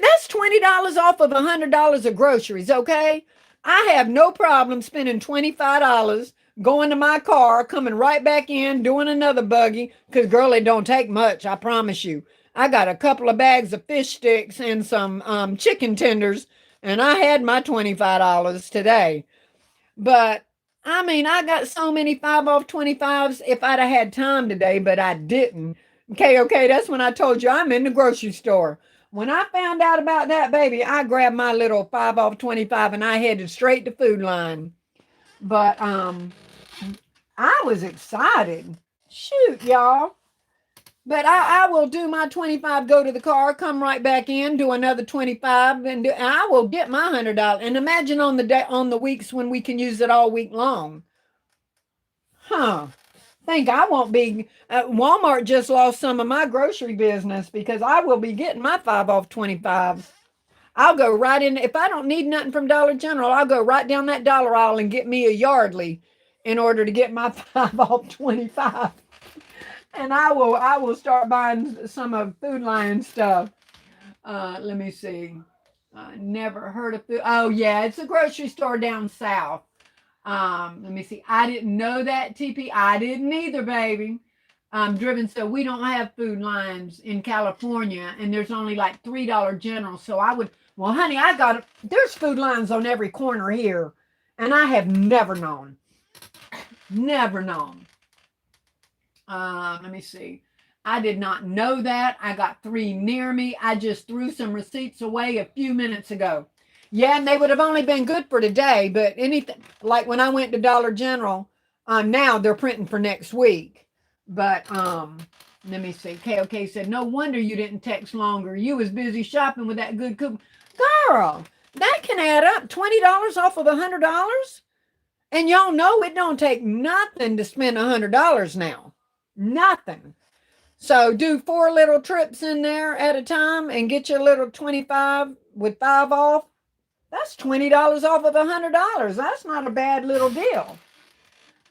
That's $20 off of $100 of groceries, okay? I have no problem spending $25 going to my car, coming right back in, doing another buggy, because, girl, it don't take much, I promise you. I got a couple of bags of fish sticks and some chicken tenders, and I had my $25 today. But I mean, I got so many 5 off 25s if I'd have had time today, but I didn't. Okay, that's when I told you I'm in the grocery store. When I found out about that, baby, I grabbed my little 5 off 25 and I headed straight to Food Line. But I was excited. Shoot, y'all. But I will do my 25, go to the car, come right back in, do another 25, and I will get my $100. And imagine on the day, on the weeks when we can use it all week long. Huh. Think I won't be, Walmart just lost some of my grocery business because I will be getting my 5 off 25s. I'll go right in. If I don't need nothing from Dollar General, I'll go right down that dollar aisle and get me a Yardley in order to get my 5 off 25. And I will start buying some of Food Lion stuff. Let me see. Never heard of food. Oh yeah, it's a grocery store down south. Let me see. I didn't know that, TP. I didn't either, baby. Driven, so we don't have Food Lions in California, and there's only like $3 General. So I would, well, honey, there's Food Lions on every corner here, and I have never known. Never known. Let me see. I did not know that. I got 3 near me. I just threw some receipts away a few minutes ago. Yeah, and they would have only been good for today, but anything like when I went to Dollar General, now they're printing for next week. But let me see. KOK said, no wonder you didn't text longer. You was busy shopping with that good coupon. Girl, that can add up. $20 off of $100. And y'all know it don't take nothing to spend $100 now. Nothing. So do 4 little trips in there at a time and get your little 25 with 5 off. That's $20 off of $100. That's not a bad little deal.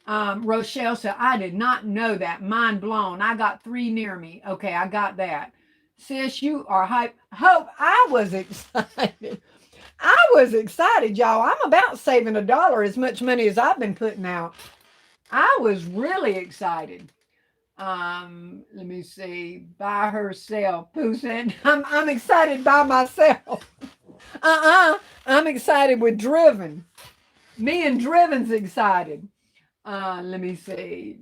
Rochelle said, I did not know that. Mind blown. I got 3 near me. Okay, I got that. Sis, you are hype. Hope, I was excited. I was excited, y'all. I'm about saving $1 as much money as I've been putting out. I was really excited. Let me see. By herself. Pooh said, I'm excited by myself. I'm excited with Driven. Me and Driven's excited. Let me see.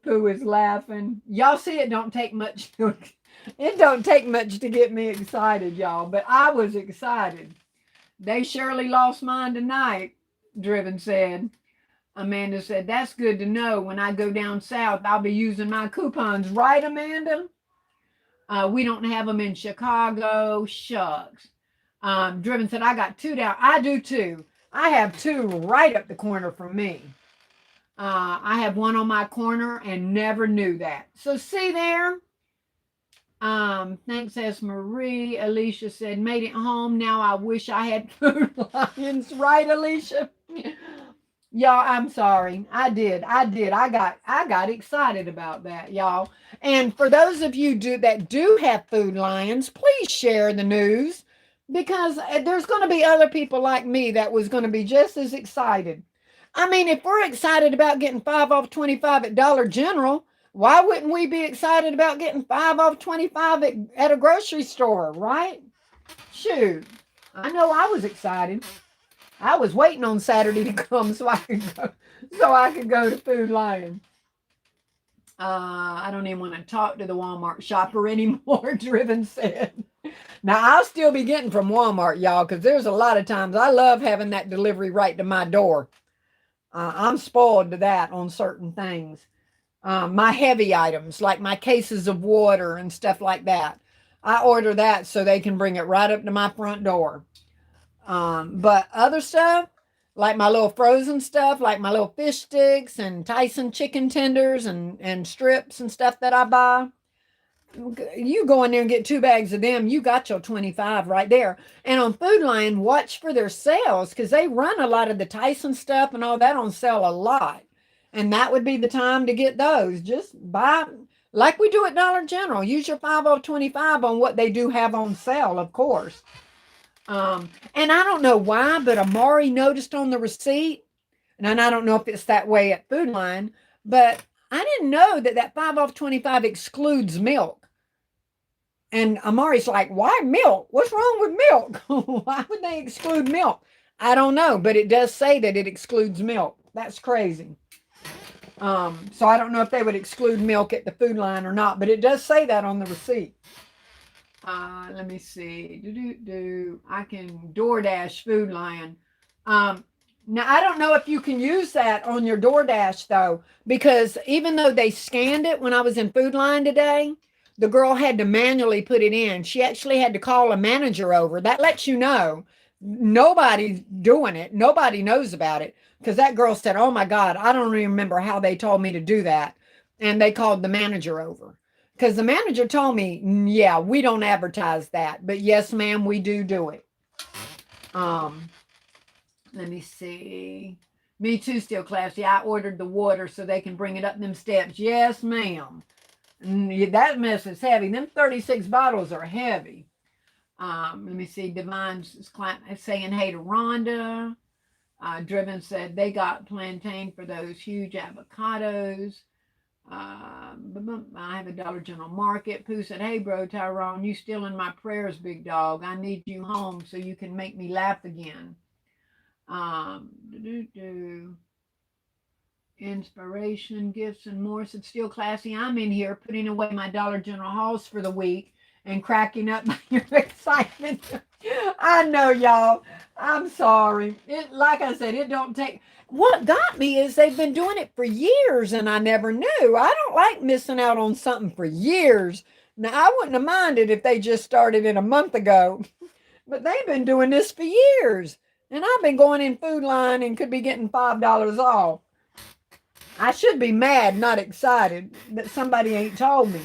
Pooh is laughing. Y'all see, it don't take much to get me excited, y'all. But I was excited. They surely lost mine tonight, Driven said. Amanda said, that's good to know. When I go down south, I'll be using my coupons. Right, Amanda? We don't have them in Chicago. Shucks. Driven said, I got 2 down. I do too. I have 2 right up the corner from me. I have 1 on my corner and never knew that. So see there? Thanks, S. Marie. Alicia said, made it home. Now I wish I had Food Lions. Right, Alicia? Y'all, I'm sorry. I did. I got excited about that, y'all. And for those of you that do have Food Lions, please share the news because there's going to be other people like me that was going to be just as excited. I mean, if we're excited about getting 5 off 25 at Dollar General, why wouldn't we be excited about getting 5 off 25 at a grocery store, right? Shoot. I know I was excited. I was waiting on Saturday to come so I could go to Food Lion. I don't even want to talk to the Walmart shopper anymore, Driven said. Now, I'll still be getting from Walmart, y'all, because there's a lot of times I love having that delivery right to my door. I'm spoiled to that on certain things. My heavy items, like my cases of water and stuff like that, I order that so they can bring it right up to my front door. But other stuff, like my little frozen stuff, like my little fish sticks and Tyson chicken tenders and strips and stuff that I buy, you go in there and get 2 bags of them, you got your 25 right there. And on Food Lion, watch for their sales because they run a lot of the Tyson stuff and all that on sale a lot. And that would be the time to get those. Just buy, like we do at Dollar General, use your 5 off 25 on what they do have on sale, of course. And I don't know why, but Amari noticed on the receipt, and I don't know if it's that way at Food Line, but I didn't know that that 5 off 25 excludes milk. And Amari's like, why milk? What's wrong with milk? Why would they exclude milk? I don't know, but it does say that it excludes milk. That's crazy. So I don't know if they would exclude milk at the Food Line or not, but it does say that on the receipt. Let me see. I can DoorDash Food Lion. Now, I don't know if you can use that on your DoorDash, though, because even though they scanned it when I was in Food Line today, the girl had to manually put it in. She actually had to call a manager over. That lets you know nobody's doing it. Nobody knows about it because that girl said, oh my God, I don't even remember how they told me to do that. And they called the manager over because the manager told me, yeah, we don't advertise that. But yes, ma'am, we do it. Let me see. Me too, still classy. I ordered the water so they can bring it up them steps. Yes, ma'am. That mess is heavy. Them 36 bottles are heavy. Let me see. Divine's saying hey to Rhonda. Driven said they got plantain for those huge avocados. I have a Dollar General Market. Pooh said, hey, bro, Tyrone, you still in my prayers, big dog. I need you home so you can make me laugh again. Inspiration, gifts, and more. Said still classy. I'm in here putting away my Dollar General hauls for the week and cracking up by your excitement. I know, y'all. I'm sorry. Like I said, it don't take. What got me is they've been doing it for years and I never knew. I don't like missing out on something for years. Now, I wouldn't have minded if they just started it a month ago, but they've been doing this for years. And I've been going in Food Line and could be getting $5 off. I should be mad, not excited, that somebody ain't told me.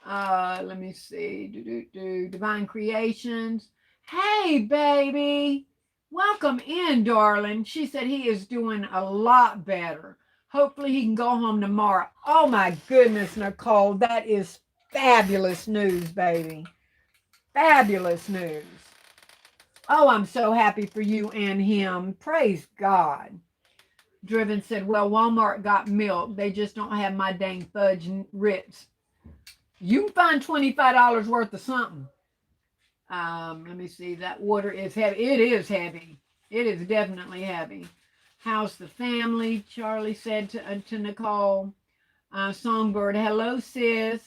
Let me see. Divine Creations. Hey, baby. Welcome in, darling. She said he is doing a lot better. Hopefully he can go home tomorrow. Oh, my goodness, Nicole. That is fabulous news, baby. Fabulous news. Oh, I'm so happy for you and him. Praise God. Driven said, well, Walmart got milk. They just don't have my dang fudge and Ritz. You can find $25 worth of something. Let me see. That water is heavy. It is heavy. It is definitely heavy. How's the family? Charlie said to Nicole. Songbird, hello, sis.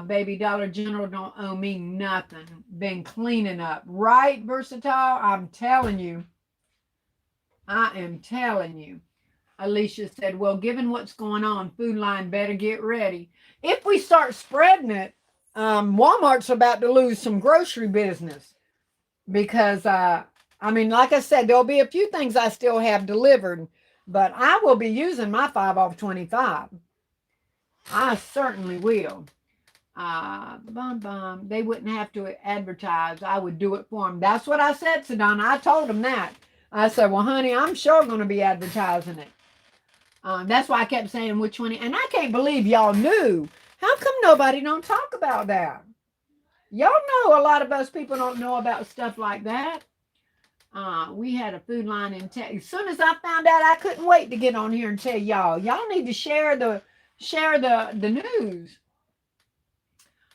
Baby, Dollar General don't owe me nothing. Been cleaning up. Right, Versatile? I'm telling you. I am telling you. Alicia said, well, given what's going on, Food Line better get ready. If we start spreading it, Walmart's about to lose some grocery business because, like I said, there'll be a few things I still have delivered, but I will be using my 5 off 25. I certainly will. They wouldn't have to advertise. I would do it for them. That's what I said, Sedona. I told them that. I said, well, honey, I'm sure going to be advertising it. That's why I kept saying which one. And I can't believe y'all knew. How come nobody don't talk about that? Y'all know a lot of us people don't know about stuff like that. We had a Food Line in Texas. As soon as I found out, I couldn't wait to get on here and tell y'all. Y'all need to share the news.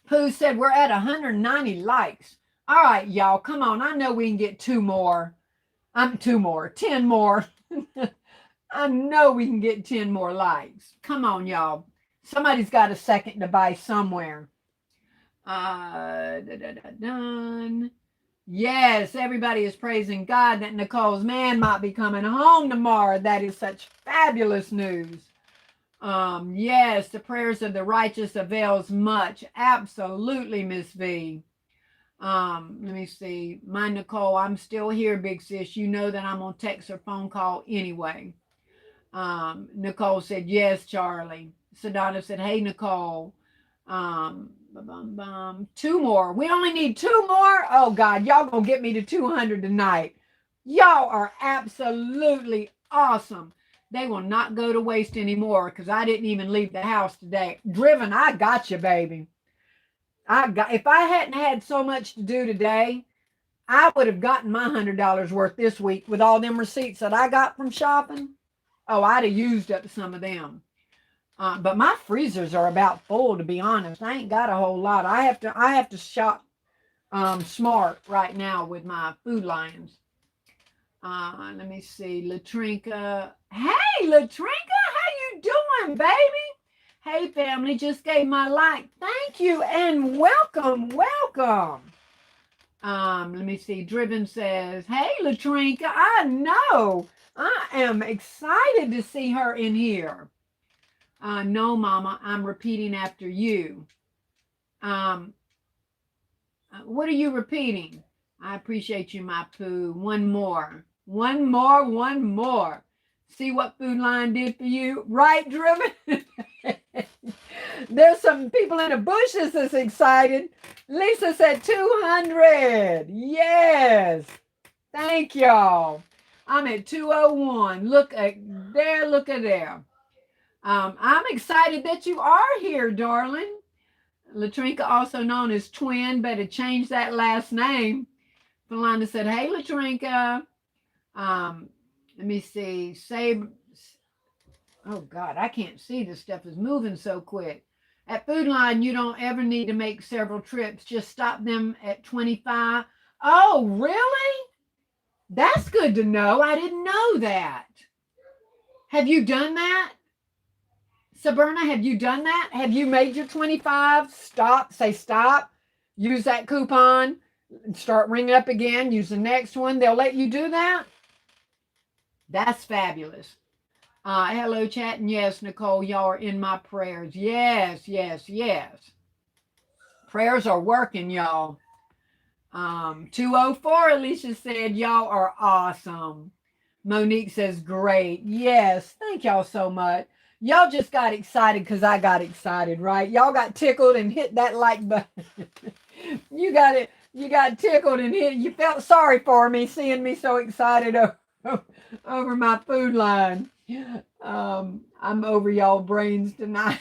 Pooh said we're at 190 likes. All right, y'all, come on. I know we can get 10 more. I know we can get 10 more likes. Come on, y'all. Somebody's got a second device somewhere. Done. Yes, everybody is praising God that Nicole's man might be coming home tomorrow. That is such fabulous news. Yes, the prayers of the righteous avails much. Absolutely, Miss V. Let me see. My Nicole, I'm still here, big sis. You know that I'm on text or phone call anyway. Nicole said, yes, Charlie. Sadonna said, hey, Nicole. Two more. We only need two more. Oh, God, y'all gonna get me to 200 tonight. Y'all are absolutely awesome. They will not go to waste anymore because I didn't even leave the house today. Driven, I got you, baby. If I hadn't had so much to do today, I would have gotten my $100 worth this week with all them receipts that I got from shopping. Oh, I'd have used up some of them. But my freezers are about full, to be honest. I ain't got a whole lot. I have to shop smart right now with my Food Lions. Let me see, Latrinka. Hey, Latrinka, how you doing, baby? Hey, family, just gave my like. Thank you and welcome, welcome. Let me see. Driven says, hey, Latrinka, I know. I am excited to see her in here. No, Mama, I'm repeating after you. What are you repeating? I appreciate you, my poo. One more. One more, one more. See what Food Line did for you? Right, Driven? There's some people in the bushes that's excited. Lisa said 200. Yes. Thank y'all. I'm at 201. Look at there. Look at there. I'm excited that you are here, darling. Latrinka, also known as Twin, better change that last name. Philanda said, hey, Latrinka. Let me see. Oh, God, I can't see. This stuff is moving so quick. At Food Line, you don't ever need to make several trips. Just stop them at 25. Oh, really? That's good to know. I didn't know that. Have you done that? Sabrina, have you done that? Have you made your 25? Stop, say stop, use that coupon, start ringing up again, use the next one. They'll let you do that. That's fabulous. Hello, chat. And yes, Nicole, y'all are in my prayers. Yes, yes, yes. Prayers are working, y'all. 204, Alicia said, y'all are awesome. Monique says, great. Yes, thank y'all so much. Y'all just got excited because I got excited, right? Y'all got tickled and hit that like button. You got it. You got tickled and hit. You felt sorry for me seeing me so excited over my Food Line. I'm over y'all brains tonight.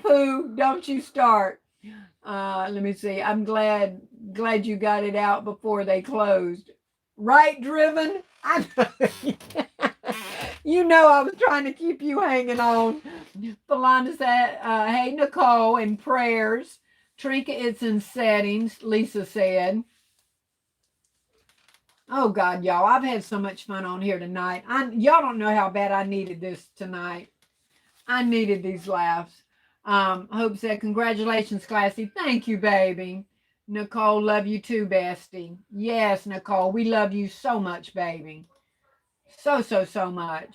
Pooh, don't you start. Let me see. I'm glad you got it out before they closed. Right, Driven? You know I was trying to keep you hanging on. Philanda said, hey, Nicole, in prayers. Trinka, it's in settings, Lisa said. Oh, God, y'all, I've had so much fun on here tonight. Y'all don't know how bad I needed this tonight. I needed these laughs. Hope said, congratulations, Classy. Thank you, baby. Nicole, love you too, bestie. Yes, Nicole, we love you so much, baby. So much.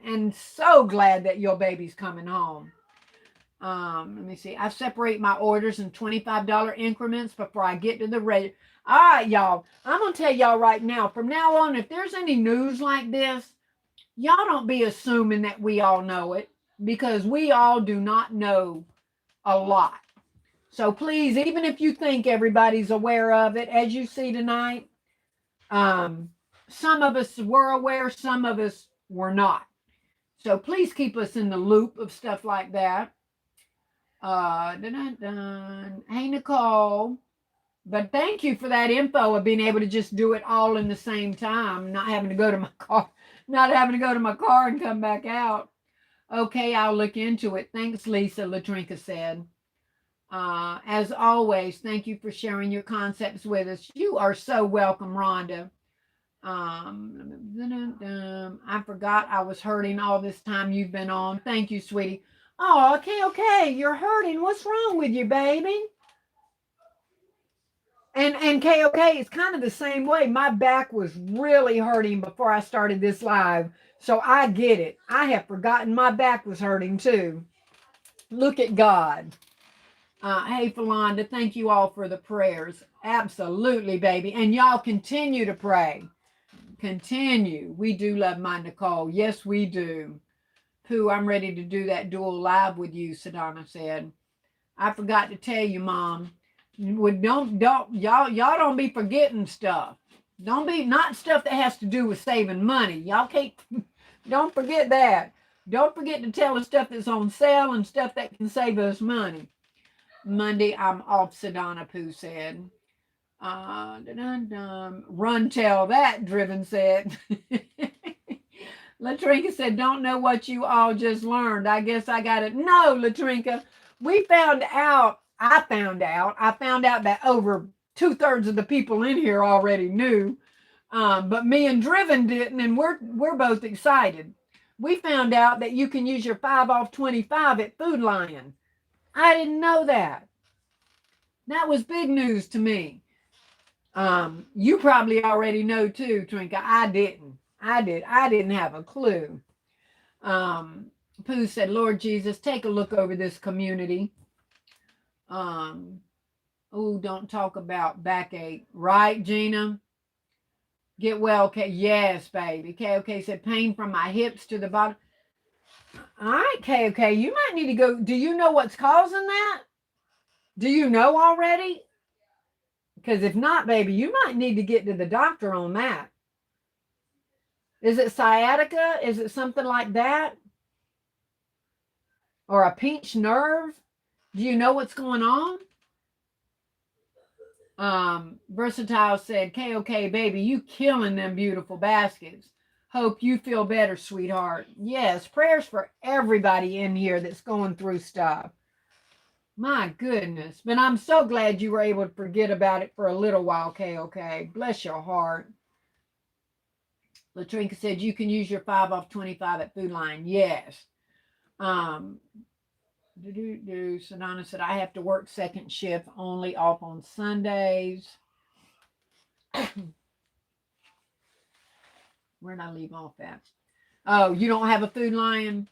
And so glad that your baby's coming home. Let me see. I separate my orders in $25 increments before I get to the rate. All right, y'all. I'm going to tell y'all right now, from now on, if there's any news like this, y'all don't be assuming that we all know it, because we all do not know a lot. So please, even if you think everybody's aware of it, as you see tonight, some of us were aware, some of us were not. So please keep us in the loop of stuff like that. Hey, Nicole. But thank you for that info of being able to just do it all in the same time, not having to go to my car and come back out. Okay, I'll look into it. Thanks, Lisa, Latrinka said. As always, thank you for sharing your concepts with us. You are so welcome, Rhonda. I forgot I was hurting all this time you've been on. Thank you, sweetie. Oh, okay. You're hurting. What's wrong with you, baby? And KOK is kind of the same way. My back was really hurting before I started this live. So I get it. I have forgotten my back was hurting too. Look at God. Hey, Philonda, thank you all for the prayers. Absolutely, baby. And y'all continue to pray. Continue. We do love my Nicole. Yes, we do. Pooh, I'm ready to do that dual live with you, Sadana said. I forgot to tell you, Mom. Don't y'all don't be forgetting stuff. Don't be not stuff that has to do with saving money. Y'all can't don't forget that. Don't forget to tell us stuff that's on sale and stuff that can save us money. Monday, I'm off, Sadana Pooh said. Run tell that, Driven said. Latrinka said, don't know what you all just learned. I guess I got it. No, Latrinka, we found out, I found out that over 2/3 of the people in here already knew. But me and Driven didn't, and we're both excited. We found out that you can use your 5 off 25 at Food Lion. I didn't know that. That was big news to me. You probably already know too, Trinka. I didn't. I didn't have a clue. Pooh said, Lord Jesus, take a look over this community. Don't talk about backache. Right, Gina? Get well, Kay. Yes, baby. KOK said, pain from my hips to the bottom. All right, KOK, you might need to go. Do you know what's causing that? Do you know already? Because if not, baby, you might need to get to the doctor on that. Is it sciatica? Is it something like that? Or a pinched nerve? Do you know what's going on? Versatile said, KOK, baby, you killing them beautiful baskets. Hope you feel better, sweetheart. Yes, prayers for everybody in here that's going through stuff. My goodness. But I'm so glad you were able to forget about it for a little while, KOK. Bless your heart. Latrinka said, you can use your 5 off 25 at Food Line. Yes. Sadana said, I have to work second shift, only off on Sundays. Where'd I leave off at? Oh, you don't have a Food Lion?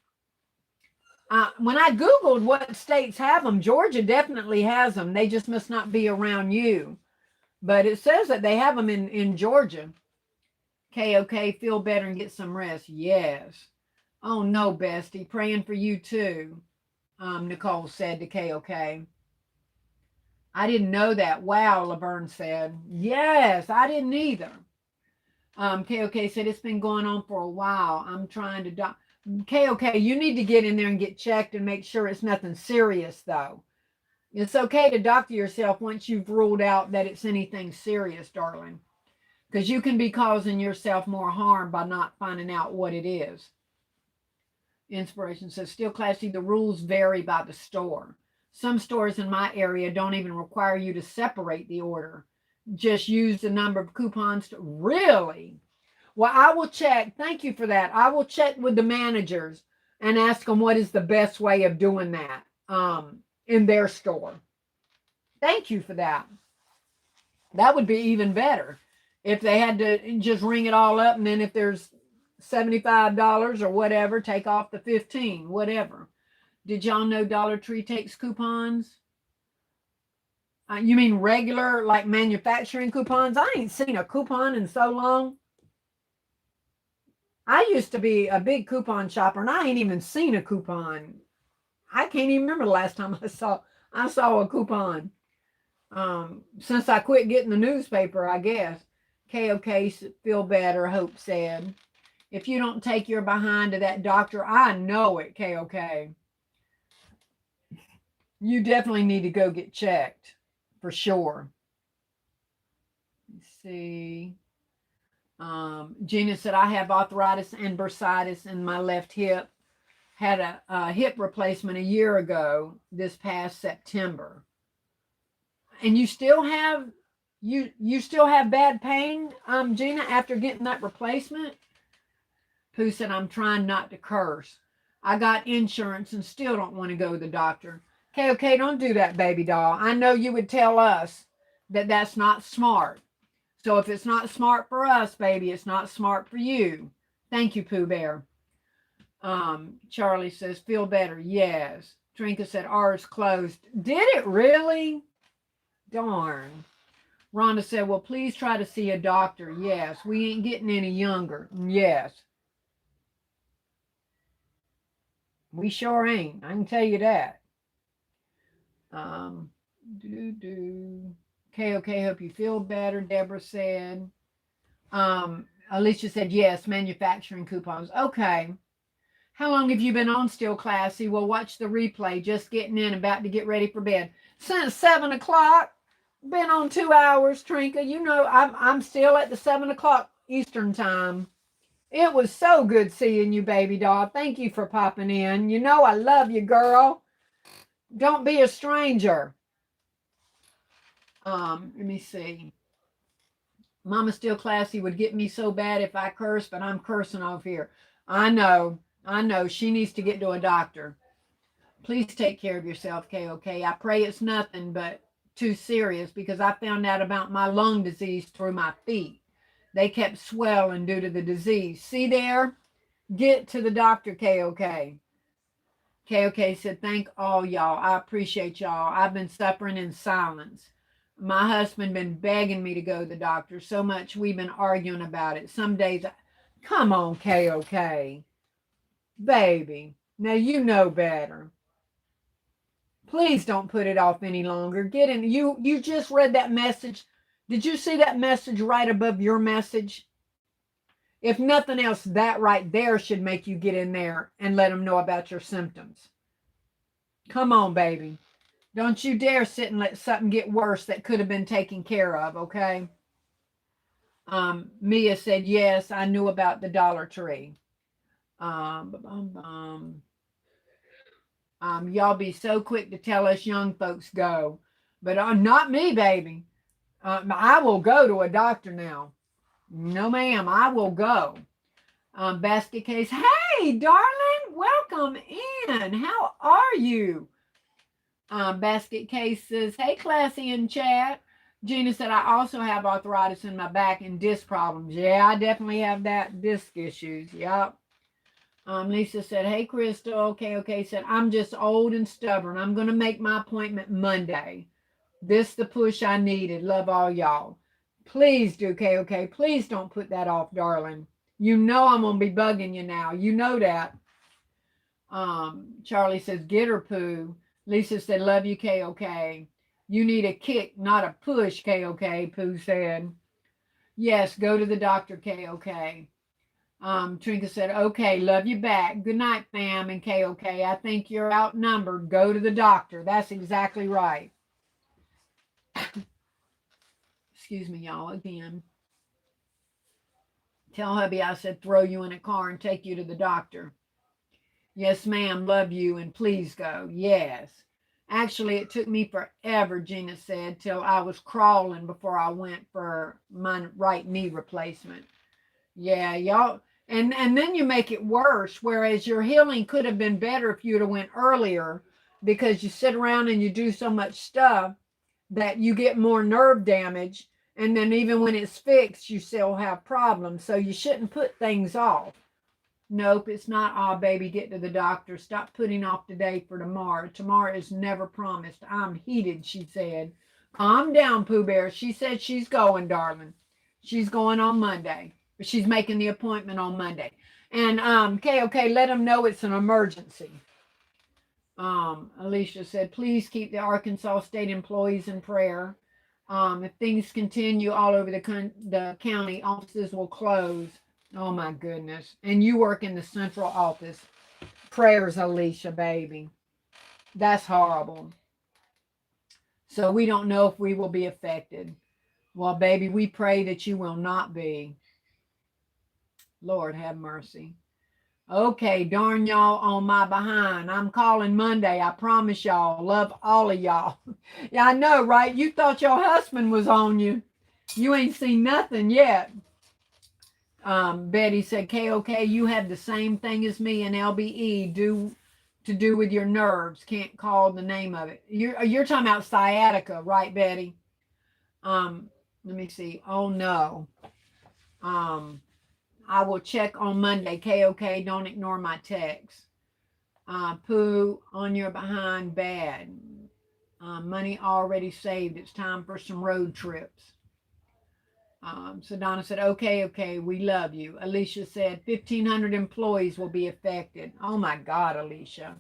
When I Googled what states have them, Georgia definitely has them. They just must not be around you. But it says that they have them in Georgia. KOK, feel better and get some rest. Yes. Oh, no, bestie. Praying for you, too. Nicole said to KOK. I didn't know that. Wow, Laverne said. Yes, I didn't either. KOK said it's been going on for a while. I'm trying to KOK, you need to get in there and get checked and make sure it's nothing serious, though. It's okay to doctor yourself once you've ruled out that it's anything serious, darling. Because you can be causing yourself more harm by not finding out what it is. Inspiration says, still classy, the rules vary by the store. Some stores in my area don't even require you to separate the order. Just use the number of coupons to really. Well, I will check. Thank you for that. I will check with the managers and ask them what is the best way of doing that in their store. Thank you for that. That would be even better if they had to just ring it all up, and then if there's $75 or whatever, take off the 15, whatever. Did y'all know Dollar Tree takes coupons? You mean regular, like manufacturing coupons? I ain't seen a coupon in so long. I used to be a big coupon shopper, and I ain't even seen a coupon. I can't even remember the last time I saw a coupon. Since I quit getting the newspaper, I guess. KOK, feel better, Hope said. If you don't take your behind to that doctor, I know it, KOK. You definitely need to go get checked, for sure. Let's see. Gina said, I have arthritis and bursitis in my left hip. Had a hip replacement a year ago, this past September. And you still have bad pain, Gina, after getting that replacement? Who said, I'm trying not to curse. I got insurance and still don't want to go to the doctor. Okay, don't do that, baby doll. I know you would tell us that's not smart. So if it's not smart for us, baby, it's not smart for you. Thank you, Pooh Bear. Charlie says, feel better. Yes. Trinka said, ours closed. Did it really? Darn. Rhonda said, well, please try to see a doctor. Yes. We ain't getting any younger. Yes. We sure ain't. I can tell you that. Um, Okay, hope you feel better, Deborah said. Alicia said, yes, manufacturing coupons. Okay. How long have you been on still, Classy? Well, watch the replay. Just getting in, about to get ready for bed. Since 7 o'clock. Been on 2 hours, Trinka. You know, I'm still at the 7 o'clock Eastern time. It was so good seeing you, baby doll. Thank you for popping in. You know I love you, girl. Don't be a stranger. Let me see. Mama Still Classy would get me so bad if I curse, but I'm cursing off here. I know. She needs to get to a doctor. Please take care of yourself, KOK. I pray it's nothing but too serious, because I found out about my lung disease through my feet. They kept swelling due to the disease. See there? Get to the doctor, KOK. KOK said, thank all y'all. I appreciate y'all. I've been suffering in silence. My husband been begging me to go to the doctor so much we've been arguing about it. Some days, come on, KOK. Baby, now you know better. Please don't put it off any longer. Get in. You just read that message. Did you see that message right above your message? If nothing else, that right there should make you get in there and let them know about your symptoms. Come on, baby. Don't you dare sit and let something get worse that could have been taken care of, okay? Mia said, yes, I knew about the Dollar Tree. Y'all be so quick to tell us young folks go. But not me, baby. I will go to a doctor now. No, ma'am, I will go. Basket Case, hey, darling, welcome in. How are you? Basket Case says, hey, Classy in chat. Gina said, I also have arthritis in my back and disc problems. Yeah, I definitely have that disc issues. Yep. Lisa said, hey, Crystal. Okay, said, I'm just old and stubborn. I'm going to make my appointment Monday. This the push I needed. Love all y'all. Please do, okay? Please don't put that off, darling. You know I'm going to be bugging you now. You know that. Charlie says, get her, Pooh. Lisa said, love you, KOK. You need a kick, not a push, KOK, Pooh said. Yes, go to the doctor, KOK. Trinka said, okay, love you back. Good night, fam, and KOK. I think you're outnumbered. Go to the doctor. That's exactly right. Excuse me, y'all, again. Tell hubby I said throw you in a car and take you to the doctor. Yes, ma'am, love you, and please go. Yes. Actually, it took me forever, Gina said, till I was crawling before I went for my right knee replacement. Yeah, y'all. And then you make it worse, whereas your healing could have been better if you'd have went earlier, because you sit around and you do so much stuff that you get more nerve damage. And then even when it's fixed, you still have problems. So you shouldn't put things off. Nope, it's not, oh, baby, get to the doctor. Stop putting off today for tomorrow. Tomorrow is never promised. I'm heated, she said. Calm down, Pooh Bear. She said she's going, darling. She's going on Monday. She's making the appointment on Monday. And okay, let them know it's an emergency. Alicia said, please keep the Arkansas State employees in prayer. If things continue all over the county, offices will close. Oh my goodness. And you work in the central office. Prayers, Alicia, baby. That's horrible. So we don't know if we will be affected. Well, baby, we pray that you will not be. Lord have mercy. Okay, darn y'all on my behind. I'm calling Monday. I promise y'all. Love all of y'all. Yeah, I know, right? You thought your husband was on you. You ain't seen nothing yet. Betty said, KOK, you have the same thing as me and LBE to do with your nerves. Can't call the name of it. You're talking about sciatica, right, Betty? Let me see. Oh no. Um, I will check on Monday. KOK, don't ignore my text. Pooh, on your behind bad. Money already saved. It's time for some road trips. So Donna said, okay, okay, we love you. Alicia said, 1,500 employees will be affected. Oh my God, Alicia.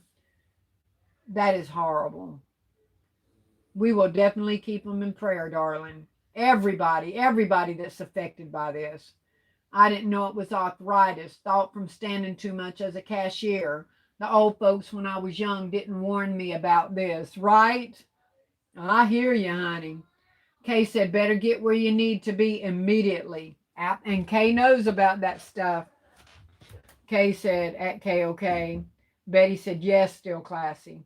That is horrible. We will definitely keep them in prayer, darling. Everybody that's affected by this. I didn't know it was arthritis. Thought from standing too much as a cashier. The old folks when I was young didn't warn me about this, right? I hear you, honey. Kay said, better get where you need to be immediately. And Kay knows about that stuff. Kay said, at KOK. Betty said, yes, still classy.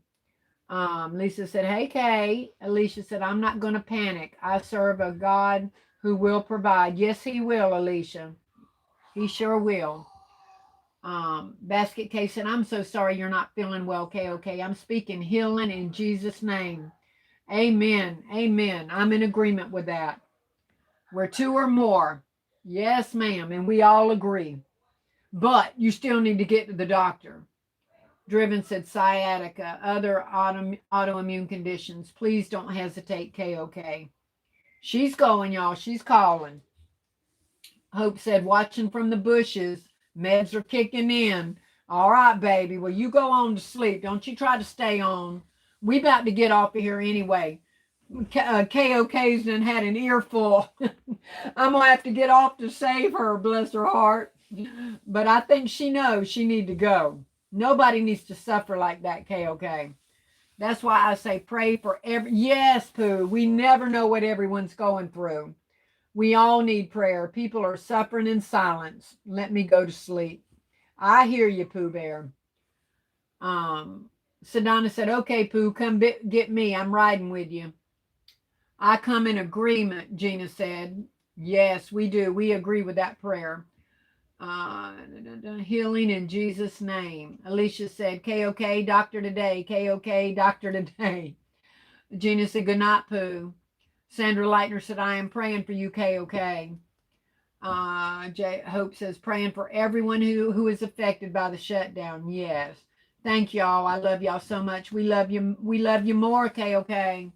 Lisa said, hey, Kay. Alicia said, I'm not going to panic. I serve a God who will provide. Yes, he will, Alicia. He sure will. Basket Case said, I'm so sorry you're not feeling well, KOK. I'm speaking healing in Jesus' name. Amen. Amen. I'm in agreement with that. We're two or more. Yes, ma'am. And we all agree. But you still need to get to the doctor. Driven said sciatica, other autoimmune conditions. Please don't hesitate, KOK. She's going, y'all. She's calling. Hope said, watching from the bushes. Meds are kicking in. All right, baby. Well, you go on to sleep. Don't you try to stay on. We about to get off of here anyway. KOK's done had an earful. I'm going to have to get off to save her, bless her heart. But I think she knows she need to go. Nobody needs to suffer like that, KOK. That's why I say pray for every. Yes, Pooh. We never know what everyone's going through. We all need prayer. People are suffering in silence. Let me go to sleep. I hear you, Pooh Bear. Sedona said, okay, Pooh, come get me. I'm riding with you. I come in agreement, Gina said. Yes, we do. We agree with that prayer. Healing in Jesus' name. Alicia said, KOK, doctor today. KOK, doctor today. Gina said, good night, Pooh. Sandra Leitner said, I am praying for you, KOK. Hope says, praying for everyone who is affected by the shutdown. Yes. Thank y'all. I love y'all so much. We love you. We love you more, KOK.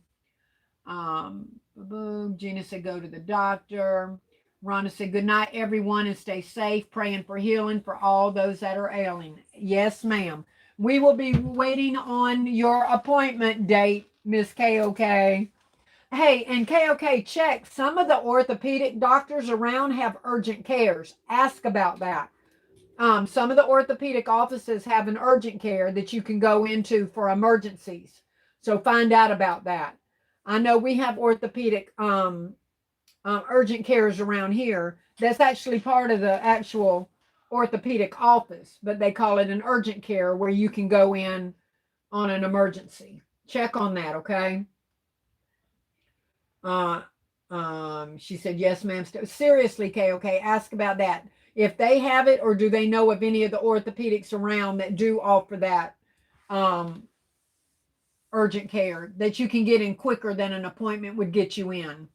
Gina said, go to the doctor. Rhonda said, good night, everyone, and stay safe. Praying for healing for all those that are ailing. Yes, ma'am. We will be waiting on your appointment date, Miss KOK. Hey, and KOK, check. Some of the orthopedic doctors around have urgent cares. Ask about that. Some of the orthopedic offices have an urgent care that you can go into for emergencies. So find out about that. I know we have orthopedic urgent cares around here. That's actually part of the actual orthopedic office, but they call it an urgent care where you can go in on an emergency. Check on that, okay? She said, yes, ma'am. Seriously, KOK, ask about that. If they have it, or do they know of any of the orthopedics around that do offer that urgent care that you can get in quicker than an appointment would get you in.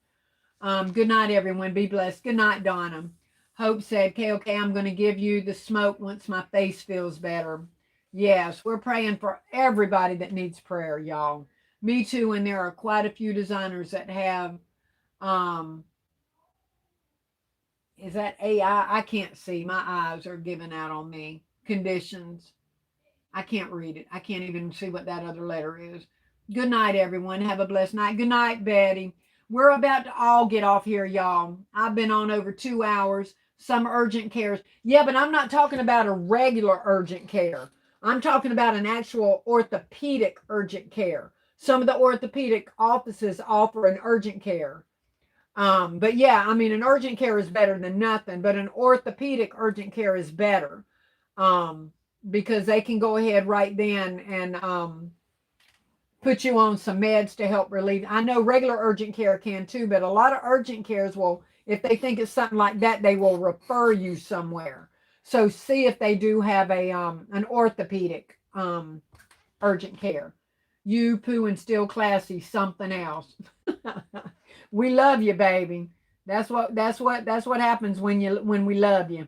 Good night, everyone. Be blessed. Good night, Donna. Hope said, KOK, I'm going to give you the smoke once my face feels better. Yes, we're praying for everybody that needs prayer, y'all. Me too, and there are quite a few designers that have, is that AI? I can't see. My eyes are giving out on me. Conditions. I can't read it. I can't even see what that other letter is. Good night, everyone. Have a blessed night. Good night, Betty. We're about to all get off here, y'all. I've been on over 2 hours. Some urgent cares. Yeah, but I'm not talking about a regular urgent care. I'm talking about an actual orthopedic urgent care. Some of the orthopedic offices offer an urgent care. But yeah, I mean, an urgent care is better than nothing, but an orthopedic urgent care is better. Because they can go ahead right then and put you on some meds to help relieve. I know regular urgent care can too, but a lot of urgent cares will, if they think it's something like that, they will refer you somewhere. So see if they do have a an orthopedic urgent care. You, Pooh, and Still Classy, something else. We love you, baby. That's what happens when we love you.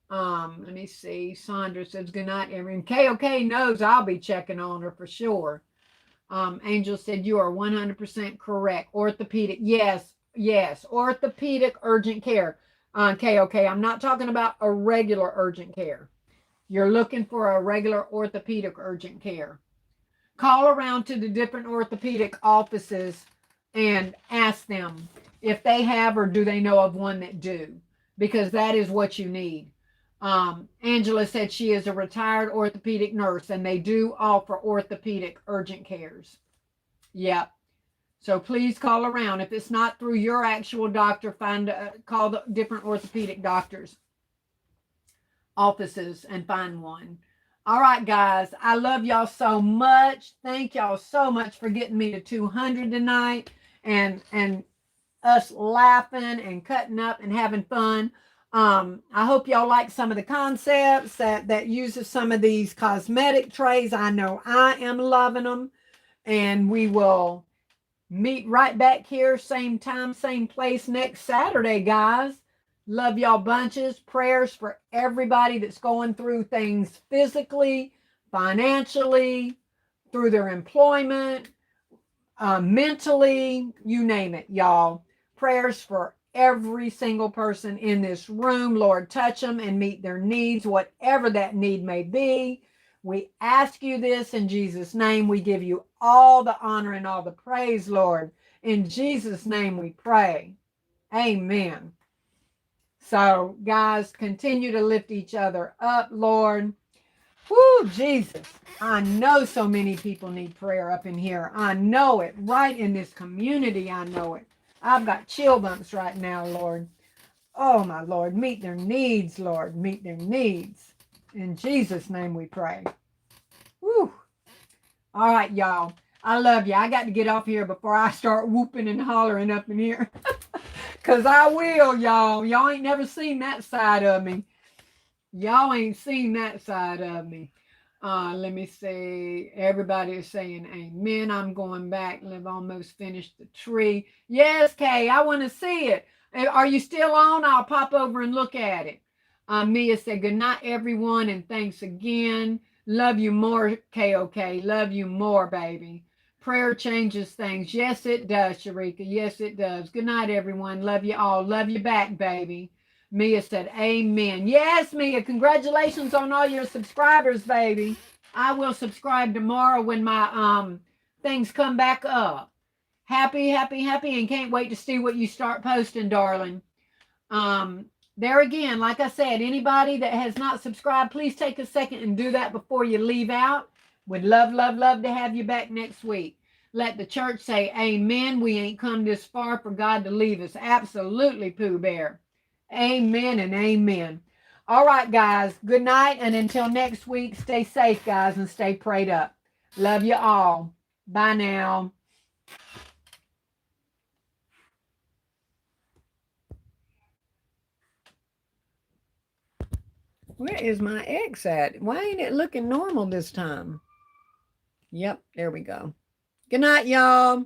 Let me see. Sandra says good night, everyone. KOK knows I'll be checking on her for sure. Angel said you are 100% correct. Orthopedic, yes, yes. Orthopedic urgent care. KOK. I'm not talking about a regular urgent care. You're looking for a regular orthopedic urgent care. Call around to the different orthopedic offices and ask them if they have or do they know of one that do, because that is what you need. Angela said she is a retired orthopedic nurse and they do offer orthopedic urgent cares. Yep. So please call around. If it's not through your actual doctor, call the different orthopedic doctors' offices and find one. All right, guys. I love y'all so much. Thank y'all so much for getting me to 200 tonight and us laughing and cutting up and having fun. I hope y'all like some of the concepts that uses some of these cosmetic trays. I know I am loving them. And we will meet right back here, same time, same place next Saturday, guys. Love y'all bunches. Prayers for everybody that's going through things physically, financially, through their employment, mentally, you name it, y'all. Prayers for every single person in this room. Lord, touch them and meet their needs, whatever that need may be. We ask you this in Jesus' name. We give you all the honor and all the praise, Lord. In Jesus' name we pray. Amen. So, guys, continue to lift each other up, Lord. Whoo, Jesus. I know so many people need prayer up in here. I know it. Right in this community, I know it. I've got chill bumps right now, Lord. Oh, my Lord. Meet their needs, Lord. Meet their needs. In Jesus' name we pray. Whew. All right, y'all. I love you. I got to get off here before I start whooping and hollering up in here. Because I will, y'all. Y'all ain't never seen that side of me. Y'all ain't seen that side of me. Let me see. Everybody is saying amen. I'm going back. Live almost finished the tree. Yes, Kay, I want to see it. Are you still on? I'll pop over and look at it. Mia said, good night, everyone, and thanks again. Love you more, KOK. Love you more, baby. Prayer changes things. Yes, it does, Sharika. Yes, it does. Good night, everyone. Love you all. Love you back, baby. Mia said, amen. Yes, Mia, congratulations on all your subscribers, baby. I will subscribe tomorrow when my things come back up. Happy, happy, happy, and can't wait to see what you start posting, darling. There again, like I said, anybody that has not subscribed, please take a second and do that before you leave out. Would love, love, love to have you back next week. Let the church say amen. We ain't come this far for God to leave us. Absolutely, Pooh Bear. Amen and amen. All right, guys. Good night. And until next week, stay safe, guys, and stay prayed up. Love you all. Bye now. Where is my X at? Why ain't it looking normal this time? Yep, there we go. Good night, y'all.